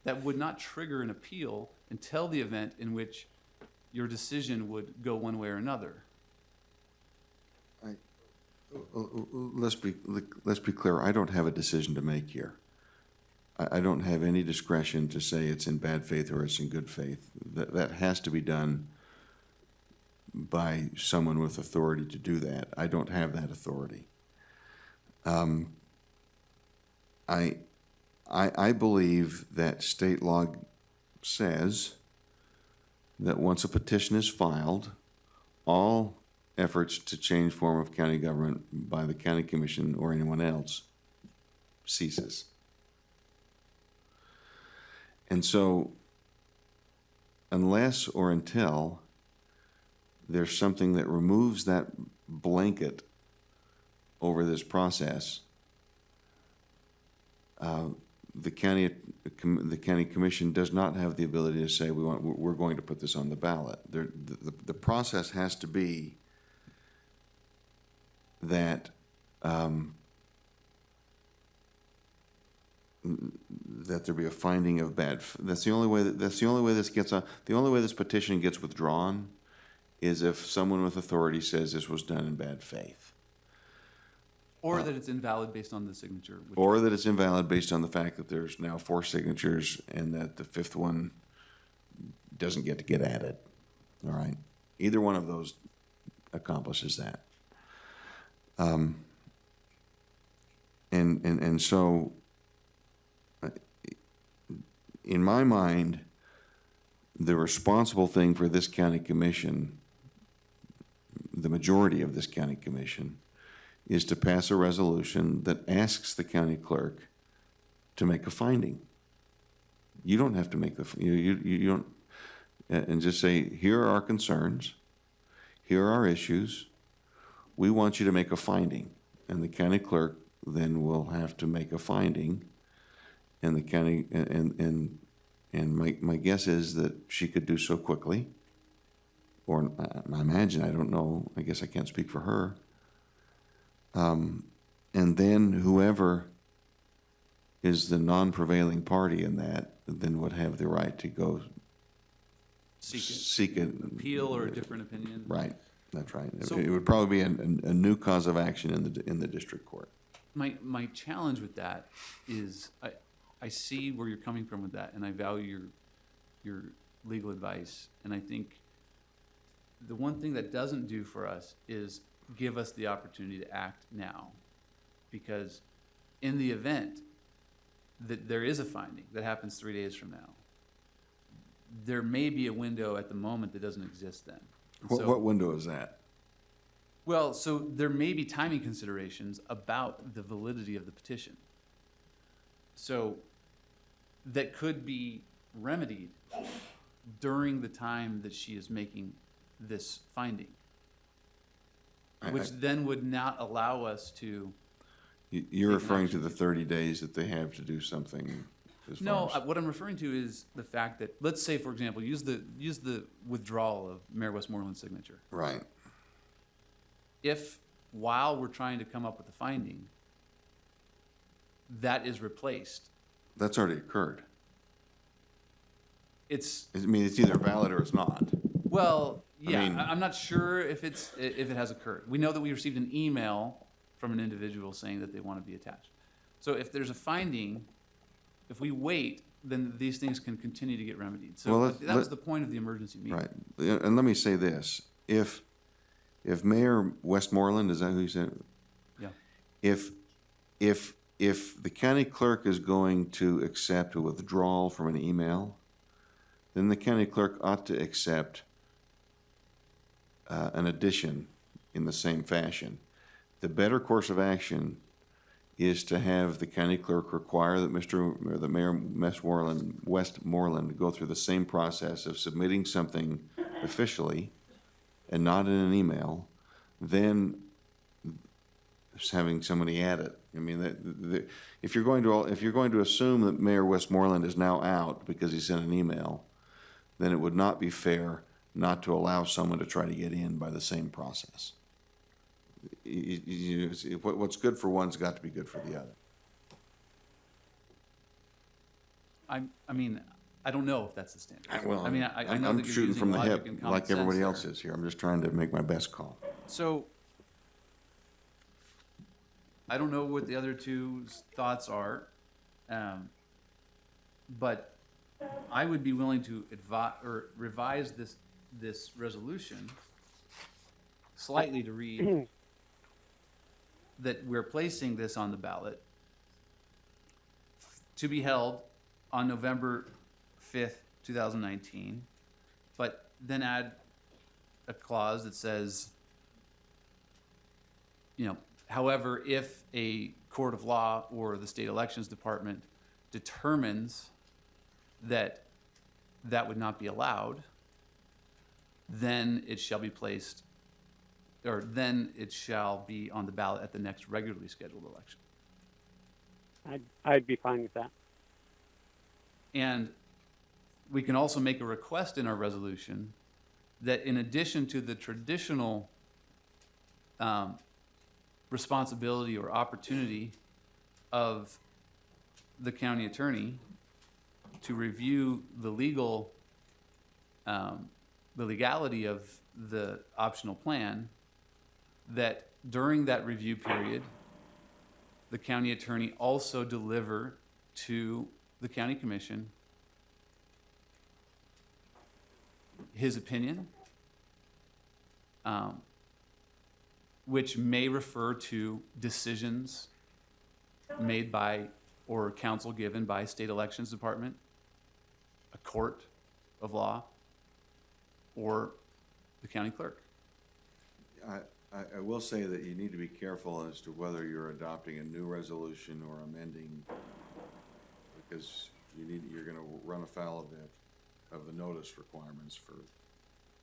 that would not trigger an appeal until the event in which your decision would go one way or another.
Let's be clear. I don't have a decision to make here. I don't have any discretion to say it's in bad faith or it's in good faith. That has to be done by someone with authority to do that. I don't have that authority. I believe that state law says that once a petition is filed, all efforts to change form of county government by the county commission or anyone else ceases. And so, unless or until there's something that removes that blanket over this process, the county commission does not have the ability to say we're going to put this on the ballot. The process has to be that that there be a finding of bad. That's the only way this gets on. The only way this petition gets withdrawn is if someone with authority says this was done in bad faith.
Or that it's invalid based on the signature.
Or that it's invalid based on the fact that there's now 4 signatures and that the 5th one doesn't get to get added. All right? Either one of those accomplishes that. And so, in my mind, the responsible thing for this county commission, the majority of this county commission, is to pass a resolution that asks the county clerk to make a finding. You don't have to make you don't, and just say, here are our concerns, here are our issues, we want you to make a finding. And the county clerk then will have to make a finding, and the county, and my guess is that she could do so quickly, or I imagine, I don't know, I guess I can't speak for her. And then whoever is the non-prevailing party in that then would have the right to go seek an
appeal or a different opinion.
Right, that's right.
So,
it would probably be a new cause of action in the district court.
My challenge with that is I see where you're coming from with that, and I value your legal advice. And I think the one thing that doesn't do for us is give us the opportunity to act now, because in the event that there is a finding that happens 3 days from now, there may be a window at the moment that doesn't exist then.
What window is that?
Well, so there may be timing considerations about the validity of the petition. So that could be remedied during the time that she is making this finding, which then would not allow us to.
You're referring to the 30 days that they have to do something.
No, what I'm referring to is the fact that, let's say, for example, use the withdrawal of Mayor Westmoreland's signature.
Right.
If while we're trying to come up with a finding, that is replaced.
That's already occurred.
It's
either valid or it's not.
Well, yeah,
I mean,
I'm not sure if it has occurred. We know that we received an email from an individual saying that they want to be attached. So if there's a finding, if we wait, then these things can continue to get remedied. So that was the point of the emergency meeting.
Right. And let me say this. If Mayor Westmoreland, is that who you said?
Yeah.
If the county clerk is going to accept a withdrawal from an email, then the county clerk ought to accept an addition in the same fashion. The better course of action is to have the county clerk require that the Mayor Westmoreland go through the same process of submitting something officially and not in an email, then having somebody add it. I mean, if you're going to assume that Mayor Westmoreland is now out because he sent an email, then it would not be fair not to allow someone to try to get in by the same process. What's good for one's got to be good for the other.
I mean, I don't know if that's the standard. I know
I'm
that you're
shooting
using
from the
logic
hip
and common
like everybody
sense
else
there.
is here. I'm just trying to make my best call.
So I don't know what the other two's thoughts are, but I would be willing to revise this resolution slightly to read that we're placing this on the ballot to be held on November 5th, 2019, but then add a clause that says However, if a court of law or the state elections department determines that that would not be allowed, then it shall be placed, or then it shall be on the ballot at the next regularly scheduled election.
I'd be fine with that.
And we can also make a request in our resolution that in addition to the traditional responsibility or opportunity of the county attorney to review the legality of the optional plan, that during that review period, the county attorney also deliver to the county commission his opinion, which may refer to decisions made by or counsel given by state elections department, a court of law, or the county clerk.
I will say that you need to be careful as to whether you're adopting a new resolution or amending, because you're gonna run afoul of the notice requirements for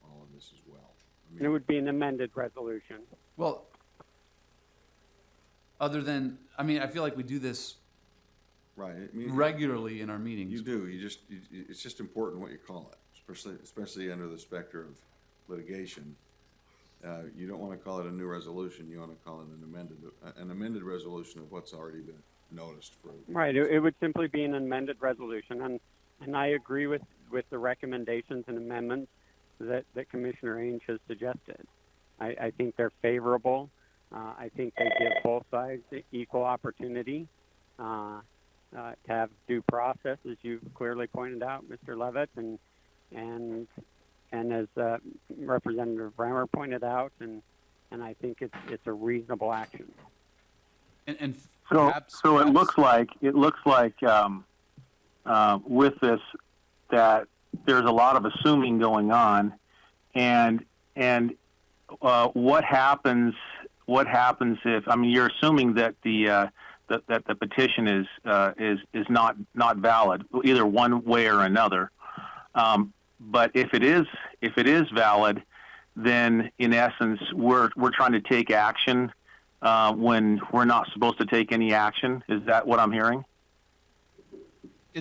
all of this as well. I
It would be an amended resolution.
Well, I feel like we do this
right, I mean,
regularly in our meetings.
you do, it's just important what you call it, especially under the specter of litigation. You don't want to call it a new resolution, you want to call it an amended resolution of what's already been noticed for.
Right. It would simply be an amended resolution, and I agree with the recommendations and amendments that Commissioner Ainge has suggested. I think they're favorable. I think they give both sides equal opportunity to have due process, as you've clearly pointed out, Mr. Levitt, and as Representative Brammer pointed out, and I think it's a reasonable action.
And
So
perhaps,
it looks like with this that there's a lot of assuming going on, and what happens if you're assuming that the petition is not valid either one way or another, but if it is valid, then in essence we're trying to take action when we're not supposed to take any action. Is that what I'm hearing?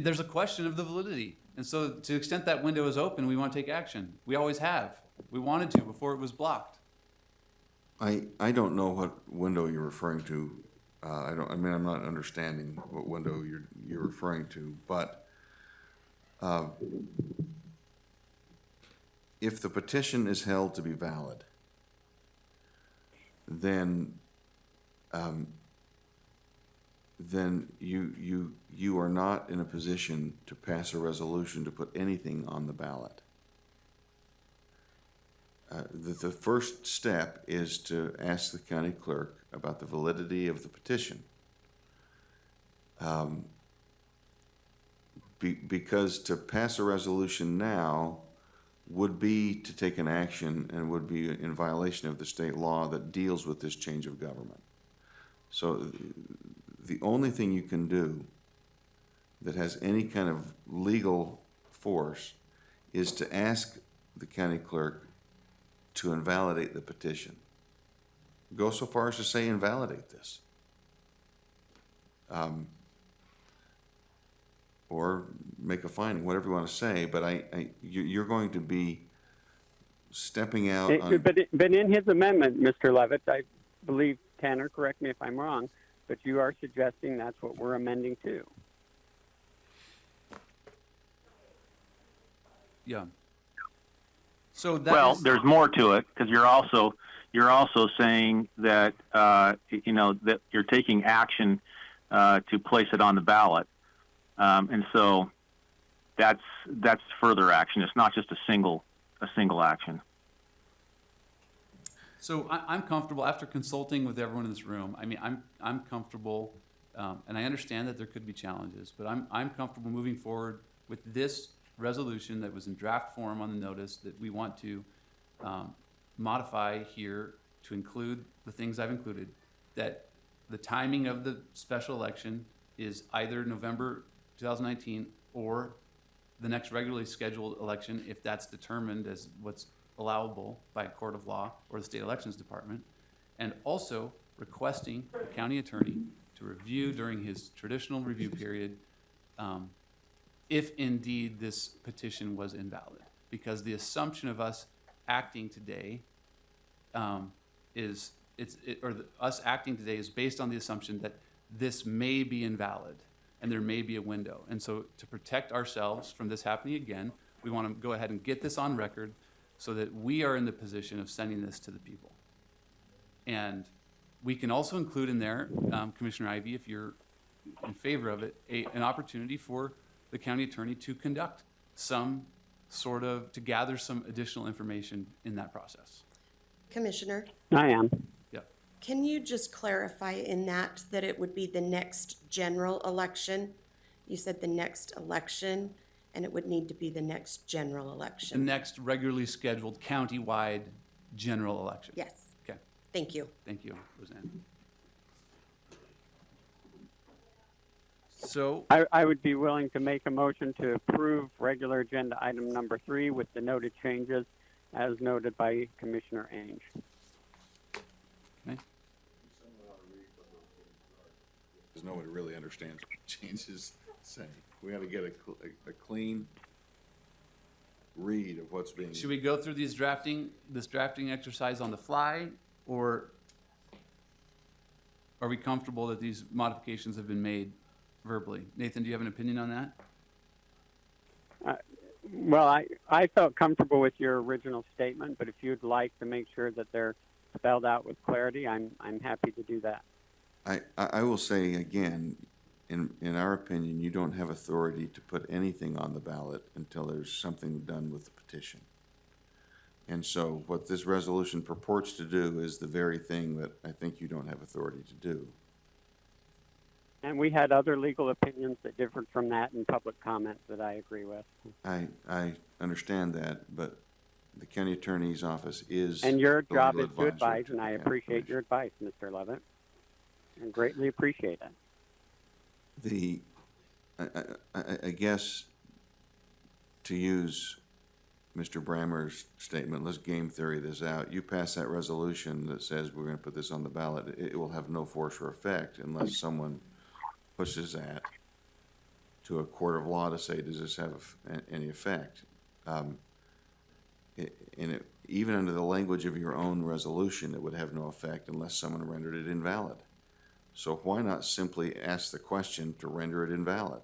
there's a question of the validity. And so to the extent that window is open, we want to take action. We always have. We wanted to before it was blocked.
I don't know what window you're referring to. I'm not understanding what window you're referring to, but if the petition is held to be valid, then you are not in a position to pass a resolution to put anything on the ballot. The first step is to ask the county clerk about the validity of the petition. Because to pass a resolution now would be to take an action and would be in violation of the state law that deals with this change of government. So the only thing you can do that has any kind of legal force is to ask the county clerk to invalidate the petition. Go so far as to say invalidate this. Or make a finding, whatever you want to say, but you're going to be stepping out on...
But in his amendment, Mr. Levitt, I believe, Tanner, correct me if I'm wrong, but you are suggesting that's what we're amending to.
Yeah. So
There's more to it, because you're also saying that that you're taking action to place it on the ballot, and so that's further action. It's not just a single action.
So I'm comfortable after consulting with everyone in this room. I mean, I'm comfortable, and I understand that there could be challenges, but I'm comfortable moving forward with this resolution that was in draft form on the notice that we want to modify here to include the things I've included, that the timing of the special election is either November 2019 or the next regularly scheduled election, if that's determined as what's allowable by a court of law or the state elections department, and also requesting the county attorney to review during his traditional review period if indeed this petition was invalid. Because the assumption of us acting today is based on the assumption that this may be invalid and there may be a window. And so to protect ourselves from this happening again, we want to go ahead and get this on record so that we are in the position of sending this to the people. And we can also include in there, Commissioner Ivey, if you're in favor of it, an opportunity for the county attorney to conduct to gather some additional information in that process.
Commissioner,
I am.
Yep.
can you just clarify in that it would be the next general election? You said the next election, and it would need to be the next general
The
election.
next regularly scheduled county-wide general election.
Yes,
Okay,
thank you.
thank you, Roseanne. So,
I would be willing to make a motion to approve regular agenda item number 3 with the noted changes as noted by Commissioner Ainge.
okay,
Because nobody really understands what changes say. We gotta get a clean read of what's being.
should we go through this drafting exercise on the fly, or are we comfortable that these modifications have been made verbally? Nathan, do you have an opinion on that?
Well, I felt comfortable with your original statement, but if you'd like to make sure that they're spelled out with clarity, I'm happy to do that.
I will say again, in our opinion, you don't have authority to put anything on the ballot until there's something done with the petition. And so what this resolution purports to do is the very thing that I think you don't have authority to do.
And we had other legal opinions that differed from that in public comment that I agree with.
I understand that, but the county attorney's office is.
And your
the
job
legal
is to
advisor
advise,
to
and
the
I
county
appreciate your
commission.
advice, Mr. Levitt. I greatly appreciate it.
I guess, to use Mr. Brammer's statement, let's game theory this out. You pass that resolution that says we're gonna put this on the ballot, it will have no force or effect unless someone pushes that to a court of law to say, does this have any effect? Even under the language of your own resolution, it would have no effect unless someone rendered it invalid. So why not simply ask the question to render it invalid?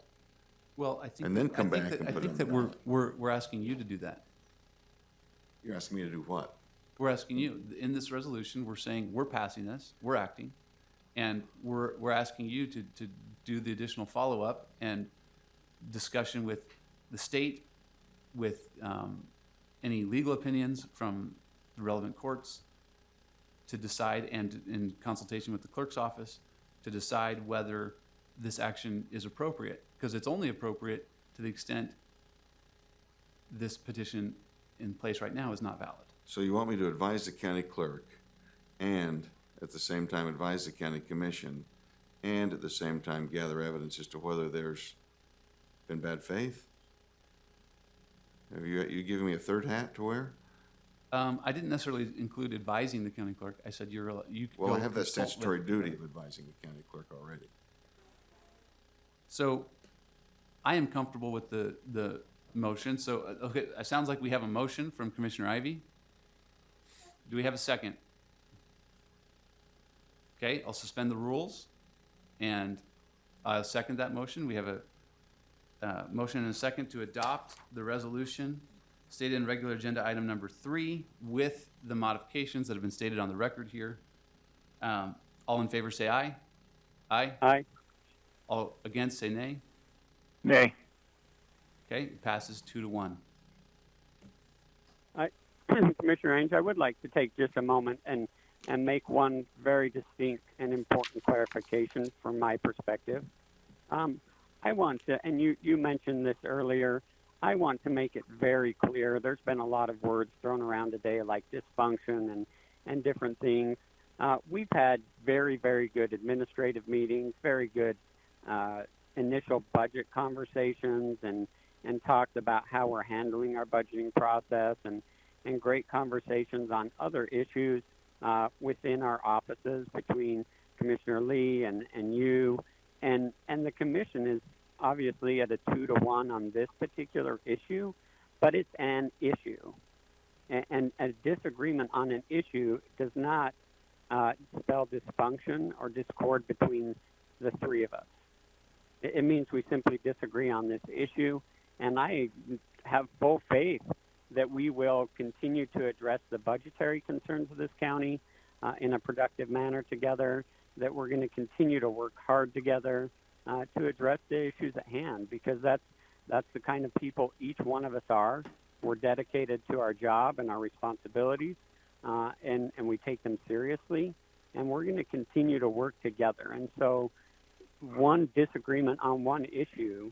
Well, I think.
And then come
I think
back
that-
and put it on
I
the
think that
ballot.
we're asking you to do that.
You're asking me to do what?
We're asking you, in this resolution, we're saying we're passing this, we're acting, and we're asking you to do the additional follow-up and discussion with the state, with any legal opinions from the relevant courts to decide, and in consultation with the clerk's office, to decide whether this action is appropriate, because it's only appropriate to the extent this petition in place right now is not valid.
So you want me to advise the county clerk and at the same time advise the county commission and at the same time gather evidence as to whether there's been bad faith? Have you giving me a third hat to wear?
I didn't necessarily include advising the county clerk. I said you could
Well,
go
I have that
consult with-
statutory duty of advising the county clerk already.
So I am comfortable with the motion. So, okay, it sounds like we have a motion from Commissioner Ivey. Do we have a second? Okay, I'll suspend the rules and second that motion. We have a motion and a second to adopt the resolution stated in regular agenda item number 3 with the modifications that have been stated on the record here. All in favor say aye. Aye.
Aye.
All against say nay.
Nay.
Okay, it passes 2-1.
Commissioner Ainge, I would like to take just a moment and make one very distinct and important clarification from my perspective. I want to, and you mentioned this earlier, I want to make it very clear. There's been a lot of words thrown around today like dysfunction and different things. We've had very, very good administrative meetings, very good initial budget conversations, and talked about how we're handling our budgeting process, and great conversations on other issues within our offices between Commissioner Lee and you. And the commission is obviously at a 2-to-1 on this particular issue, but it's an issue. And a disagreement on an issue does not spell dysfunction or discord between the three of us. It means we simply disagree on this issue, and I have full faith that we will continue to address the budgetary concerns of this county in a productive manner together, that we're going to continue to work hard together to address the issues at hand, because that's the kind of people each one of us are. We're dedicated to our job and our responsibilities, and we take them seriously, and we're going to continue to work together. And so one disagreement on one issue,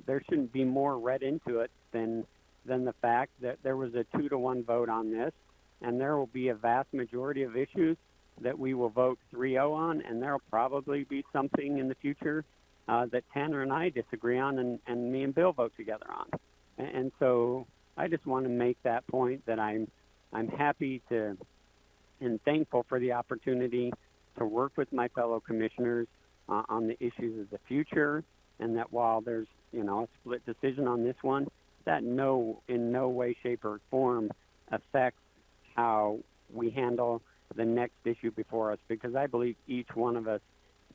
there shouldn't be more read into it than the fact that there was a 2-to-1 vote on this, and there will be a vast majority of issues that we will vote 3-0 on, and there will probably be something in the future that Tanner and I disagree on, and me and Bill vote together on. And so I just want to make that point, that I'm happy to and thankful for the opportunity to work with my fellow commissioners on the issues of the future, and that while there's a split decision on this one, that in no way, shape, or form affects how we handle the next issue before us, because I believe each one of us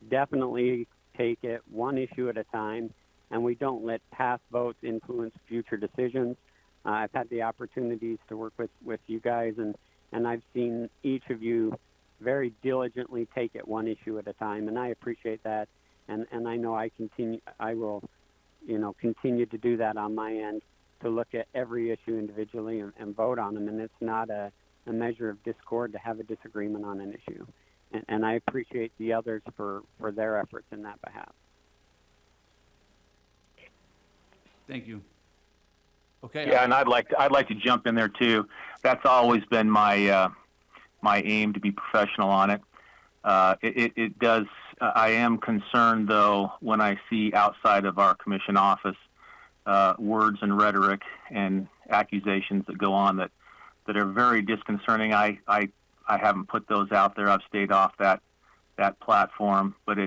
definitely take it one issue at a time, and we don't let past votes influence future decisions. I've had the opportunities to work with you guys, and I've seen each of you very diligently take it one issue at a time, and I appreciate that, and I know I will continue to do that on my end, to look at every issue individually and vote on them, and it's not a measure of discord to have a disagreement on an issue. And I appreciate the others for their efforts in that behalf.
Thank you. Okay.
Yeah, and I'd like to jump in there too. That's always been my my aim, to be professional on it. It does. I am concerned though when I see outside of our commission office words and rhetoric and accusations that go on that are very disconcerting. I haven't put those out there. I've stayed off that platform. But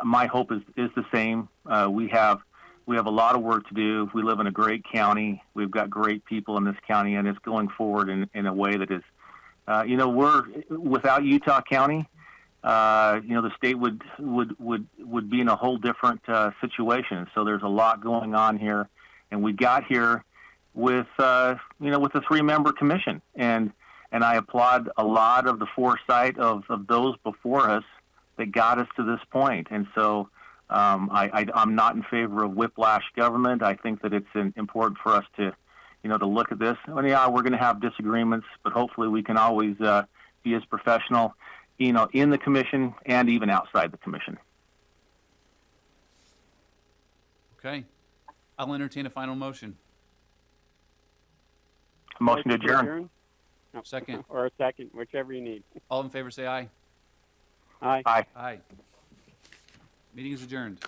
my hope is the same. We have a lot of work to do. We live in a great county. We've got great people in this county, and it's going forward in a way that is, we're without Utah County. The state would be in a whole different situation. So there's a lot going on here, and we got here with a 3-member commission, and I applaud a lot of the foresight of those before us that got us to this point. And so I'm not in favor of whiplash government. I think that it's important for us to look at this. And yeah, we're going to have disagreements, but hopefully we can always be as professional, in the commission and even outside the commission.
Okay. I'll entertain a final motion.
Motion to adjourn.
No,
Second.
or a second, whichever you need.
All in favor, say aye.
Aye.
Aye.
Aye. Meeting is adjourned.